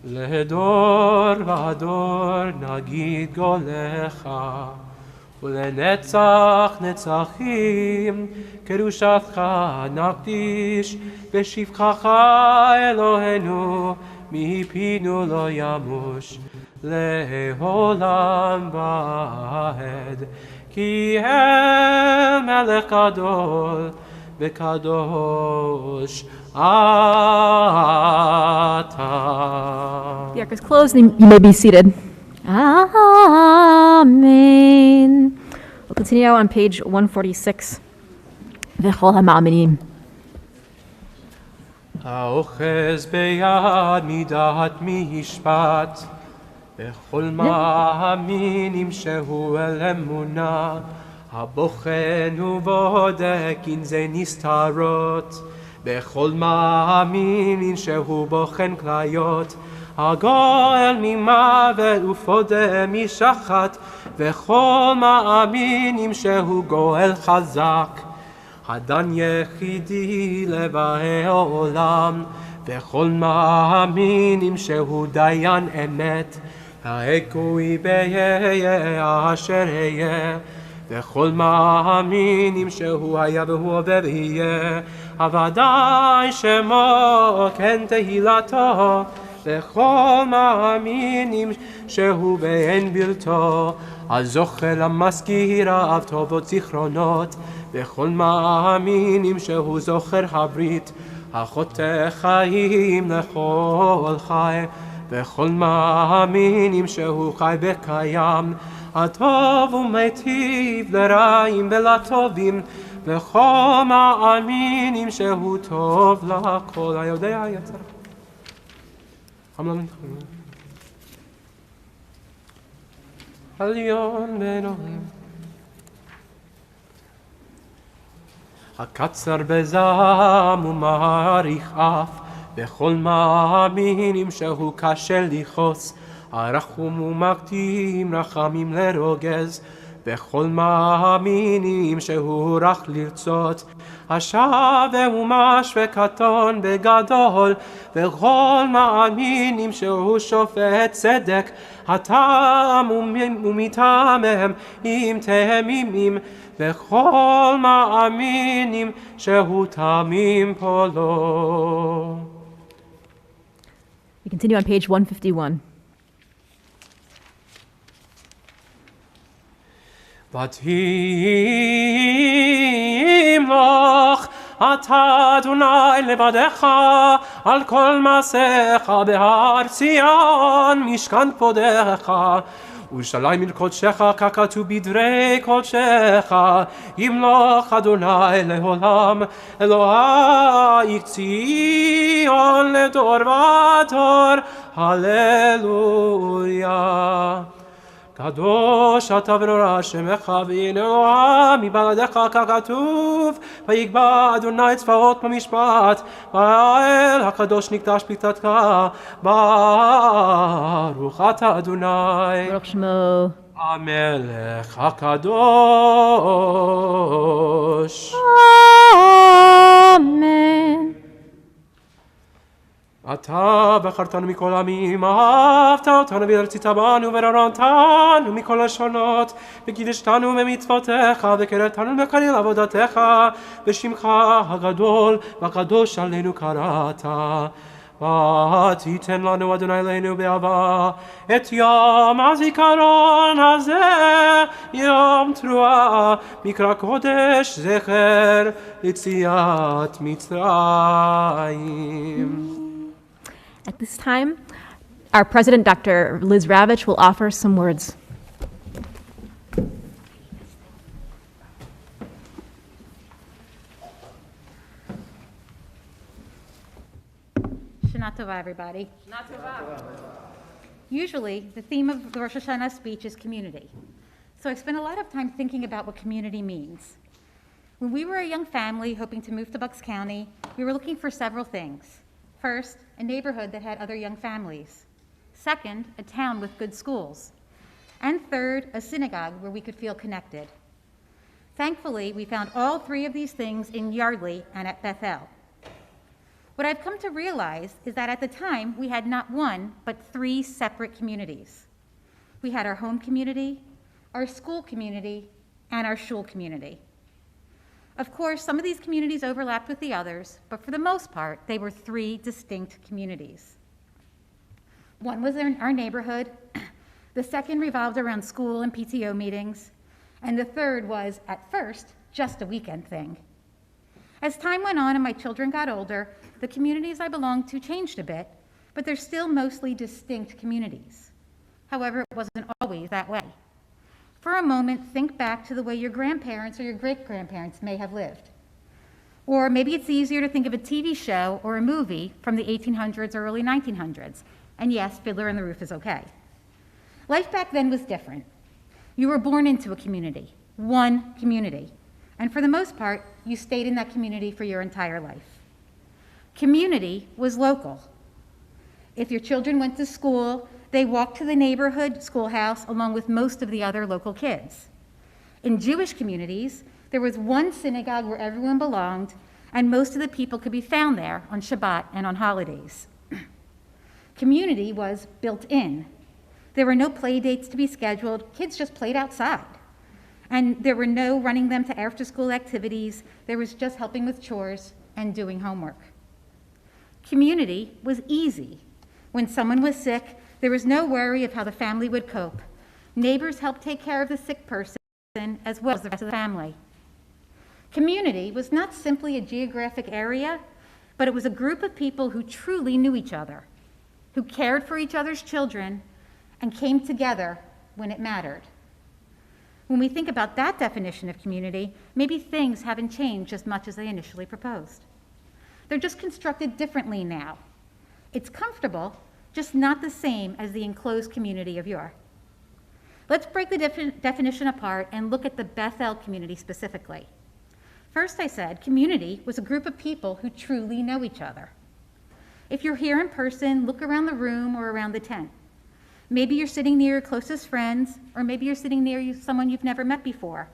Speaker 8: לדור ודור נגיד גולך, ולנצח נצחים קדושתך נקדיש, בשבחך אלוהינו מפינו לא ימוש לעולם ועד. כי הם מלך גדול וקדוש אתה.
Speaker 5: The ark is closed and you may be seated. Amen. We'll continue on page 146. וכל המאמינים.
Speaker 8: האוחז ביד מדעת משפט, וכל מאמין ימשהו אל אמונה, הבוחן ובודק אם זה נסתרות, בכל מאמין שהוא בוחן כליות, הגואל ממוות ופודה משחת, וכל מאמינים שהוא גואל חזק. הדן יחידי לבאי העולם, וכל מאמינים שהוא דיין אמת, ההגוי ביה אשר היה, וכל מאמינים שהוא היה והוא עובר יהיה, הוודאי שמו כן תהילתו, וכל מאמינים שהוא באין בלתו, הזוכה למזכיר אהב טובות זיכרונות, וכל מאמינים שהוא זוכר הברית, החוטא חיים לכל חי, וכל מאמינים שהוא חי וקיים, הטוב ומיטיב לרעים ולטובים, וכל מאמינים שהוא טוב לכל היודע יצר. עליון ואלוהים, הקצר בזעם ומעריך אף, בכל מאמינים שהוא קשה לכעוס, הרחום ומקדים רחמים לרוגז, בכל מאמינים שהוא רך לרצות, השווה ומשווה קטון בגדול, וכל מאמינים שהוא שופט צדק, הטעם ומטעמם אם תמימים, וכל מאמינים שהוא תמים פולו.
Speaker 5: We continue on page 151.
Speaker 8: ותמלוך אתה אדוני לבדך על כל מעשיך בהר ציון משכן כבודך, ושלים אל קודשך ככתוב בדברי קודשך, ימלוך אדוני לעולם, אלוהי ציון לדור ודור, הללויה. קדוש אתה ונורא שמך, והנה מבלעדיך ככתוב, ויגבה אדוני צבאות במשפט, והאל הקדוש נקדש פליטתך, ברוך אתה אדוני.
Speaker 5: ברוך שמו.
Speaker 8: המלך הקדוש.
Speaker 5: אמן.
Speaker 8: אתה בחרתנו מכל העמים, אהבת אותנו ורצית בנו וררמתנו מכל השונות, וקידשתנו במצוותיך וקרבתנו בקליל עבודתך, בשמך הגדול והקדוש עלינו קראת. ותיתן לנו אדוני אלינו באהבה את יום הזיכרון הזה, יום תרועה, מקרא קודש זכר ליציאת מצרים.
Speaker 5: At this time, our president, Dr. Liz Ravitch, will offer some words.
Speaker 1: Shana Tova, everybody. Shana Tova. Usually, the theme of the Rosh Hashanah speech is community. So I spent a lot of time thinking about what community means. When we were a young family hoping to move to Bucks County, we were looking for several things. First, a neighborhood that had other young families. Second, a town with good schools. And third, a synagogue where we could feel connected. Thankfully, we found all three of these things in Yardley and at Bethel. What I've come to realize is that at the time, we had not one, but three separate communities. We had our home community, our school community, and our shul community. Of course, some of these communities overlapped with the others, but for the most part, they were three distinct communities. One was in our neighborhood, the second revolved around school and PTO meetings, and the third was, at first, just a weekend thing. As time went on and my children got older, the communities I belonged to changed a bit, but they're still mostly distinct communities. However, it wasn't always that way. For a moment, think back to the way your grandparents or your great-grandparents may have lived. Or maybe it's easier to think of a TV show or a movie from the 1800s or early 1900s. And yes, Fiddler on the Roof is okay. Life back then was different. You were born into a community. one community. And for the most part, you stayed in that community for your entire life. Community was local. If your children went to school, they walked to the neighborhood schoolhouse along with most of the other local kids. In Jewish communities, there was one synagogue where everyone belonged, and most of the people could be found there on Shabbat and on holidays. Community was built in. There were no play dates to be scheduled. Kids just played outside. And there were no running them to after-school activities. There was just helping with chores and doing homework. Community was easy. When someone was sick, there was no worry of how the family would cope. Neighbors helped take care of the sick person as well as the rest of the family. Community was not simply a geographic area, but it was a group of people who truly knew each other, who cared for each other's children, and came together when it mattered. When we think about that definition of community, maybe things haven't changed as much as they initially proposed. They're just constructed differently now. It's comfortable, just not the same as the enclosed community of yore. Let's break the definition apart and look at the Bethel community specifically. First, I said community was a group of people who truly know each other. If you're here in person, look around the room or around the tent. Maybe you're sitting near your closest friends, or maybe you're sitting near someone you've never met before.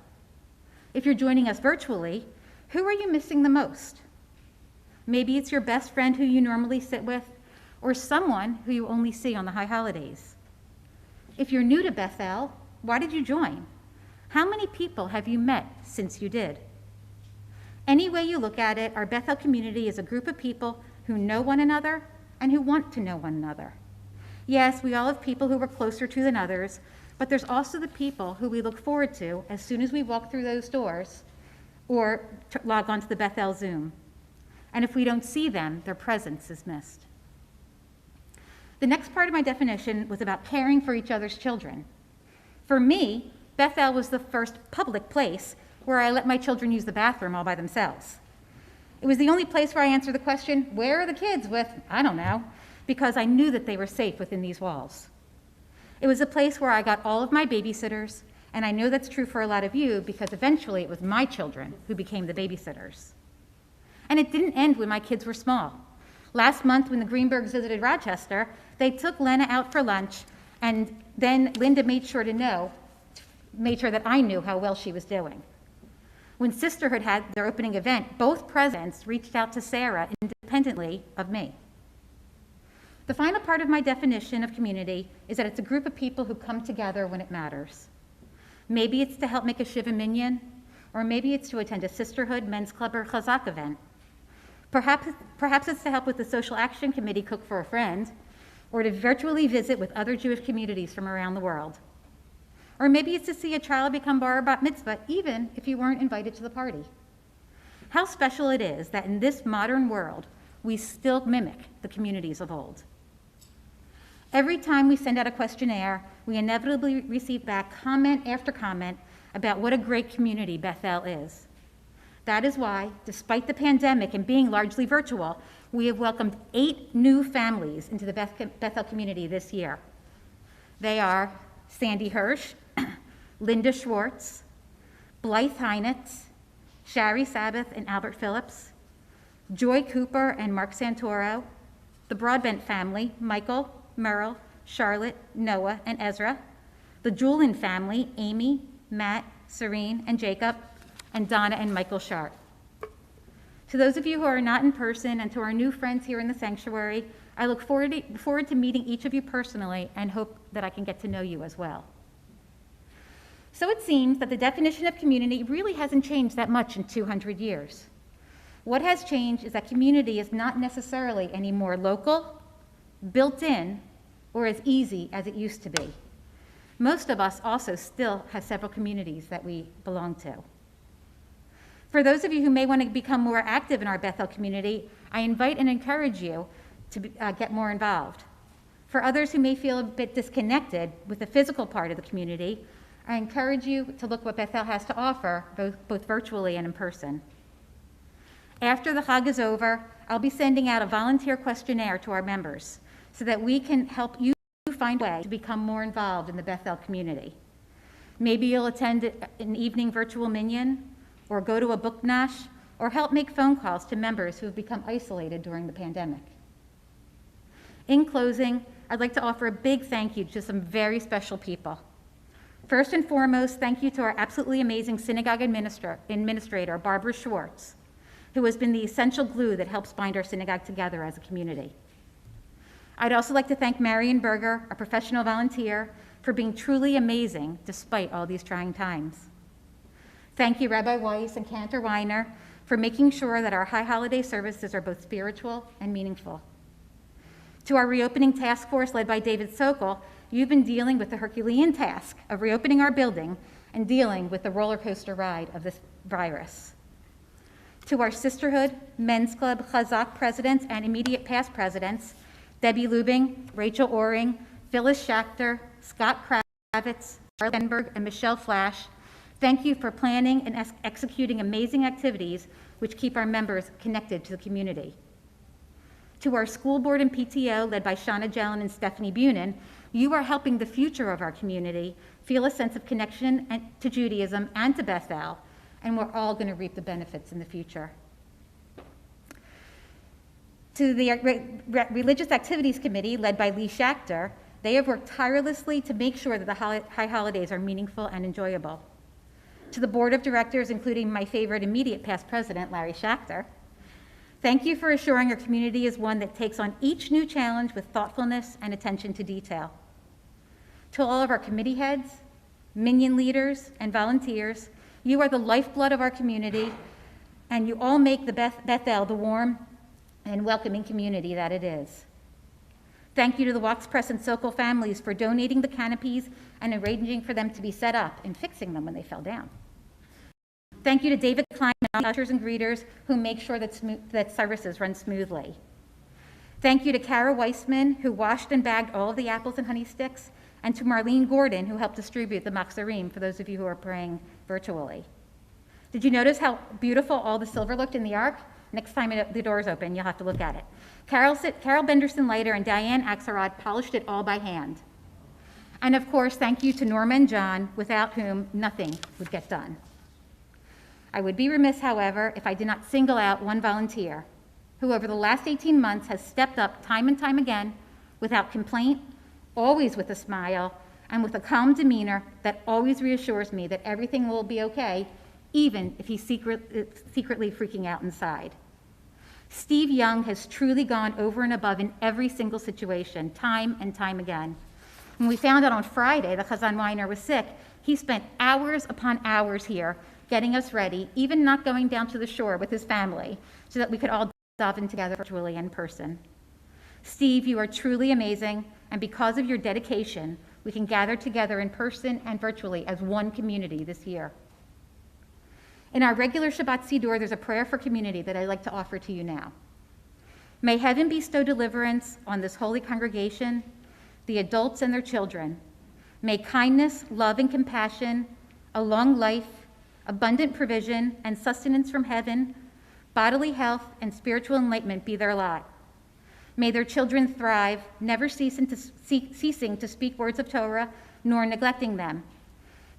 Speaker 1: If you're joining us virtually, who are you missing the most? Maybe it's your best friend who you normally sit with, or someone who you only see on the high holidays. If you're new to Bethel, why did you join? How many people have you met since you did? Any way you look at it, our Bethel community is a group of people who know one another and who want to know one another. Yes, we all have people who we're closer to than others, but there's also the people who we look forward to as soon as we walk through those doors or log onto the Bethel Zoom. And if we don't see them, their presence is missed. The next part of my definition was about caring for each other's children. For me, Bethel was the first public place where I let my children use the bathroom all by themselves. It was the only place where I answered the question, where are the kids with, I don't know, because I knew that they were safe within these walls. It was a place where I got all of my babysitters, and I know that's true for a lot of you because eventually it was my children who became the babysitters. And it didn't end when my kids were small. Last month when the Greenbergs visited Rochester, they took Lena out for lunch, and then Linda made sure that I knew how well she was doing. When Sisterhood had their opening event, both presidents reached out to Sarah independently of me. The final part of my definition of community is that it's a group of people who come together when it matters. Maybe it's to help make a Shiva Minyan, or maybe it's to attend a Sisterhood, Men's Club, or Chazak event. Perhaps it's to help with the Social Action Committee cook for a friend, or to virtually visit with other Jewish communities from around the world. Or maybe it's to see a child become bar or bat mitzvah, even if you weren't invited to the party. How special it is that in this modern world, we still mimic the communities of old. Every time we send out a questionnaire, we inevitably receive back comment after comment about what a great community Bethel is. That is why, despite the pandemic and being largely virtual, we have welcomed 8 new families into the Bethel community this year. They are Sandy Hirsch, Linda Schwartz, Blythe Heinitz, Shari Sabbath and Albert Phillips, Joy Cooper and Mark Santoro, the Broadbent family, Michael, Merle, Charlotte, Noah, and Ezra, the Julin family, Amy, Matt, Serene, and Jacob, and Donna and Michael Sharp. To those of you who are not in person and to our new friends here in the sanctuary, I look forward to meeting each of you personally and hope that I can get to know you as well. So it seems that the definition of community really hasn't changed that much in 200 years. What has changed is that community is not necessarily any more local, built in, or as easy as it used to be. Most of us also still have several communities that we belong to. For those of you who may want to become more active in our Bethel community, I invite and encourage you to get more involved. For others who may feel a bit disconnected with the physical part of the community, I encourage you to look what Bethel has to offer, both virtually and in person. After the Chag is over, I'll be sending out a volunteer questionnaire to our members so that we can help you find a way to become more involved in the Bethel community. Maybe you'll attend an evening virtual minyan, or go to a book nash, or help make phone calls to members who have become isolated during the pandemic. In closing, I'd like to offer a big thank you to some very special people. First and foremost, thank you to our absolutely amazing synagogue administrator, Barbara Schwartz, who has been the essential glue that helps bind our synagogue together as a community. I'd also like to thank Marion Berger, a professional volunteer, for being truly amazing despite all these trying times. Thank you, Rabbi Weiss and Cantor Weiner, for making sure that our high holiday services are both spiritual and meaningful. To our reopening task force led by David Sokol, you've been dealing with the Herculean task of reopening our building and dealing with the roller coaster ride of this virus. To our Sisterhood, Men's Club, Chazak presidents and immediate past presidents, Debbie Lubing, Rachel Oring, Phyllis Schachter, Scott Kravitz, Charlie Denberg, and Michelle Flash, thank you for planning and executing amazing activities which keep our members connected to the community. To our school board and PTO, led by Shauna Jelen and Stephanie Bunin, you are helping the future of our community feel a sense of connection to Judaism and to Bethel, and we're all going to reap the benefits in the future. To the Religious Activities Committee, led by Lee Schachter, they have worked tirelessly to make sure that the high holidays are meaningful and enjoyable. To the board of directors, including my favorite immediate past president, Larry Schachter, thank you for assuring our community is one that takes on each new challenge with thoughtfulness and attention to detail. To all of our committee heads, minyan leaders, and volunteers, you are the lifeblood of our community, and you all make the Bethel the warm and welcoming community that it is. Thank you to the Watts Press and Sokol families for donating the canopies and arranging for them to be set up and fixing them when they fell down. Thank you to David Klein and ushers and greeters who make sure that services run smoothly. Thank you to Kara Weissman, who washed and bagged all of the apples and honey sticks, and to Marlene Gordon, who helped distribute the Machzorim for those of you who are praying virtually. Did you notice how beautiful all the silver looked in the ark? Next time the doors open, you'll have to look at it. Carol Benderson-Leiter and Diane Axelrod polished it all by hand. And of course, thank you to Norma and John, without whom nothing would get done. I would be remiss, however, if I did not single out one volunteer who over the last 18 months has stepped up time and time again without complaint, always with a smile, and with a calm demeanor that always reassures me that everything will be okay, even if he's secretly freaking out inside. Steve Young has truly gone over and above in every single situation, time and time again. When we found out on Friday that Chazan Weiner was sick, he spent hours upon hours here getting us ready, even not going down to the shore with his family, so that we could all dive in together virtually in person. Steve, you are truly amazing, and because of your dedication, we can gather together in person and virtually as one community this year. In our regular Shabbat Siddur, there's a prayer for community that I'd like to offer to you now. May heaven bestow deliverance on this holy congregation, the adults and their children. May kindness, love, and compassion, a long life, abundant provision, and sustenance from heaven, bodily health, and spiritual enlightenment be their lot. May their children thrive, never ceasing to speak words of Torah, nor neglecting them.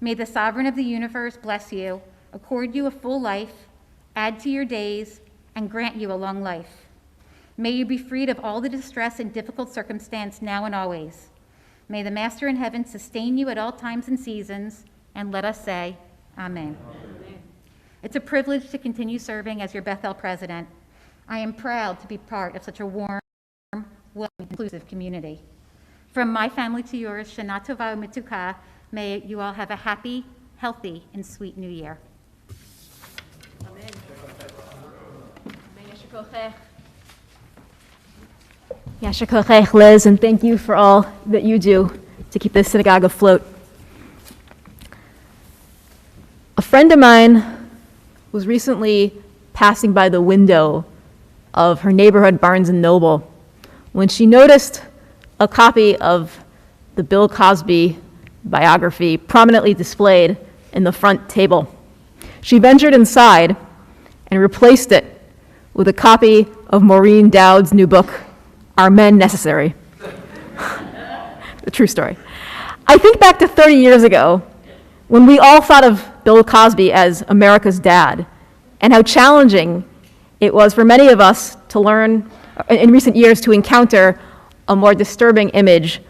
Speaker 1: May the sovereign of the universe bless you, accord you a full life, add to your days, and grant you a long life. May you be freed of all the distress and difficult circumstance now and always. May the Master in heaven sustain you at all times and seasons, and let us say, Amen. Amen. It's a privilege to continue serving as your Bethel president. I am proud to be part of such a warm, welcoming, inclusive community. From my family to yours, Shana Tova U'Metuka, may you all have a happy, healthy, and sweet new year.
Speaker 3: Amen. Amen.
Speaker 5: Yasher Kochech, Liz, and thank you for all that you do to keep this synagogue afloat. A friend of mine was recently passing by the window of her neighborhood Barnes & Noble when she noticed a copy of the Bill Cosby biography prominently displayed in the front table. She ventured inside and replaced it with a copy of Maureen Dowd's new book, Are Men Necessary? The true story. I think back to 30 years ago when we all thought of Bill Cosby as America's dad, and how challenging it was for many of us to learn, in recent years, to encounter a more disturbing image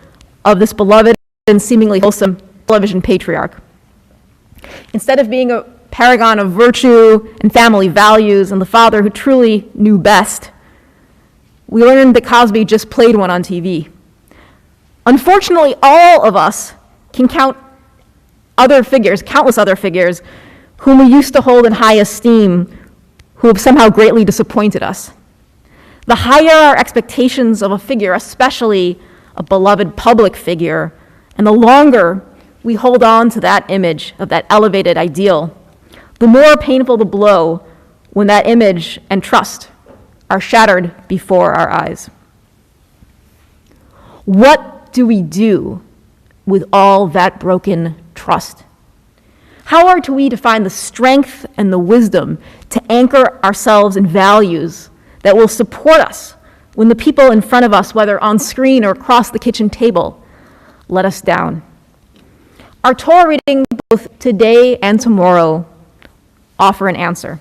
Speaker 5: of this beloved and seemingly wholesome television patriarch. Instead of being a paragon of virtue and family values and the father who truly knew best, we learned that Cosby just played one on TV. Unfortunately, all of us can count countless other figures, whom we used to hold in high esteem, who have somehow greatly disappointed us. The higher our expectations of a figure, especially a beloved public figure, and the longer we hold on to that image of that elevated ideal, the more painful the blow when that image and trust are shattered before our eyes. What do we do with all that broken trust? How are we to find the strength and the wisdom to anchor ourselves in values that will support us when the people in front of us, whether on screen or across the kitchen table, let us down? Our Torah reading, both today and tomorrow, offer an answer.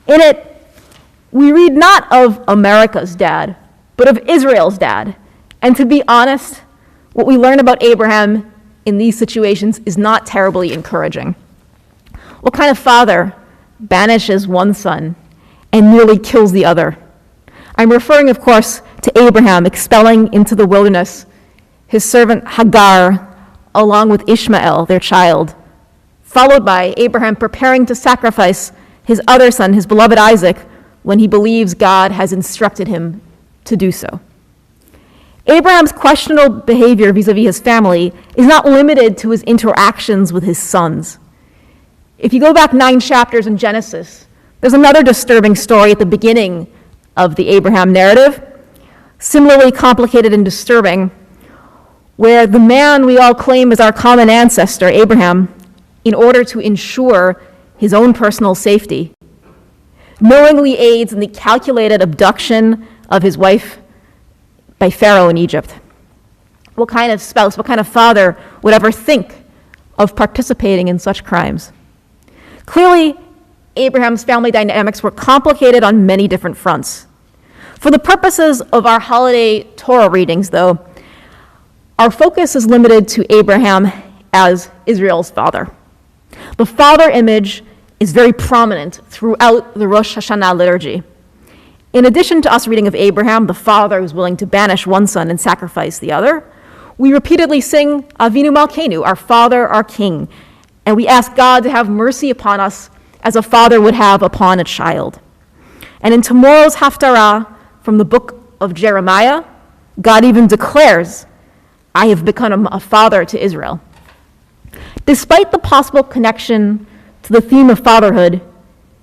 Speaker 5: In it, we read not of America's dad, but of Israel's dad. And to be honest, what we learn about Abraham in these situations is not terribly encouraging. What kind of father banishes one son and nearly kills the other? I'm referring, of course, to Abraham expelling into the wilderness his servant Hagar along with Ishmael, their child, followed by Abraham preparing to sacrifice his other son, his beloved Isaac, when he believes God has instructed him to do so. Abraham's questionable behavior vis-a-vis his family is not limited to his interactions with his sons. If you go back 9 chapters in Genesis, there's another disturbing story at the beginning of the Abraham narrative, similarly complicated and disturbing, where the man we all claim as our common ancestor, Abraham, in order to ensure his own personal safety, knowingly aids in the calculated abduction of his wife by Pharaoh in Egypt. What kind of spouse, what kind of father would ever think of participating in such crimes? Clearly, Abraham's family dynamics were complicated on many different fronts. For the purposes of our holiday Torah readings, though, our focus is limited to Abraham as Israel's father. The father image is very prominent throughout the Rosh Hashanah liturgy. In addition to us reading of Abraham, the father who's willing to banish one son and sacrifice the other, we repeatedly sing Avinu Malkeinu, our Father, our King, and we ask God to have mercy upon us as a father would have upon a child. And in tomorrow's Haftarah from the book of Jeremiah, God even declares, I have become a father to Israel. Despite the possible connection to the theme of fatherhood,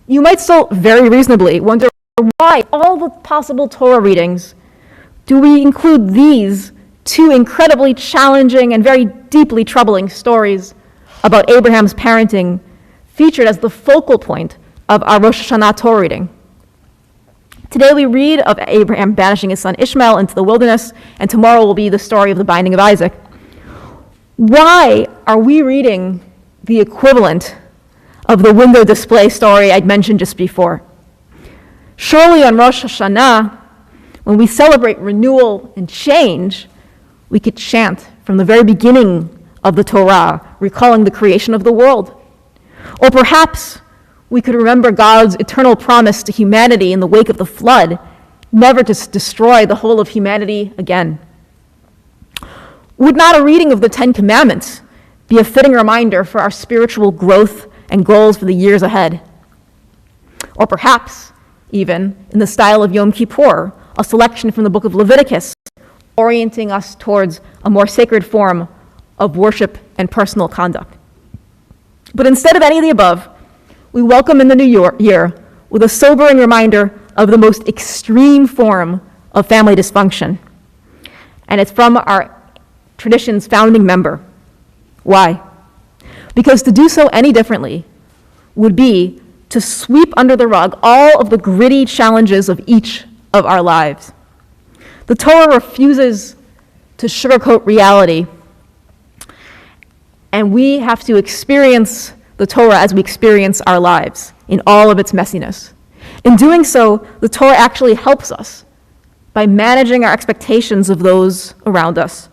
Speaker 5: you might still very reasonably wonder why all the possible Torah readings do we include these 2 incredibly challenging and very deeply troubling stories about Abraham's parenting featured as the focal point of our Rosh Hashanah Torah reading. Today we read of Abraham banishing his son Ishmael into the wilderness, and tomorrow will be the story of the binding of Isaac. Why are we reading the equivalent of the window display story I'd mentioned just before? Surely on Rosh Hashanah, when we celebrate renewal and change, we could chant from the very beginning of the Torah, recalling the creation of the world. Or perhaps we could remember God's eternal promise to humanity in the wake of the flood, never to destroy the whole of humanity again. Would not a reading of the 10 Commandments be a fitting reminder for our spiritual growth and goals for the years ahead? Or perhaps, even in the style of Yom Kippur, a selection from the book of Leviticus, orienting us towards a more sacred form of worship and personal conduct. But instead of any of the above, we welcome in the new year with a sobering reminder of the most extreme form of family dysfunction. And it's from our tradition's founding member. Why? Because to do so any differently would be to sweep under the rug all of the gritty challenges of each of our lives. The Torah refuses to sugarcoat reality And we have to experience the Torah as we experience our lives in all of its messiness. In doing so, the Torah actually helps us by managing our expectations of those around us,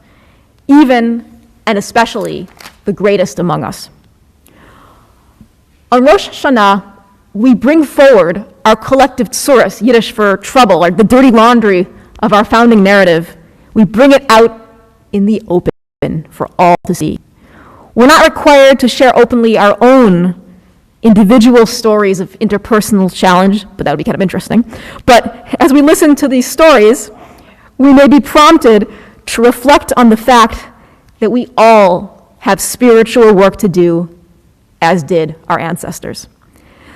Speaker 5: even and especially the greatest among us. On Rosh Hashanah, we bring forward our collective tsuras, Yiddish for trouble, like the dirty laundry of our founding narrative. We bring it out in the open for all to see. We're not required to share openly our own individual stories of interpersonal challenge, but that would be kind of interesting. But as we listen to these stories, we may be prompted to reflect on the fact that we all have spiritual work to do, as did our ancestors.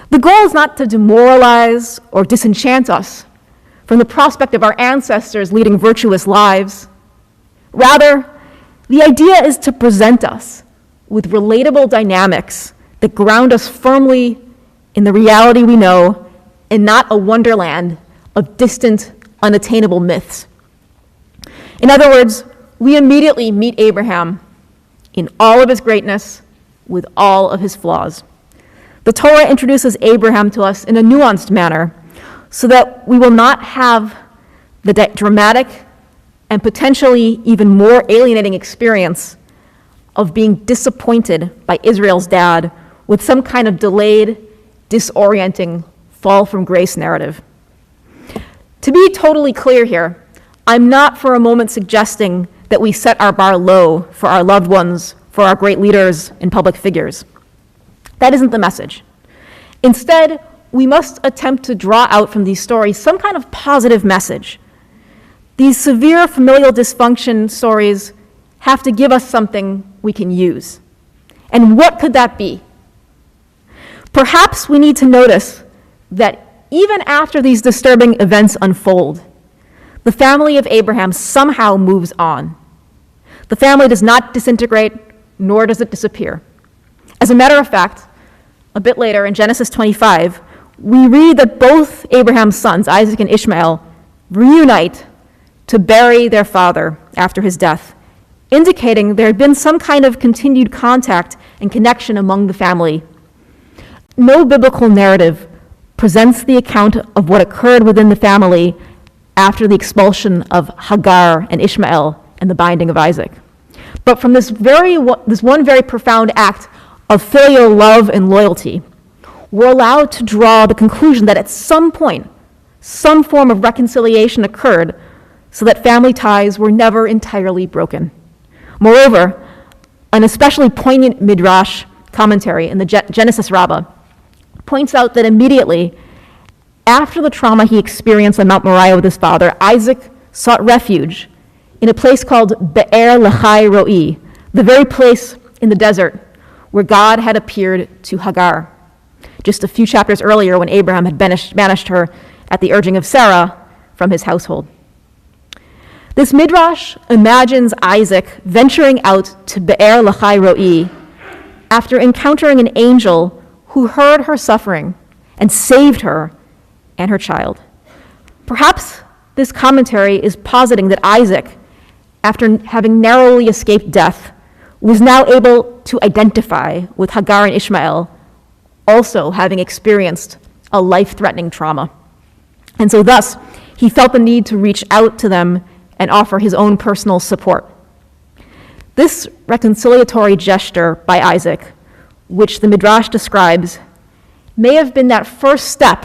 Speaker 5: The goal is not to demoralize or disenchant us from the prospect of our ancestors leading virtuous lives. Rather, the idea is to present us with relatable dynamics that ground us firmly in the reality we know and not a wonderland of distant, unattainable myths. In other words, we immediately meet Abraham in all of his greatness with all of his flaws. The Torah introduces Abraham to us in a nuanced manner so that we will not have the dramatic and potentially even more alienating experience of being disappointed by Israel's dad with some kind of delayed, disorienting, fall from grace narrative. To be totally clear here, I'm not for a moment suggesting that we set our bar low for our loved ones, for our great leaders and public figures. That isn't the message. Instead, we must attempt to draw out from these stories some kind of positive message. These severe familial dysfunction stories have to give us something we can use. And what could that be? Perhaps we need to notice that even after these disturbing events unfold, the family of Abraham somehow moves on. The family does not disintegrate, nor does it disappear. As a matter of fact, a bit later in Genesis 25, we read that both Abraham's sons, Isaac and Ishmael, reunite to bury their father after his death, indicating there had been some kind of continued contact and connection among the family. No biblical narrative presents the account of what occurred within the family after the expulsion of Hagar and Ishmael and the binding of Isaac. But from this one very profound act of filial love and loyalty, we're allowed to draw the conclusion that at some point, some form of reconciliation occurred so that family ties were never entirely broken. Moreover, an especially poignant Midrash commentary in the Genesis Rabbah points out that immediately after the trauma he experienced on Mount Moriah with his father, Isaac sought refuge in a place called Be'er Lahai Roi, the very place in the desert where God had appeared to Hagar just a few chapters earlier when Abraham had banished her at the urging of Sarah from his household. This Midrash imagines Isaac venturing out to Be'er Lahai Roi after encountering an angel who heard her suffering and saved her and her child. Perhaps this commentary is positing that Isaac, after having narrowly escaped death, was now able to identify with Hagar and Ishmael, also having experienced a life-threatening trauma. And so thus, he felt the need to reach out to them and offer his own personal support. This reconciliatory gesture by Isaac, which the Midrash describes, may have been that first step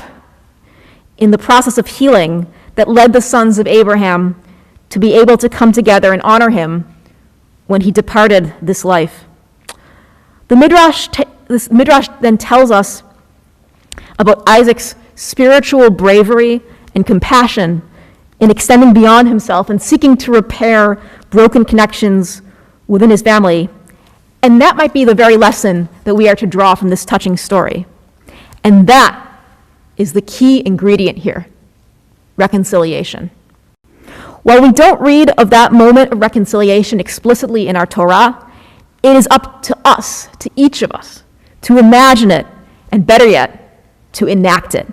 Speaker 5: in the process of healing that led the sons of Abraham to be able to come together and honor him when he departed this life. This Midrash then tells us about Isaac's spiritual bravery and compassion in extending beyond himself and seeking to repair broken connections within his family. And that might be the very lesson that we are to draw from this touching story. And that is the key ingredient here: reconciliation. While we don't read of that moment of reconciliation explicitly in our Torah, it is up to us, to each of us, to imagine it, and better yet, to enact it.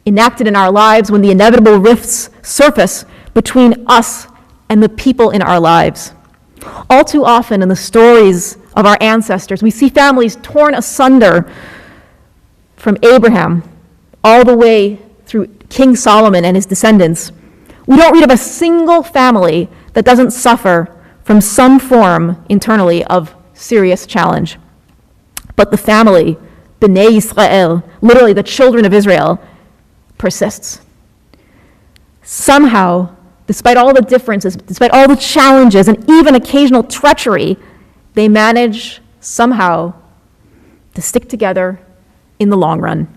Speaker 5: Enact it in our lives when the inevitable rifts surface between us and the people in our lives. All too often in the stories of our ancestors. We see families torn asunder from Abraham all the way through King Solomon and his descendants. We don't read of a single family that doesn't suffer from some form internally of serious challenge. But the family, B'nai Yisrael, literally the children of Israel, persists. Somehow, despite all the differences, despite all the challenges, and even occasional treachery, they manage somehow to stick together in the long run.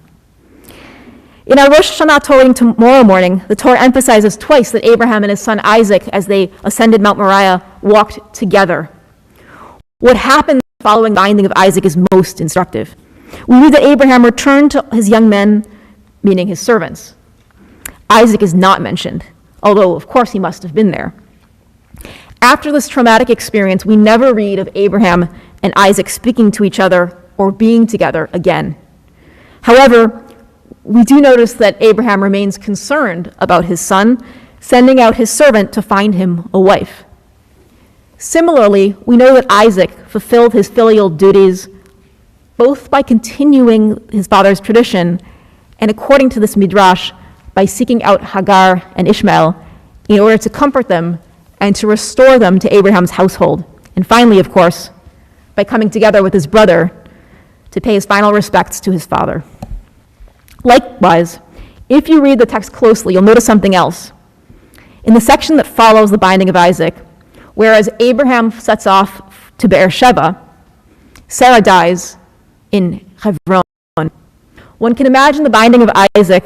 Speaker 5: In our Rosh Hashanah Torah tomorrow morning, the Torah emphasizes twice that Abraham and his son Isaac, as they ascended Mount Moriah, walked together. What happened following the binding of Isaac is most instructive. We read that Abraham returned to his young men, meaning his servants. Isaac is not mentioned, although of course he must have been there. After this traumatic experience, we never read of Abraham and Isaac speaking to each other or being together again. However, we do notice that Abraham remains concerned about his son, sending out his servant to find him a wife. Similarly, we know that Isaac fulfilled his filial duties both by continuing his father's tradition and, according to this midrash, by seeking out Hagar and Ishmael in order to comfort them and to restore them to Abraham's household. And finally, of course, by coming together with his brother to pay his final respects to his father. Likewise, if you read the text closely, you'll notice something else. In the section that follows the binding of Isaac, whereas Abraham sets off to Beersheba, Sarah dies in Hebron. One can imagine the binding of Isaac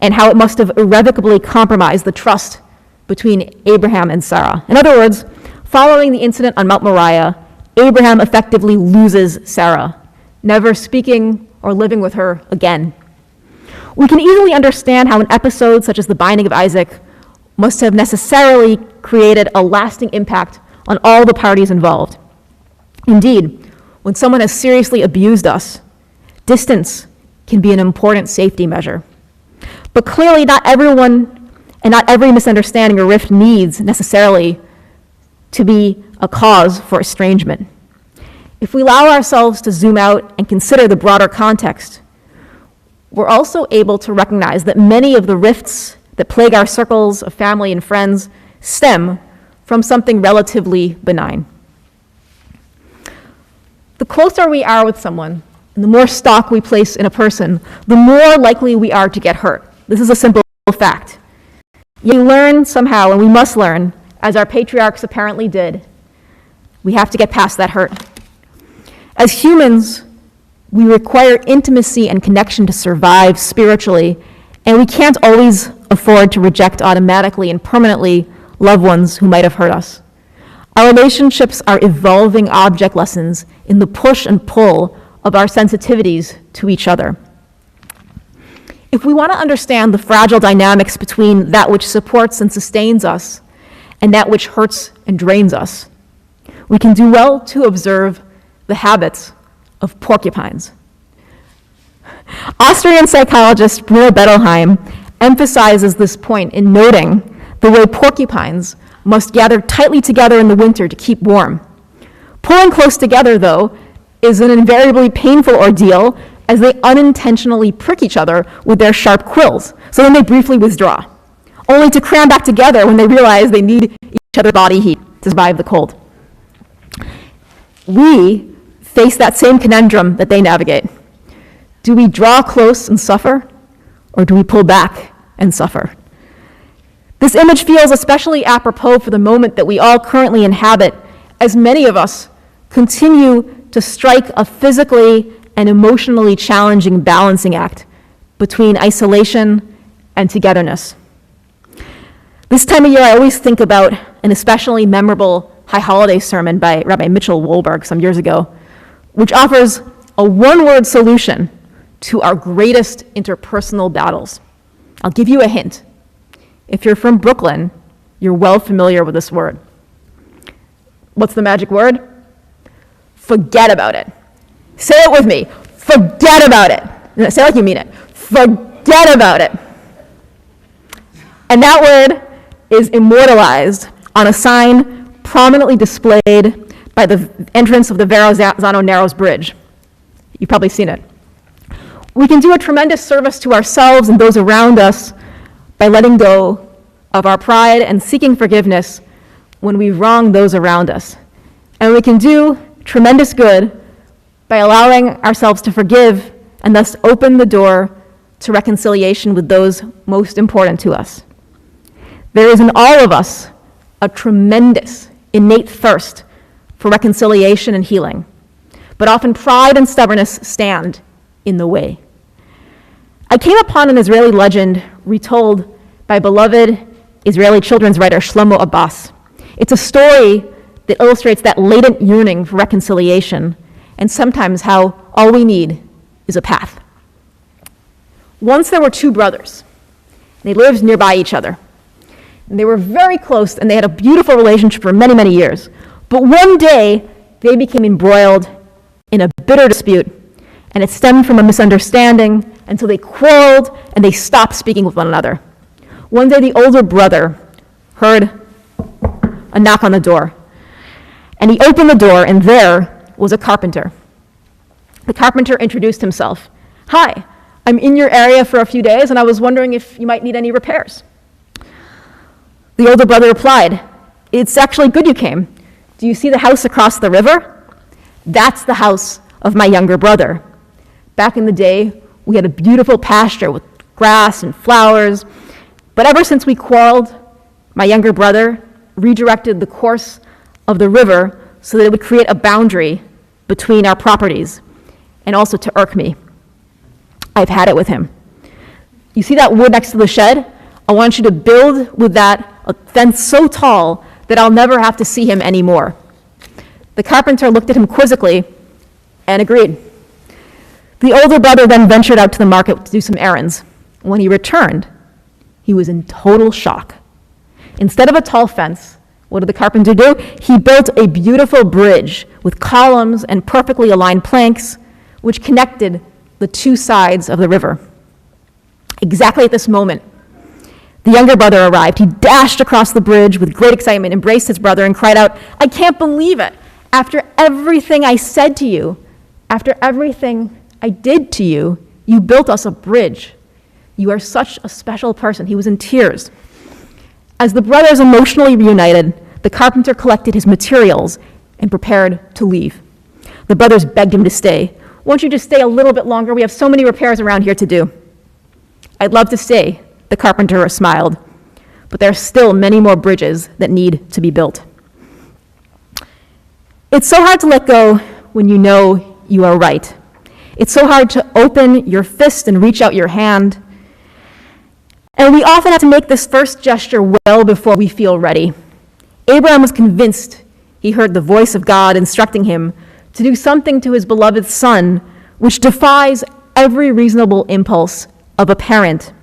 Speaker 5: and how it must have irrevocably compromised the trust between Abraham and Sarah. In other words, following the incident on Mount Moriah, Abraham effectively loses Sarah, never speaking or living with her again. We can easily understand how an episode such as the binding of Isaac must have necessarily created a lasting impact on all the parties involved. Indeed, when someone has seriously abused us, distance can be an important safety measure. But clearly, not everyone and not every misunderstanding or rift needs necessarily to be a cause for estrangement. If we allow ourselves to zoom out and consider the broader context, we're also able to recognize that many of the rifts that plague our circles of family and friends stem from something relatively benign. The closer we are with someone, and the more stock we place in a person, the more likely we are to get hurt. This is a simple fact. Yet we learn somehow, and we must learn, as our patriarchs apparently did, we have to get past that hurt. As humans, we require intimacy and connection to survive spiritually, and we can't always afford to reject automatically and permanently loved ones who might have hurt us. Our relationships are evolving object lessons in the push and pull of our sensitivities to each other. If we want to understand the fragile dynamics between that which supports and sustains us and that which hurts and drains us, we can do well to observe the habits of porcupines. Austrian psychologist Bruno Bettelheim emphasizes this point in noting the way porcupines must gather tightly together in the winter to keep warm. Pulling close together, though, is an invariably painful ordeal as they unintentionally prick each other with their sharp quills, so then they briefly withdraw, only to cram back together when they realize they need each other's body heat to survive the cold. We face that same conundrum that they navigate. Do we draw close and suffer, or do we pull back and suffer? This image feels especially apropos for the moment that we all currently inhabit, as many of us continue to strike a physically and emotionally challenging balancing act between isolation and togetherness. This time of year, I always think about an especially memorable High Holiday sermon by Rabbi Mitchell Wolberg some years ago, which offers a one-word solution to our greatest interpersonal battles. I'll give you a hint. If you're from Brooklyn, you're well familiar with this word. What's the magic word? Forget about it. Say it with me. Forget about it. Say it like you mean it. Forget about it. And that word is immortalized on a sign prominently displayed by the entrance of the Verrazano Narrows Bridge. You've probably seen it. We can do a tremendous service to ourselves and those around us by letting go of our pride and seeking forgiveness when we wrong those around us. And we can do tremendous good by allowing ourselves to forgive and thus open the door to reconciliation with those most important to us. There is in all of us a tremendous innate thirst for reconciliation and healing, but often pride and stubbornness stand in the way. I came upon an Israeli legend retold by beloved Israeli children's writer Shlomo Abbas. It's a story that illustrates that latent yearning for reconciliation and sometimes how all we need is a path. Once there were two brothers. They lived nearby each other. And they were very close and they had a beautiful relationship for many, many years. But one day, they became embroiled in a bitter dispute, and it stemmed from a misunderstanding, and so they quarreled and they stopped speaking with one another. One day, the older brother heard a knock on the door, and he opened the door, and there was a carpenter. The carpenter introduced himself. "Hi, I'm in your area for a few days, and I was wondering if you might need any repairs." The older brother replied, "It's actually good you came. Do you see the house across the river? That's the house of my younger brother. Back in the day, we had a beautiful pasture with grass and flowers, but ever since we quarreled, my younger brother redirected the course of the river so that it would create a boundary between our properties and also to irk me. I've had it with him. You see that wood next to the shed? I want you to build with that a fence so tall that I'll never have to see him anymore." The carpenter looked at him quizzically and agreed. The older brother then ventured out to the market to do some errands. When he returned, he was in total shock. Instead of a tall fence, what did the carpenter do? He built a beautiful bridge with columns and perfectly aligned planks, which connected the two sides of the river. Exactly at this moment, the younger brother arrived. He dashed across the bridge with great excitement, embraced his brother, and cried out, "I can't believe it! After everything I said to you, after everything I did to you, you built us a bridge. You are such a special person." He was in tears. As the brothers emotionally reunited, the carpenter collected his materials and prepared to leave. The brothers begged him to stay. "Won't you just stay a little bit longer? We have so many repairs around here to do." "I'd love to stay," the carpenter smiled, "but there are still many more bridges that need to be built." It's so hard to let go when you know you are right. It's so hard to open your fist and reach out your hand. And we often have to make this first gesture well before we feel ready. Abraham was convinced he heard the voice of God instructing him to do something to his beloved son, which defies every reasonable impulse of a parent.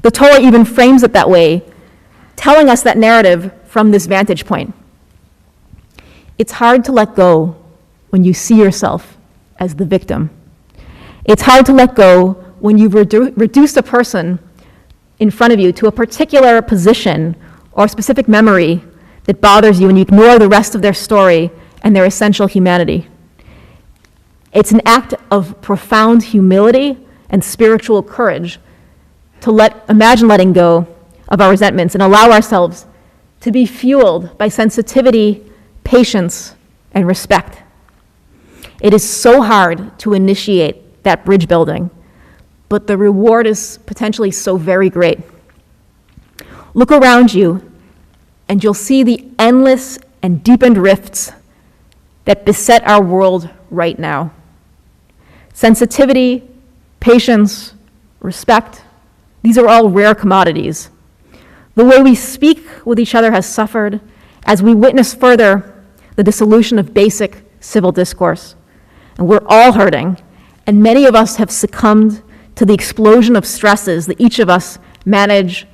Speaker 5: The Torah even frames it that way, telling us that narrative from this vantage point. It's hard to let go when you see yourself as the victim. It's hard to let go when you've reduced a person in front of you to a particular position or specific memory that bothers you and you ignore the rest of their story and their essential humanity. It's an act of profound humility and spiritual courage to imagine letting go of our resentments and allow ourselves to be fueled by sensitivity, patience, and respect. It is so hard to initiate that bridge building, but the reward is potentially so very great. Look around you, and you'll see the endless and deepened rifts that beset our world right now. Sensitivity, patience, respect, these are all rare commodities. The way we speak with each other has suffered as we witness further the dissolution of basic civil discourse. And we're all hurting, and many of us have succumbed to the explosion of stresses that each of us manage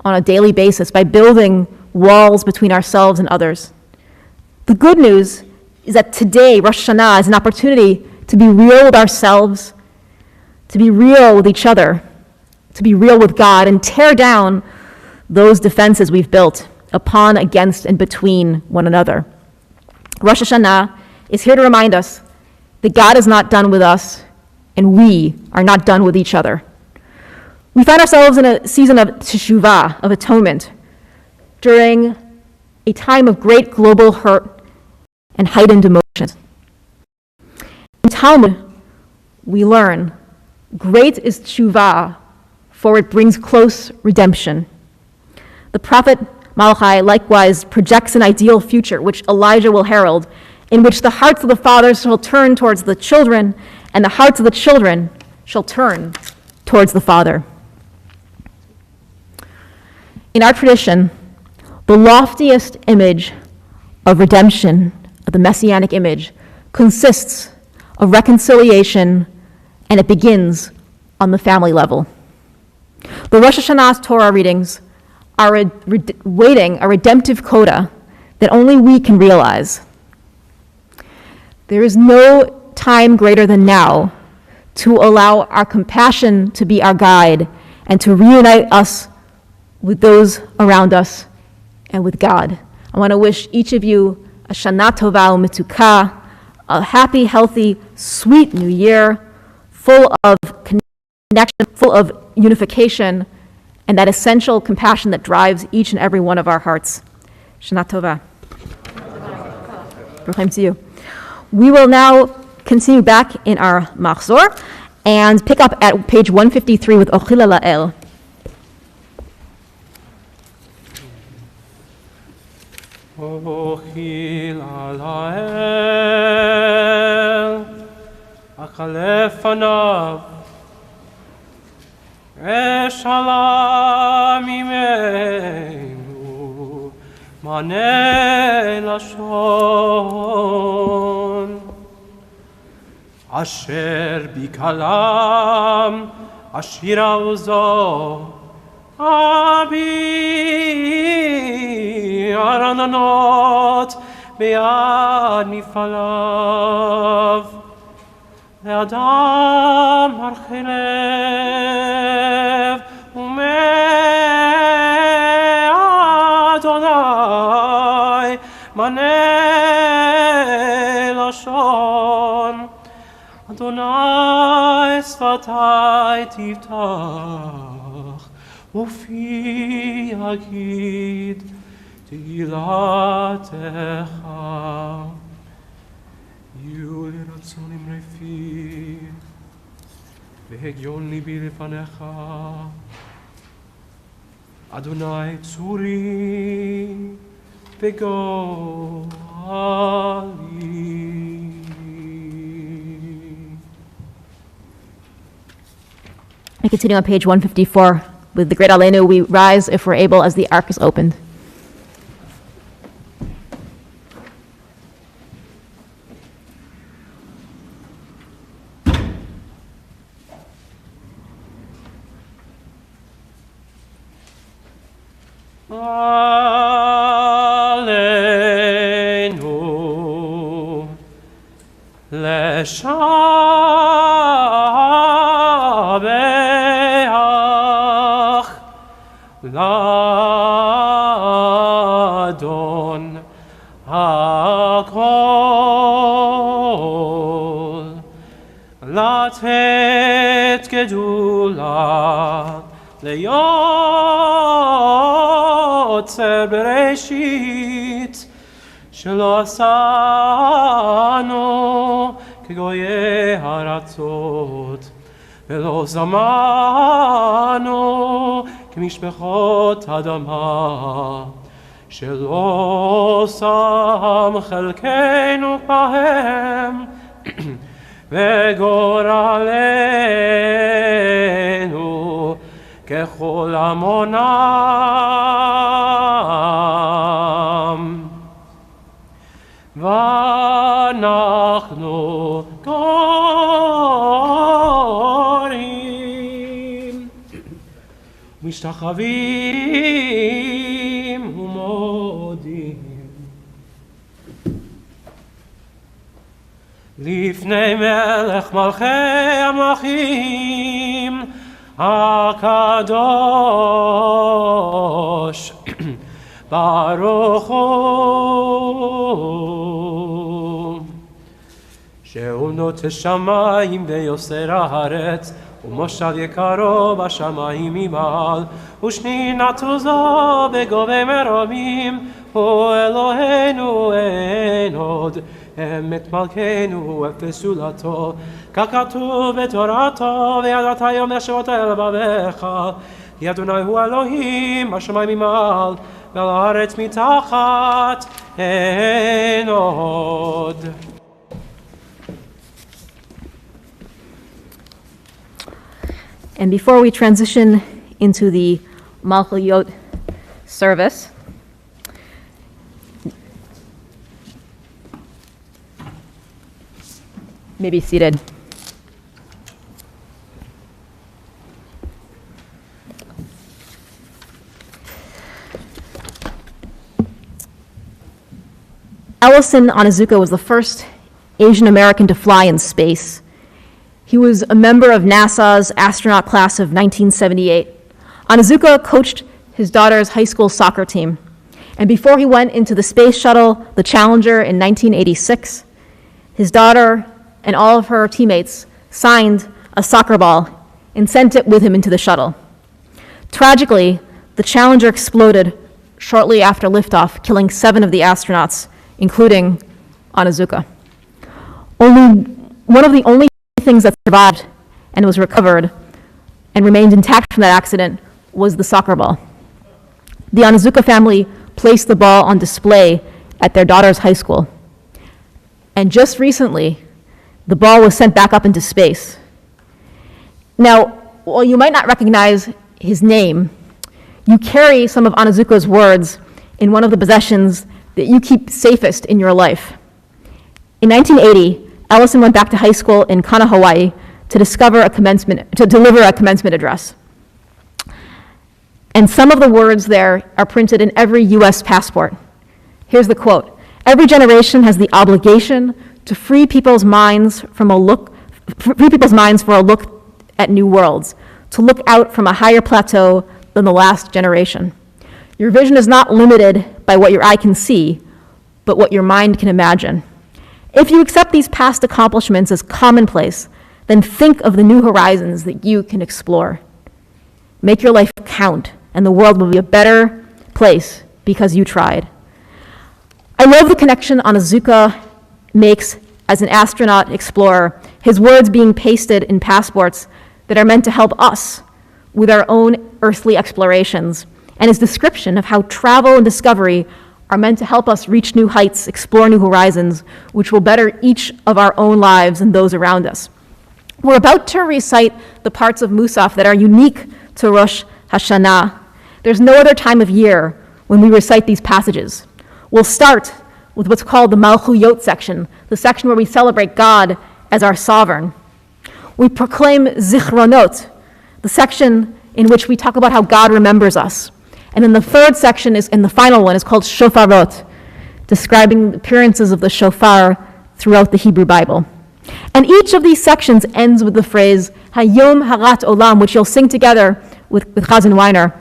Speaker 5: on a daily basis by building walls between ourselves and others. The good news is that today, Rosh Hashanah, is an opportunity to be real with ourselves, to be real with each other, to be real with God, and tear down those defenses we've built upon, against, and between one another. Rosh Hashanah is here to remind us that God is not done with us and we are not done with each other. We find ourselves in a season of teshuvah, of atonement, during a time of great global hurt and heightened emotions. In Talmud, we learn, great is teshuvah, for it brings close redemption. The prophet Malachi likewise projects an ideal future, which Elijah will herald, in which the hearts of the fathers shall turn towards the children, and the hearts of the children shall turn towards the Father. In our tradition, the loftiest image of redemption, of the messianic image, consists of reconciliation, and it begins on the family level. The Rosh Hashanah Torah readings are waiting a redemptive coda that only we can realize. There is no time greater than now to allow our compassion to be our guide and to reunite us with those around us and with God. I want to wish each of you a Shana Tova u'Metuka, a happy, healthy, sweet new year, full of connection, full of unification, and that essential compassion that drives each and every one of our hearts. Shana Tova. Bruchim to you. We will now continue back in our Machzor and pick up at page 153 with Ochila La'el.
Speaker 8: Ochila La'el Achalef Anav Eshala Mimenu Maneh Lashon Asher Bikalam Ashira Uzo Abi Arananot Be'ad Mifalav Le'adam Harchelev U'Me'Adonai Maneh Lashon Adonai Sfatai Tiftach Ufi Yagid Tilatecha Yuli Ratzonim Refi Ve'Hegion Libi Lefanecha Adonai Tzuri Ve'Gali.
Speaker 5: We continue on page 154 with the Great Aleinu. We rise, if we're able, as the ark is opened.
Speaker 8: Aleinu leshabeach ladon hakol latet gedula leyotzer bereshit shelo asanu כגויי הארצות, ולא זמנו כמשפחות אדמה, שלא שם חלקנו בהם, וגורלנו ככל עמונם. ואנחנו גורים משתחווים ומודים לפני מלך מלכי המלכים הקדוש Baruch Hu. שהוא נוטה שמיים ויוסר הארץ, ומושב יקרו בשמיים ממעל, ושנינת עוזו בגובה מרומים, הוא אלוהינו אין עוד, אמת מלכנו ופסולתו, ככתוב בתורתו, וידעת היום לשבות אל לבביך, כי אדוני הוא אלוהים בשמיים ממעל, ועל הארץ מתחת אין עוד.
Speaker 5: And before we transition into the Malchuyot service, maybe seated. Ellison Onizuka was the first Asian American to fly in space. He was a member of NASA's astronaut class of 1978. Onizuka coached his daughter's high school soccer team. And before he went into the space shuttle, the Challenger, in 1986, his daughter and all of her teammates signed a soccer ball and sent it with him into the shuttle. Tragically, the Challenger exploded shortly after liftoff, killing 7 of the astronauts, including Onizuka. One of the only things that survived and was recovered and remained intact from that accident was the soccer ball. The Onizuka family placed the ball on display at their daughter's high school. And just recently, the ball was sent back up into space. Now, while you might not recognize his name, you carry some of Onizuka's words in one of the possessions that you keep safest in your life. In 1980, Ellison went back to high school in Kona, Hawaii to deliver a commencement address. And some of the words there are printed in every US passport. Here's the quote: "Every generation has the obligation to free people's minds for a look at new worlds, to look out from a higher plateau than the last generation. Your vision is not limited by what your eye can see, but what your mind can imagine. If you accept these past accomplishments as commonplace, then think of the new horizons that you can explore. Make your life count, and the world will be a better place because you tried." I love the connection Onizuka makes as an astronaut explorer, his words being pasted in passports that are meant to help us with our own earthly explorations, and his description of how travel and discovery are meant to help us reach new heights, explore new horizons, which will better each of our own lives and those around us. We're about to recite the parts of Musaf that are unique to Rosh Hashanah. There's no other time of year when we recite these passages. We'll start with what's called the Malchuyot section, the section where we celebrate God as our sovereign. We proclaim Zichronot, the section in which we talk about how God remembers us. And then the third section and the final one is called Shofarot, describing the appearances of the shofar throughout the Hebrew Bible. And each of these sections ends with the phrase Hayom Harat Olam, which you'll sing together with Chazan Weiner.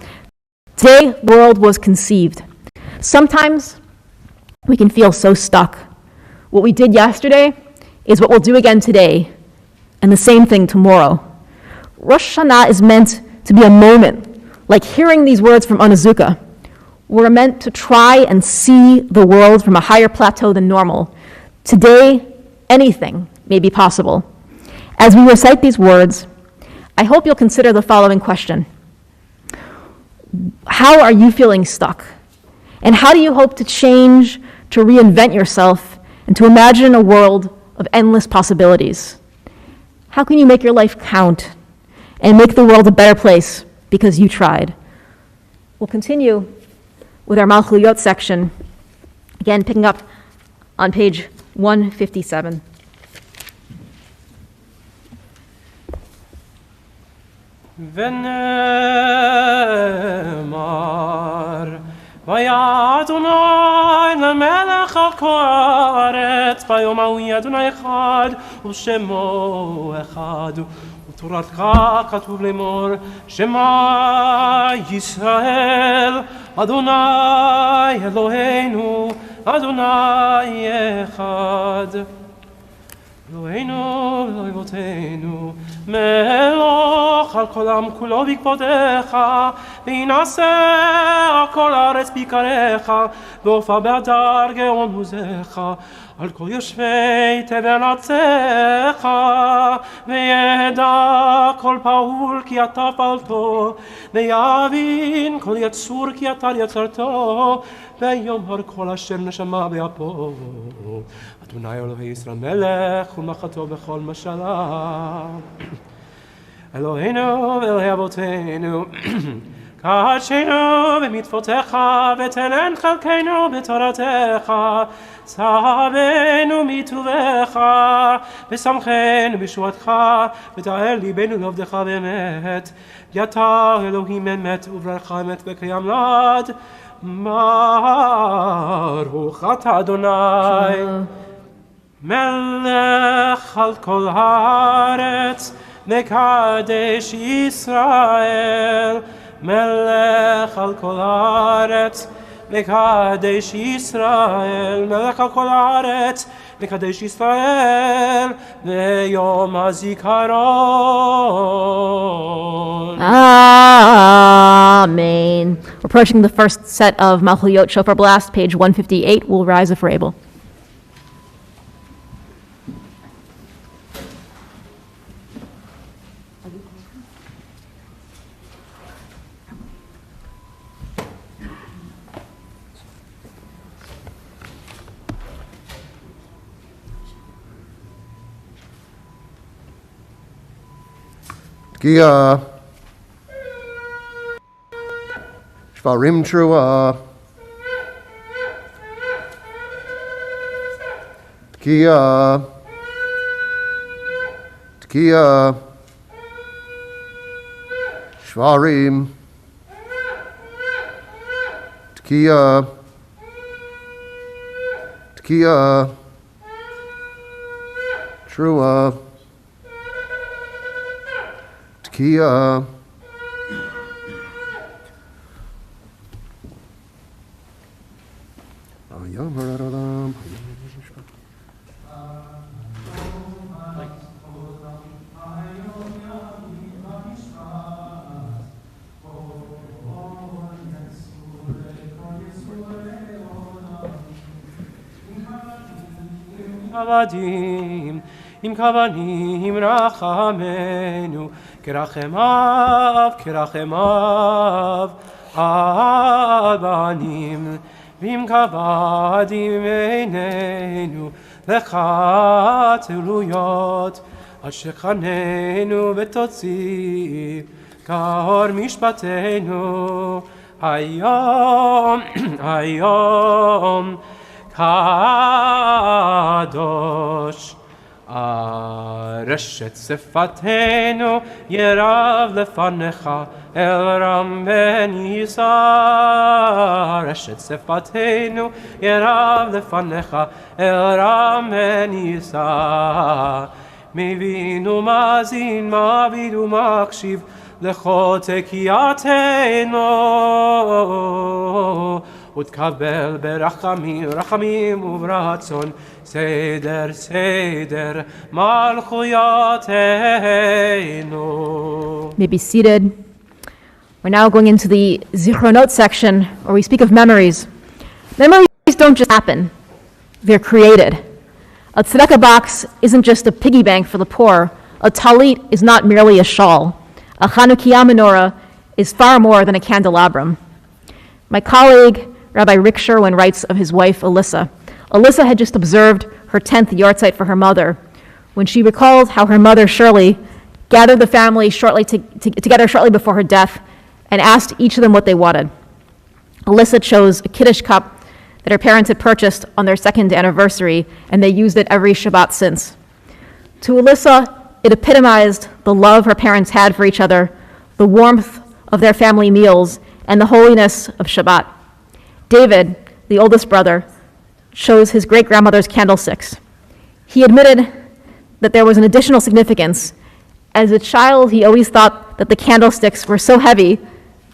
Speaker 5: Today, the world was conceived. Sometimes we can feel so stuck. What we did yesterday is what we'll do again today, and the same thing tomorrow. Rosh Hashanah is meant to be a moment, like hearing these words from Onizuka. We're meant to try and see the world from a higher plateau than normal. Today, anything may be possible. As we recite these words, I hope you'll consider the following question. How are you feeling stuck? And how do you hope to change, to reinvent yourself, and to imagine a world of endless possibilities? How can you make your life count and make the world a better place because you tried? We'll continue with our Malchuyot section, again picking up on page 157.
Speaker 8: ונאמר ויהיה אדוני למלך על כל הארץ ביום ההוא יהיה אדוני אחד ושמו אחד ותורתך כתוב לאמור שמע ישראל Adonai Eloheinu, Adonai Echad. אלוהינו ואלוהינו, מלוך על כל העם כולו בכבודך, וינשא כל הארץ ביקריך, והופע בהדר גאון עוזך, על כל יושבי תבל ארצך, וידע כל פעול כי אתה פעלתו, ויבין כל יצור כי אתה יצרתו, ויאמר כל אשר נשמה באפו. אדוני אלוהי ישראל מלך ומלכתו בכל משלה. אלוהינו ואלוהי אבותינו, קדשנו במצוותיך ותן חלקנו בתורתך, צוונו מטובך ושמחנו בישועתך, ותאר ליבנו לעבדך באמת, כי אתה אלוהים אמת וברך אמת וקיים לעד. ברוך אתה אדוני מלך על כל הארץ, מקדש ישראל, מלך על כל הארץ, מקדש ישראל, מלך על כל הארץ, מקדש ישראל, ביום הזיכרון.
Speaker 5: Amen. We're approaching the first set of Malchuyot Shofar Blast, page 158. We'll rise if we're able.
Speaker 7: Tkiya, Shvarim Trua, Tkiya, Tkiya, Shvarim, Tkiya, Tkiya, Trua, Tkiya.
Speaker 8: Avadim, im kavanim rachamenu, kerachemav, kerachemav, abanim, vim kavadim einenu, lecha teluyot, ad shechanenu betotzi, kahor mishpatenu, hayom, hayom, kadosh. רשת שפתנו ירב לפניך אל רם בן יסע. רשת שפתנו ירב לפניך אל רם בן יסע. מבין ומאזין, מעביד ומקשיב לכל תקייתנו. ותקבל ברחמים, רחמים וברצון, סדר, סדר, מלכויותינו.
Speaker 5: May be seated. We're now going into the Zichronot section, where we speak of memories. Memories don't just happen, they're created. A tzedakah box isn't just a piggy bank for the poor. A talit is not merely a shawl. A Chanukiah menorah is far more than a candelabrum. My colleague, Rabbi Rick Sherwin, writes of his wife, Alyssa. Alyssa had just observed her 10th yahrzeit for her mother, when she recalled how her mother, Shirley, gathered the family together shortly before her death and asked each of them what they wanted. Alyssa chose a Kiddush cup that her parents had purchased on their 2nd anniversary, and they used it every Shabbat since. To Alyssa, it epitomized the love her parents had for each other, the warmth of their family meals, and the holiness of Shabbat. David, the oldest brother, chose his great-grandmother's candlesticks. He admitted that there was an additional significance. As a child, he always thought that the candlesticks were so heavy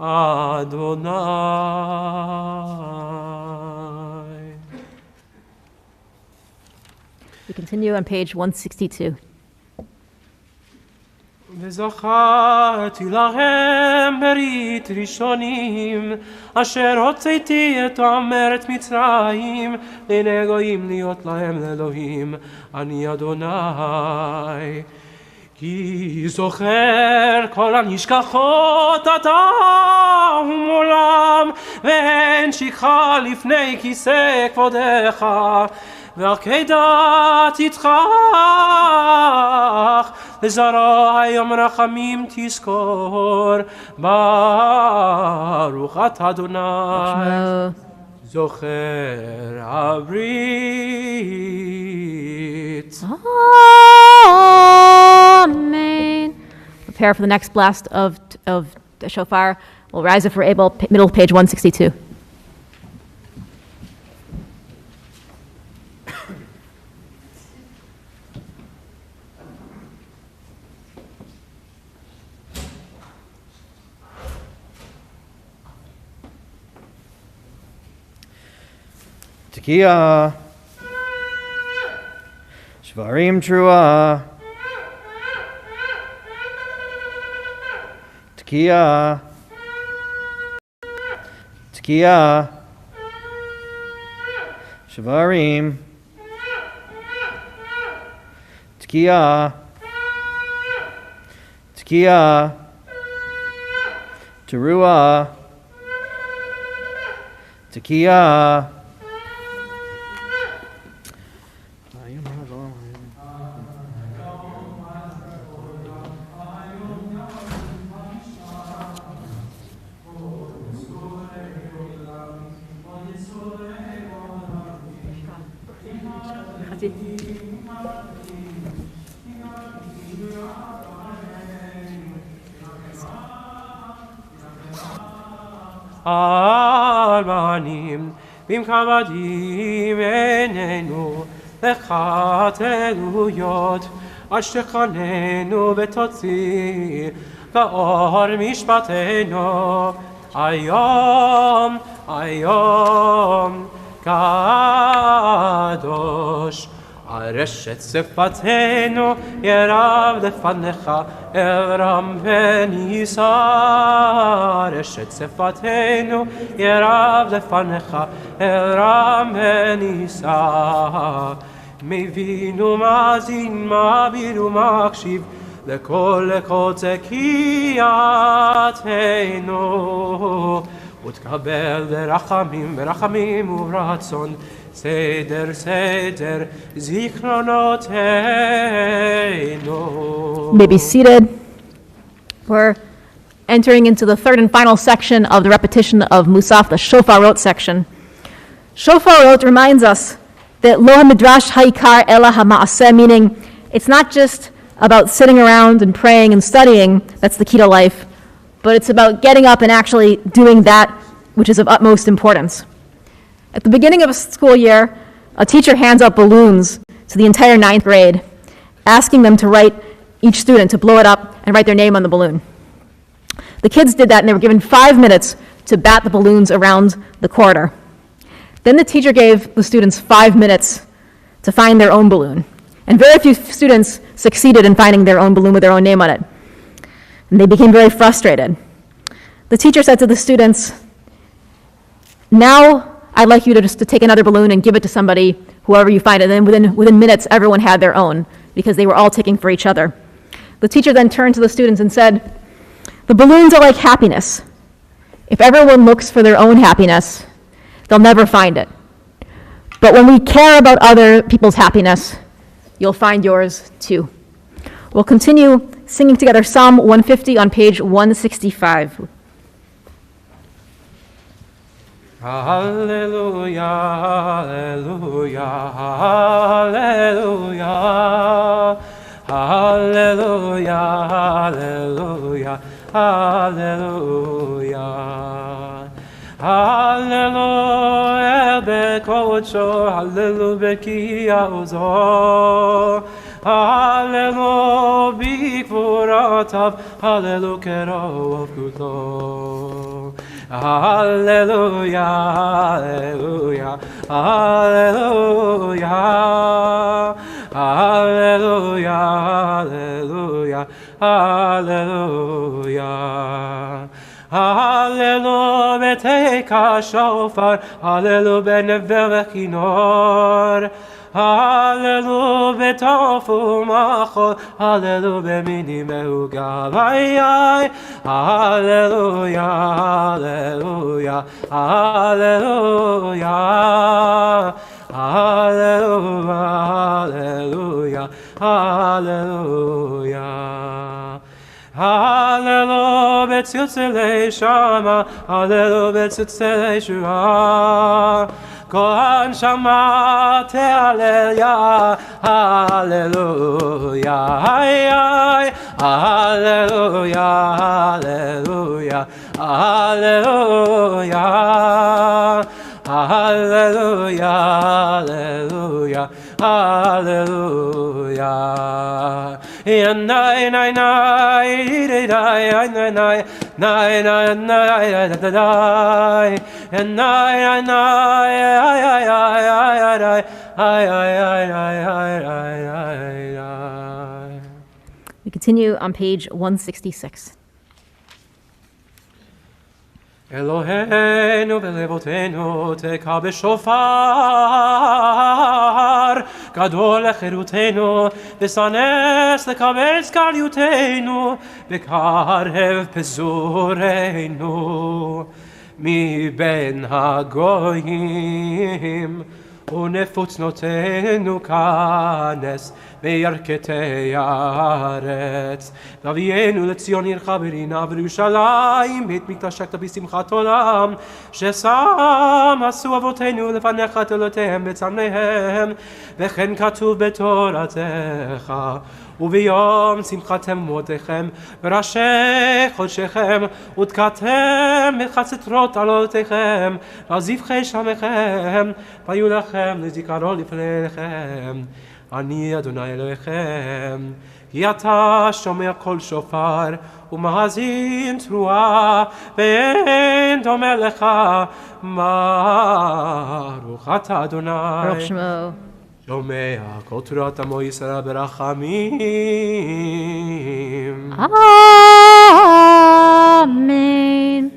Speaker 8: Adonai.
Speaker 5: We continue on page 162.
Speaker 8: וזכרתי להם ברית ראשונים, אשר הוצאתי אותם מארץ מצרים, לעיני גויים להיות להם לאלוהים, אני אדוני. כי זוכר כל הנשכחות אתה ומעולם, ואין שכחה לפני כיסא כבודך, ועקדת יצחק, לזרוע היום רחמים תזכור, ברוך אתה אדוני, זוכר הברית.
Speaker 5: Amen. Prepare for the next blast of the shofar. We'll rise if we're able, middle of page 162.
Speaker 10: Tekiah, Shvarim Trua, Tekiah, Tekiah, Shvarim, Tekiah, Tekiah, Teruah, Tekiah.
Speaker 8: Albanim, bim kavadim enenu, lechat eluyot, ashtechanenu betotzi, va'or mishpatenu, ayom, ayom, kadosh. הרשת שפתנו ירב לפניך אברהם וניסה הרשת שפתנו ירב לפניך אברהם וניסה מבין ומאזין מעביר ומקשיב לכל קוצה קריאתנו ותקבל ברחמים ברחמים וברצון Seder, Seder, Zichronoteinu.
Speaker 5: May be seated. We're entering into the third and final section of the repetition of Musaf, the Shofarot section. Shofarot reminds us that Lo HaMidrash Ha'ikar Ela HaMa'aseh, meaning it's not just about sitting around and praying and studying, that's the key to life, but it's about getting up and actually doing that which is of utmost importance. At the beginning of a school year, a teacher hands out balloons to the entire 9th grade, asking them to write, each student to blow it up and write their name on the balloon. The kids did that and they were given 5 minutes to bat the balloons around the corridor. Then the teacher gave the students 5 minutes to find their own balloon. And very few students succeeded in finding their own balloon with their own name on it. And they became very frustrated. The teacher said to the students, now I'd like you to just to take another balloon and give it to somebody, whoever you find it. And then within minutes, everyone had their own because they were all taking for each other. The teacher then turned to the students and said, the balloons are like happiness. If everyone looks for their own happiness, they'll never find it. But when we care about other people's happiness, you'll find yours too. We'll continue singing together Psalm 150 on page 165.
Speaker 8: Hallelujah, hallelujah, hallelujah, hallelujah, hallelujah, hallelujah, hallelujah, לקודשו, הללו בקיע עוזו. הללו בגבורותיו, הללו כרוב גדולו. Hallelujah, hallelujah, hallelujah, hallelujah, hallelujah, hallelujah. Hallelujah, beteka shofar, hallelujah, benevel kinor. Hallelujah, betofu machol, hallelujah, bemini mehugalayai. Hallelujah, hallelujah, hallelujah, hallelujah, hallelujah, hallelujah, betzitzele shama, hallelujah, betzitzele shua. Kohan Shama Te'aleluya, Hallelujah, Hallelujah, Hallelujah, Hallelujah, Hallelujah, Hallelujah, Hallelujah. Nai nai nai nai nai nai nai nai nai nai.
Speaker 5: We continue on page 166.
Speaker 8: Eloheinu velevotenu teka b'shofar gadol lechirutenu v'sanes lekabel zkaryutenu v'karev pezureinu mi ben hagoyim ונפוץ נותנו כנס מירכתי הארץ. ואבינו לציון עירך ברינה ולירושלים בית מקדשך בשמחת עולם ששם עשו אבותינו לפניך את אלוהיהם בצמניהם וכן כתוב בתורתך וביום שמחתם ומועדיכם בראשי חודשיכם ותקעתם בחצרות עלותיכם ועל זבחי שמכם והיו לכם לזיכרון לפניכם. אני אדוני אלוהיכם כי אתה שומע קול שופר ומאזין תרועה ואין דומה לך. ברוך אתה אדוני
Speaker 5: Baruch Shemo.
Speaker 8: שומע כל תורת עמו ישראל ברחמים.
Speaker 5: Amen.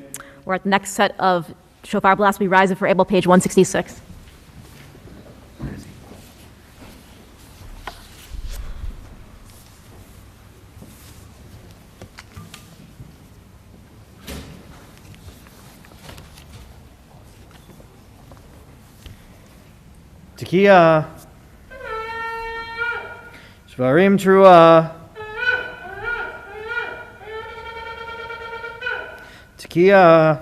Speaker 5: We're at the next set of shofar blasts. We rise if we're able, page 166.
Speaker 10: Tekiah, Shvarim Trua, Tekiah,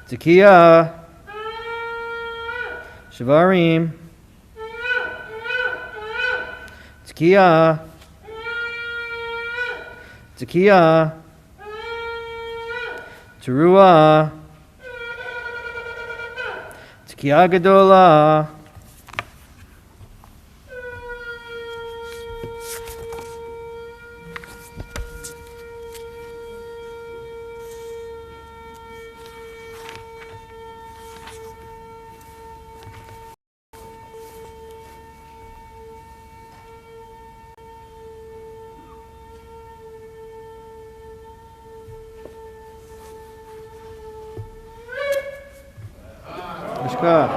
Speaker 10: Tekiah, Shvarim, Tekiah, Tekiah, Teruah, Tekiah Gedolah. Mishkach.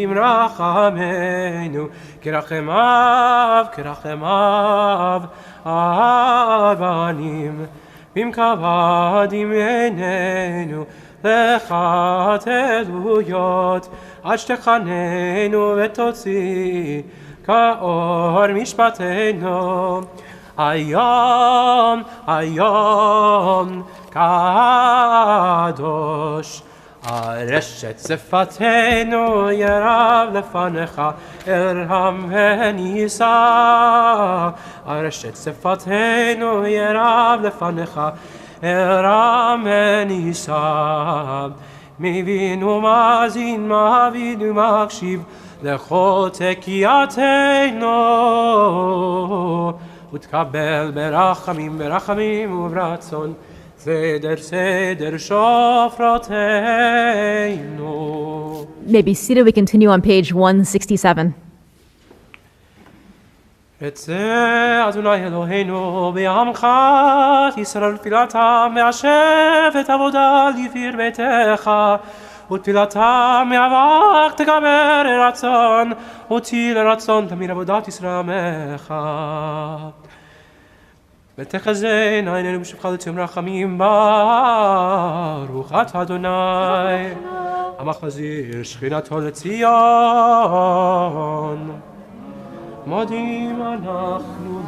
Speaker 8: Imrachamenu kirachemav kirachemav avanim במכבד עמנו לך תלויות עד שתחננו ותוציא כאור משפטנו היום היום קדוש. ארשת שפתנו ירב לפניך, ארם ונישא. ארשת שפתנו ירב לפניך, ארם ונישא. מבין ומאזין, מעביד ומקשיב לכל תקייתנו, ותקבל ברחמים ברחמים וברצון, סדר סדר שופרותינו.
Speaker 5: May be seated. We continue on page 167.
Speaker 8: רצה אדוני אלוהינו בעמך ישראל תפילתם והשבת עבודה לפיר ביתך, ותפילתם מאבק תגבר רצון, ותהי לרצון תמיר עבודת ישראל עמך. ותחזן עינינו בשובך לציון רחמים, ברוך אתה אדוני המחזיר שכינתו לציון. מודים אנחנו לך.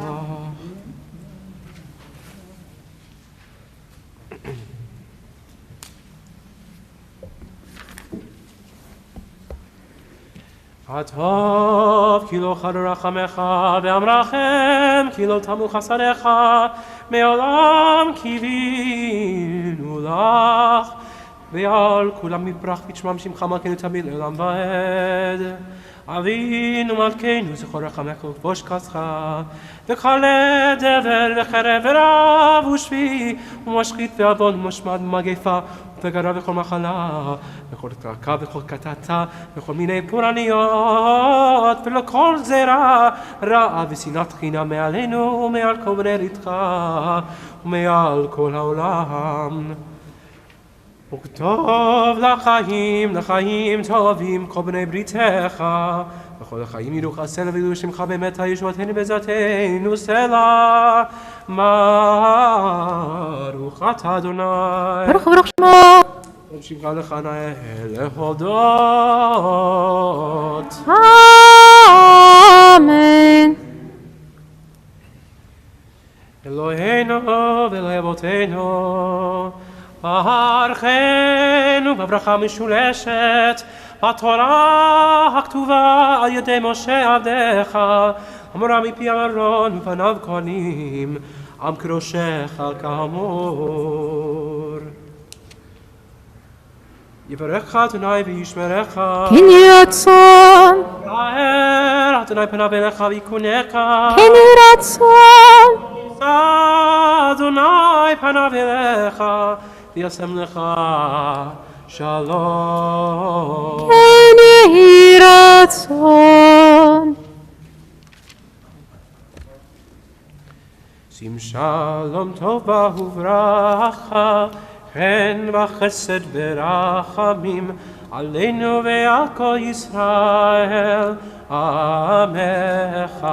Speaker 8: הטוב כי לא חדו רחמך, ואמרחם כי לא תמו חסדיך, מעולם קיווינו לך, ועל כולם מברח ותשמם שמך מלכנו תמיד לעולם ועד. אבינו מלכנו זכור רחמך וכבוש כסך, וכלה דבר וחרב ורב ושפי ומשחית ועוון ומשמד ומגפה וגרה וכל מחלה וכל תרקה וכל קטטה וכל מיני פורעניות ולכל זרע רע ושנאת חינם מעלינו ומעל כל בני ביתך ומעל כל העולם. וכתוב לחיים טובים כל בני בריתך, וכל החיים ידעו חסר וידעו שמך באמת הישועתנו בעזרתנו סלע. ברוך אתה אדוני.
Speaker 5: ברוך ברוך שמו.
Speaker 8: שמך לך נאה להודות.
Speaker 5: אמן.
Speaker 8: אלוהינו ואלוהי אבותינו, ברכנו בברכה משולשת בתורה הכתובה על ידי משה עבדך, אמרה מפי אהרון ופניו כהנים, עם קדושך כאמור. יברך אדוני וישמרך,
Speaker 5: כן יהי רצון.
Speaker 8: יאר אדוני פניו אליך ויקונך,
Speaker 5: כן יהי רצון.
Speaker 8: אדוני פניו אליך וישם לך שלום.
Speaker 5: כן יהי רצון.
Speaker 8: שים שלום טובה וברכה, חן וחסד ורחמים עלינו ועל כל ישראל עמך.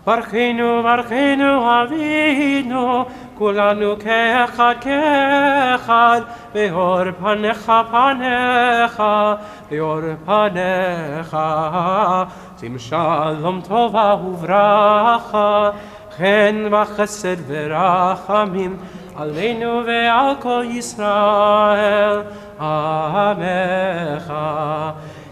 Speaker 8: ברכנו ברכנו אבינו כולנו כאחד כאחד, באור פניך פניך באור פניך. שים שלום טובה וברכה, חן וחסד ורחמים עלינו ועל כל ישראל עמך.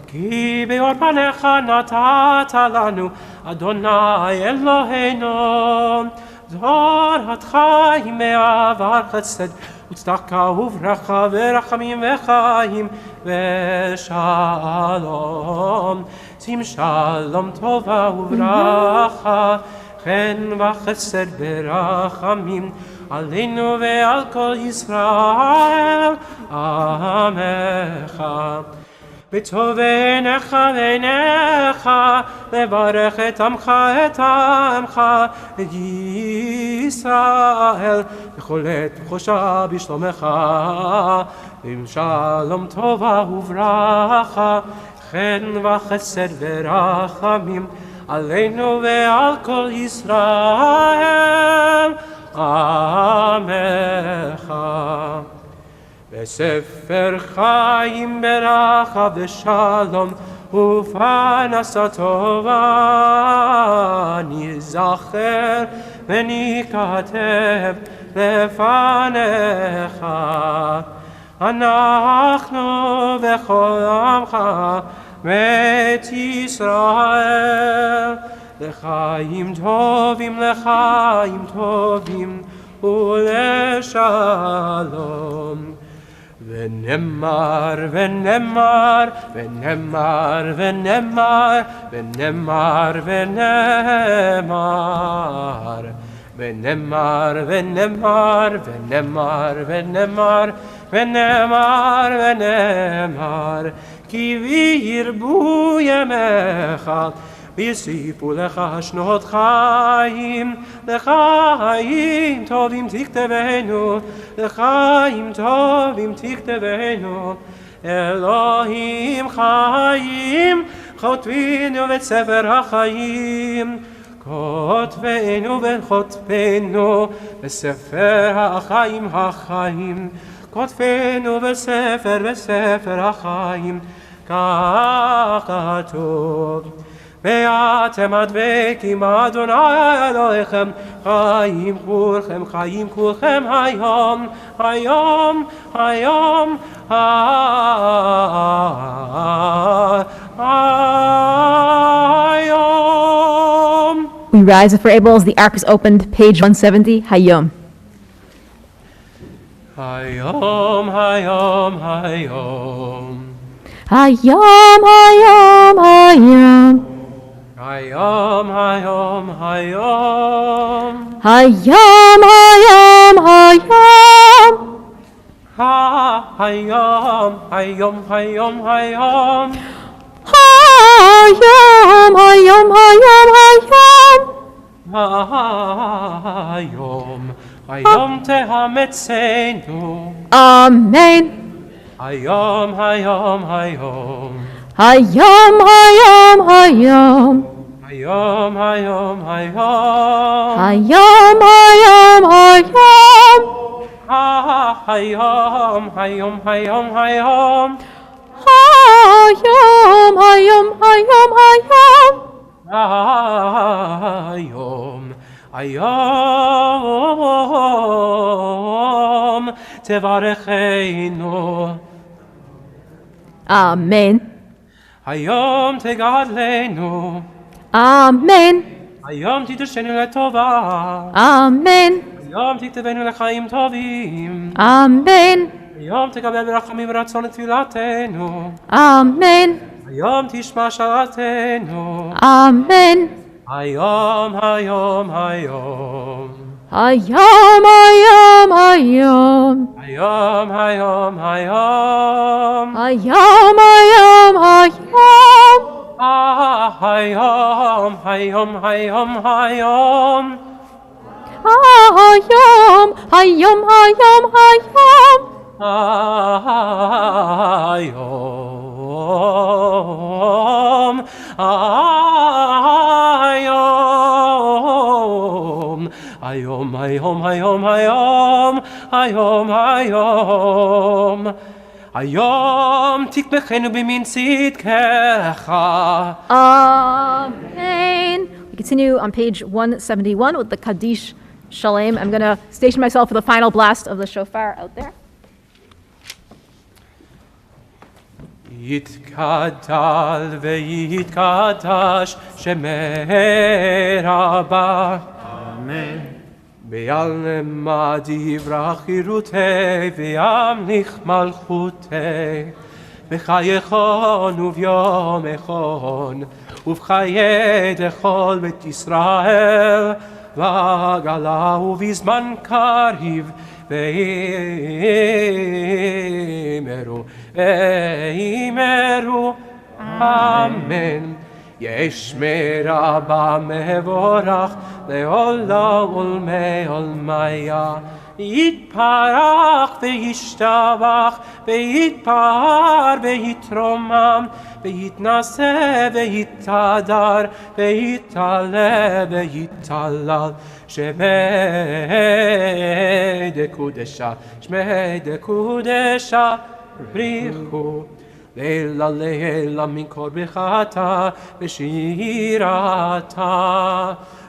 Speaker 8: כי באור פניך נתת לנו אדוני אלוהינו תורת חיים מעבר חסד וצדקה וברכה ורחמים וחיים ושלום. שים שלום טובה וברכה, חן וחסד ורחמים עלינו ועל כל ישראל עמך. בטוב עיניך ועיניך לברך את עמך את ישראל בכל עת ובחושה בשלומך. עם שלום טובה וברכה, חן וחסד ורחמים עלינו ועל כל ישראל עמך. בספר חיים ברכה ושלום ופרנסה טובה ניזכר וניכתב לפניך. אנחנו וכל עמך בית ישראל, לחיים טובים, לחיים טובים ולשלום. ונאמר, ונאמר, ונאמר, ונאמר, ונאמר, ונאמר, ונאמר, ונאמר, ונאמר, ונאמר, ונאמר, ונאמר, כי וירבו ימיך, ויוסיפו לך שנות חיים, לחיים טובים תכתבנו, לחיים טובים תכתבנו. אלוהים חיים, כותבינו בספר החיים, כותבנו וכותבנו בספר החיים, החיים, כותבנו בספר החיים, כך כתוב. ואתם הדבקים אדוני אלוהיכם, חיים כולכם היום, היום, היום, היום.
Speaker 5: We rise if we're able as the ark is opened, page 170, Hayom.
Speaker 8: Hayom, hayom, hayom.
Speaker 5: Hayom, hayom, hayom.
Speaker 8: Hayom, hayom, hayom.
Speaker 5: Hayom, hayom, hayom.
Speaker 8: Hayom, hayom, hayom, hayom.
Speaker 5: Hayom, hayom, hayom, hayom.
Speaker 8: Hayom, hayom tehametzenu.
Speaker 5: Amen.
Speaker 8: Hayom, hayom, hayom.
Speaker 5: Hayom, hayom, hayom.
Speaker 8: Hayom, hayom, hayom.
Speaker 5: Hayom, hayom, hayom.
Speaker 8: Hayom, hayom, hayom, hayom.
Speaker 5: Hayom, hayom, hayom, hayom.
Speaker 8: Hayom, hayom tevarechenu.
Speaker 5: Amen.
Speaker 8: Hayom tegadlenu.
Speaker 5: Amen.
Speaker 8: Hayom titashenu letova.
Speaker 5: Amen.
Speaker 8: Hayom tiktevenu lechaim tovim.
Speaker 5: Amen.
Speaker 8: Hayom tekabel berachamim v'ratzon et tfilatenu.
Speaker 5: Amen.
Speaker 8: Hayom tishma shalatenu.
Speaker 5: Amen.
Speaker 8: Hayom, hayom, hayom.
Speaker 5: Hayom, hayom, hayom.
Speaker 8: Hayom, hayom, hayom.
Speaker 5: Hayom, hayom, hayom.
Speaker 8: Hayom, hayom, hayom, hayom.
Speaker 5: Hayom, hayom, hayom, hayom.
Speaker 8: Hayom, hayom, hayom, hayom, hayom, hayom, hayom, tikmechenu b'min tzidkecha.
Speaker 5: Amen. We continue on page 171 with the Kaddish Shalem. I'm going to station myself for the final blast of the shofar out there.
Speaker 8: Yitkadal ve'yitkadash shemei Rabbah.
Speaker 10: Amen.
Speaker 8: Ve'al nemad yivrach chirutei ve'yamlich malchutei v'chayechon uvyom echon uv'chayei dechol bet Yisrael v'agala uvizman kariv ve'imeru Amen. ישמר אבא מבורך לעולם ולעולמיה, יתפרח וישתבח ויתפאר ויתרומם ויתנשא ויתהדר ויתעלה ויתהלל, שמי דקודשה, שמי דקודשה בריחו. לילה לילה מכל ברכתה ושירתה,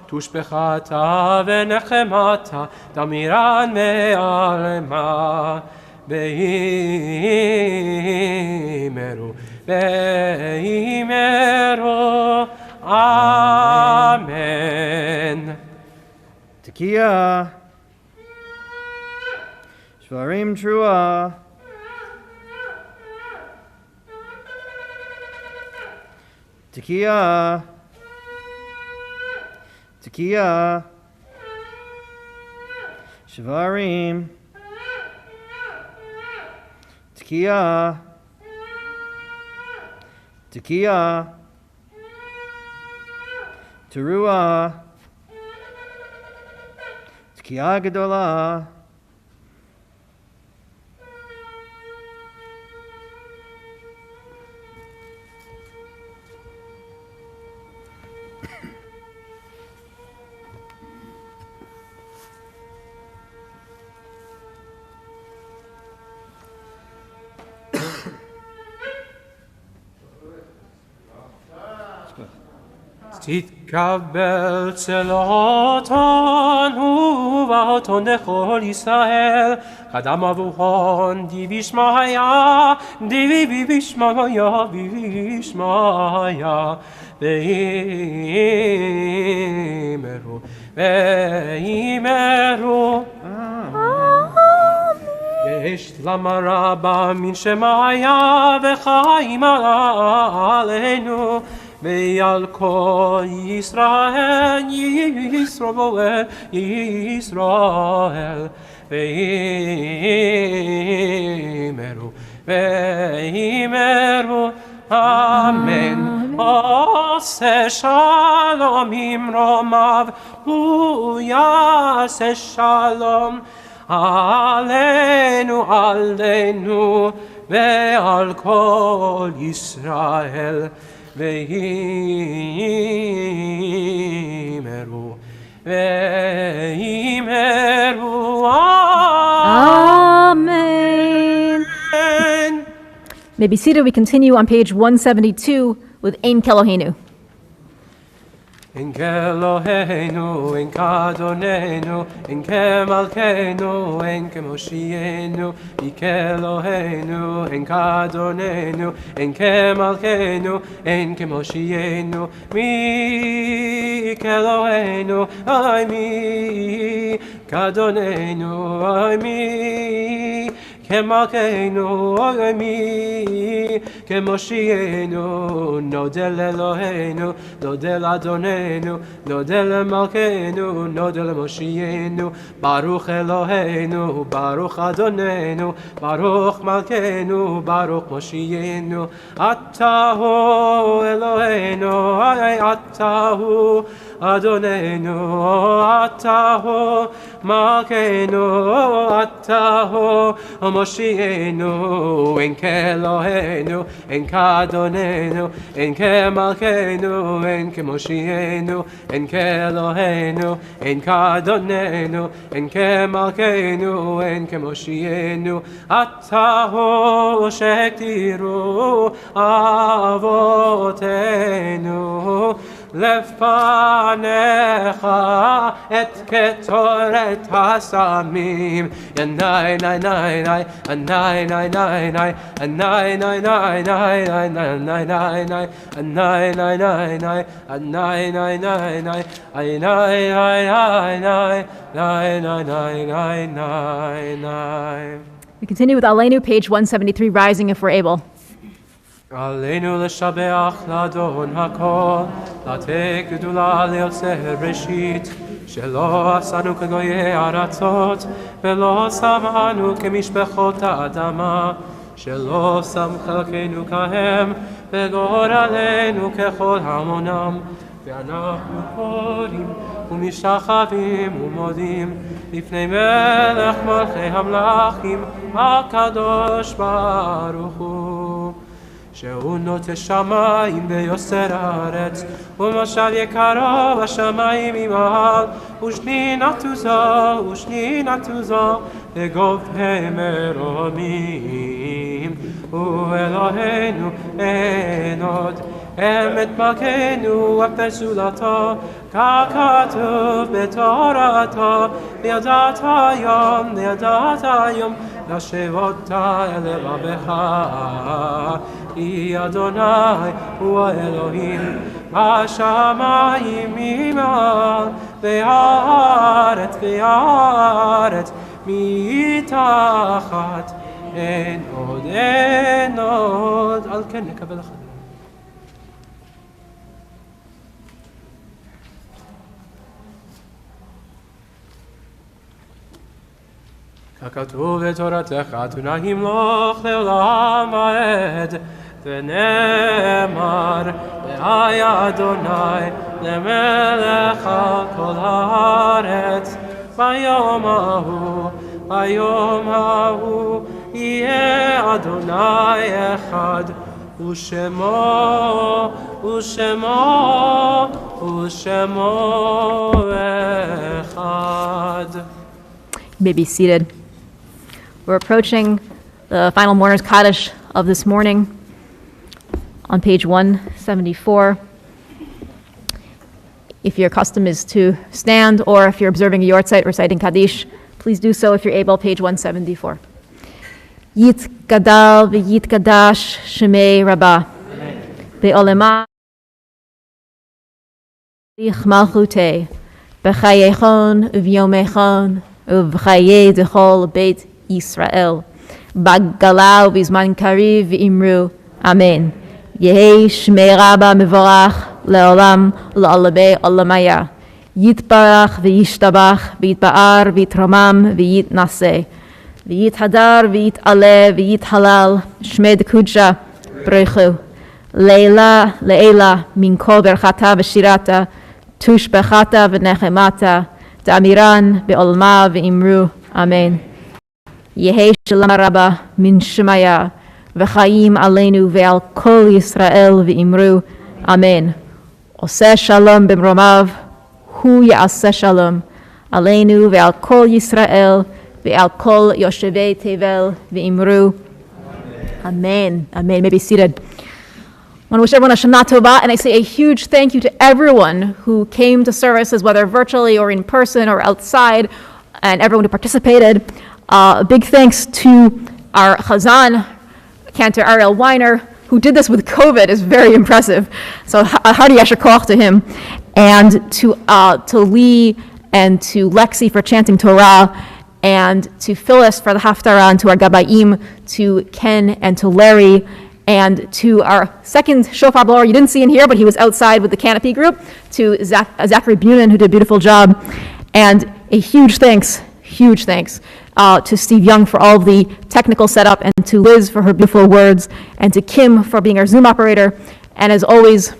Speaker 8: תושבחתה ונחמתה, דמירן מעלמה, באימרו, באימרו, אמן.
Speaker 10: Tekiah. Shvarim Trua. Tekiah. Tekiah. Shvarim. Tekiah. Tekiah. Teruah. Tekiah Gedolah.
Speaker 8: תתקבל צלותנו ואותו לכל ישראל, קדם אבוהון דיבי שמעיה, דיבי שמעיה, דיבי שמעיה, ואימרו, ואימרו, יש למה רבה מן שמעיה וחיים עלינו, ועל כל ישראל, ישראל, ישראל, ואימרו, ואימרו, אמן. עושה שלום ממרומיו, הוא יעשה שלום עלינו, עלינו, ועל כל ישראל. ואימרו, ואימרו,
Speaker 5: Amen. May be seated. We continue on page 172 with Ein Kelohenu.
Speaker 8: En Kelohenu, en Kadonenu, en Kemalkenu, en Kemoshienu, Kelohenu, en Kadonenu, en Kemalkenu, en Kemoshienu, mi Kelohenu, ay mi Kadonenu, ay mi Kemalkenu, ay mi Kemoshienu, nodel Elohenu, nodel Adonenu, nodel Malkenu, nodel Moshienu, Baruch Elohenu, Baruch Adonenu, Baruch Malkenu, Baruch Moshienu, Atahu Elohenu, ay Atahu Adonenu, Atahu Malkenu, Atahu Moshienu, en Kelohenu, en Kadonenu, en Kemalkenu, en Kemoshienu, en Kelohenu, en Kadonenu, en Kemalkenu, en Kemoshienu, Atahu shektiru avotenu, lefanecha et ketoret hasamim, yanai nai nai nai, anai nai nai nai, anai nai nai nai, anai nai nai nai, anai nai nai nai, anai nai nai nai, anai nai nai nai, nai nai nai nai nai.
Speaker 5: We continue with Aleinu, page 173, rising if we're able.
Speaker 8: עלינו לשבח לאדון הכל, לתת גדולה ליוצא ראשית, שלא עשנו כגויי ארצות, ולא שמנו כמשפחות האדמה, שלא שם חלקנו כהם, וגורלנו ככל המונם, ואנחנו קוראים ומשתחווים ומודים לפני מלך מלכי המלכים, הקדוש ברוך הוא. שהוא נוטה שמיים ויוסר הארץ, ומשל יקרה בשמיים ממעל, ושנינתו זו בגובהי מרומים. ואלוהינו אין עוד, אמת מלכנו אף בסולתו, ככתוב בתורתו, וידעת היום, להשב אותה אל לבבך. כי אדוני הוא האלוהים, בשמיים ממעל, והארץ מתחת. אין עוד, על כן נקבל אחד. ככתוב בתורתך, אדוני ימלוך לעולם ועד, ונאמר, והיה אדוני למלך על כל הארץ, ביום ההוא יהיה אדוני אחד, ושמו אחד.
Speaker 5: You may be seated. We're approaching the final mourner's Kaddish of this morning on page 174. If your custom is to stand, or if you're observing a Yortzeit reciting Kaddish, please do so if you're able, page 174. Yit Gadal v'yit Gadash Shemei Rabbah Be'olema Lich Malchutei B'chayechon Uv'yomechon Uv'chayei Dechol Beit Yisrael B'galau V'zman Kariv V'imru Amen. Yehei Shmei Rabbah Mevorach Le'olam Le'olabei Olamaya Yitbarach V'yishtabach V'yitba'ar V'yitromam V'yitnaseh V'yithadar V'yit'aleh V'yithalal Shmei D'Kudsha B'reichu Le'ela Min Kol Berchata V'shirata Tush Bechata V'nechemata D'amiran Be'olma V'imru Amen. Yehei Shalom Rabbah Min Shemaya V'chaim Aleinu Ve'al Kol Yisrael V'imru Amen. Oseh Shalom B'mromav Hu Ya'aseh Shalom Aleinu Ve'al Kol Yisrael Ve'al Kol Yoshevei Tevel V'imru Amen. Amen. May be seated. I want to wish everyone a Shana Tova, and I say a huge thank you to everyone who came to services, whether virtually or in person or outside, and everyone who participated. A big thanks to our Chazan, Cantor Ariel Weiner, who did this with COVID. Is very impressive. So hearty yasher koach to him, and to Lee and to Lexi for chanting Torah, and to Phyllis for the Haftarah, and to our Gabayim, to Ken and to Larry, and to our second shofar blower you didn't see in here, but he was outside with the Canopy group, to Zachary Bunin, who did a beautiful job, and a huge thanks to Steve Young for all of the technical setup, and to Liz for her beautiful words, and to Kim for being our Zoom operator, and as always,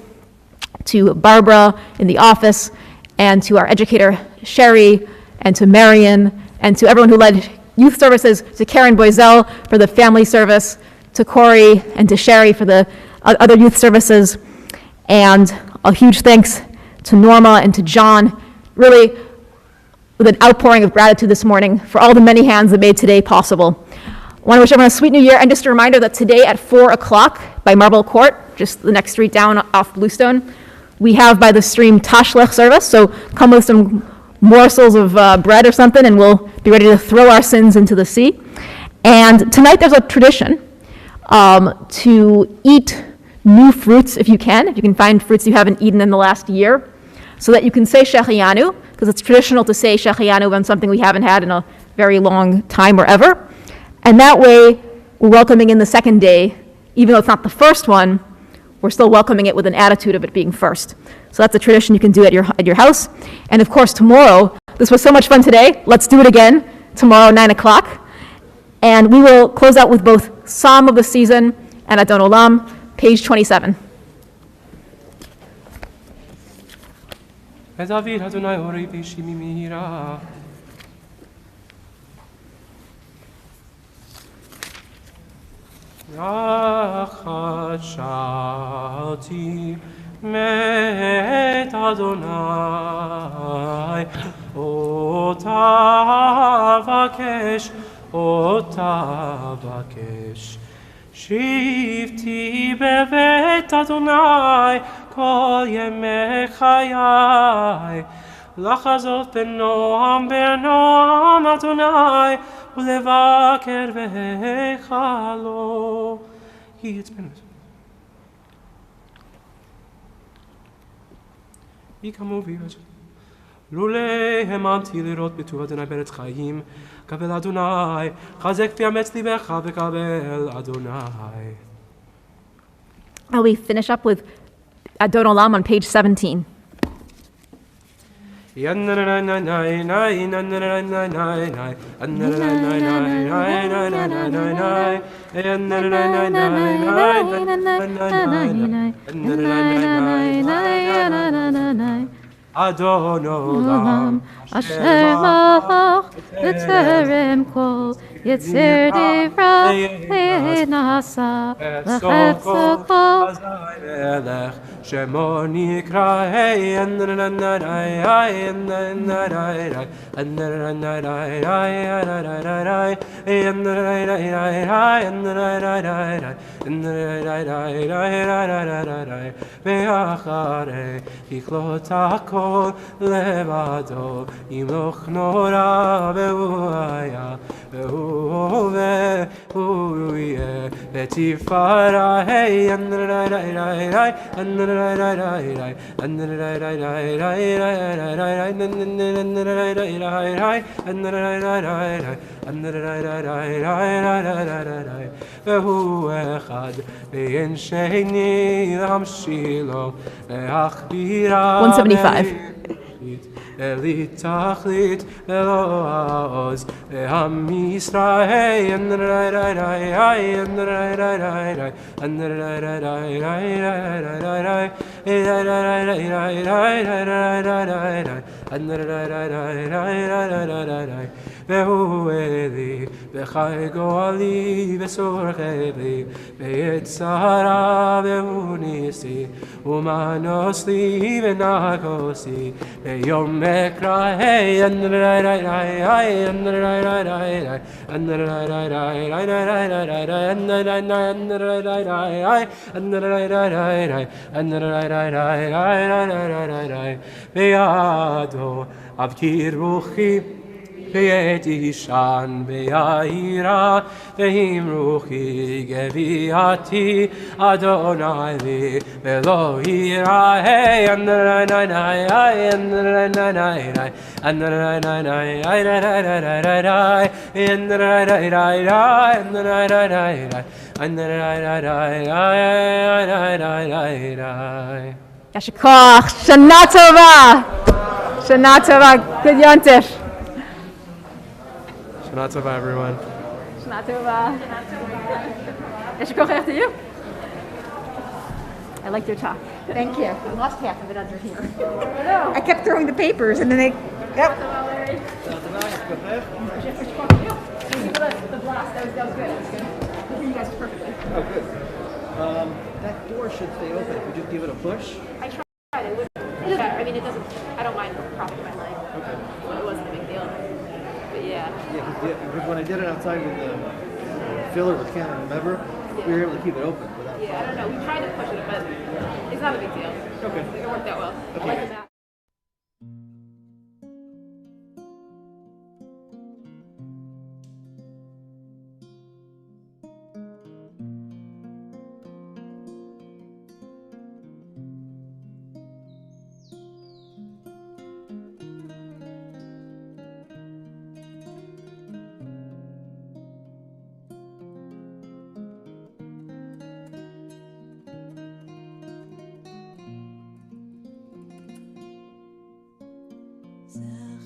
Speaker 5: to Barbara in the office, and to our educator Sherry, and to Marion, and to everyone who led youth services, to Karen Boisel for the family service, to Corey and to Sherry for the other youth services, and a huge thanks to Norma and to John, really with an outpouring of gratitude this morning for all the many hands that made today possible. I want to wish everyone a sweet new year, and just a reminder that today at 4 o'clock by Marble Court, just the next street down off Bluestone, we have by the stream Tashlech service, so come with some morsels of bread or something, and we'll be ready to throw our sins into the sea. And tonight there's a tradition to eat new fruits if you can find fruits you haven't eaten in the last year, so that you can say Shehecheyanu, because it's traditional to say Shehecheyanu on something we haven't had in a very long time or ever. And that way, we're welcoming in the second day, even though it's not the first one, we're still welcoming it with an attitude of it being first. So that's a tradition you can do at your house. And of course, tomorrow, this was so much fun today, let's do it again tomorrow, 9 o'clock. And we will close out with both Psalm of the Season and Adon Olam, page 27.
Speaker 8: ודוד אדוני הורי בישי ממהירה. יחד שאלתי מת אדוני, אותה בקש. שבתי בבית אדוני כל ימי חיי. לחזות בנועם אדוני, ולבקר בהיכלו. יהי עצמנו. יקמו ויבשו. לולא האמנתי לראות בטוב אדוני בארץ חיים, קבל אדוני, חזק ויאמץ ליבך וקבל אדוני.
Speaker 5: We finish up with Adon Olam on page 17.
Speaker 8: Adon Olam,
Speaker 1: Asher malach b'terem kol Yetzer divra nasa Lechet sokol
Speaker 8: Melech Shemo nikra hey Kol levado imloch nora ve'uaya ve'u ve'uye ve'tifara hey and ve'hu echad ve'en sheni l'hamshilo ve'achbira
Speaker 5: 175.
Speaker 8: Elitachlit Eloaz Am Yisrael Vehu Eli Vechai Goali Vesorcheli Ve'etzara Vehu Nisi Umanosli Venagosi Ve'yom Ekra Hey and Ve'ado Abkir Ruchi Ve'eti Shan Ve'aira Ve'im Ruchi Geviati Adonai Li Ve'lo Hira Hey and
Speaker 5: Yashikoch, Shana Tova! Shana Tova, good Yontif.
Speaker 8: Shana Tova, everyone.
Speaker 5: Shana Tova. Yashikoch after you. I liked your talk.
Speaker 11: Thank you.
Speaker 5: I lost half of it under here.
Speaker 11: I kept throwing the papers and then they, yep.
Speaker 5: The blast, that was good. That was good. I hear you guys perfectly.
Speaker 10: Oh, good. That door should stay open if you just give it a push.
Speaker 5: I tried. It wouldn't. I mean, it doesn't. I don't mind propping my leg.
Speaker 10: Okay.
Speaker 5: But it wasn't a big deal. But yeah.
Speaker 10: Yeah, because when I did it outside with the filler with Canada Member, we were able to keep it open without.
Speaker 5: Yeah, I don't know. We tried to push it, but it's not a big deal.
Speaker 10: Okay.
Speaker 5: It worked out well.
Speaker 10: Okay.
Speaker 5: I like the map.
Speaker 1: Zach,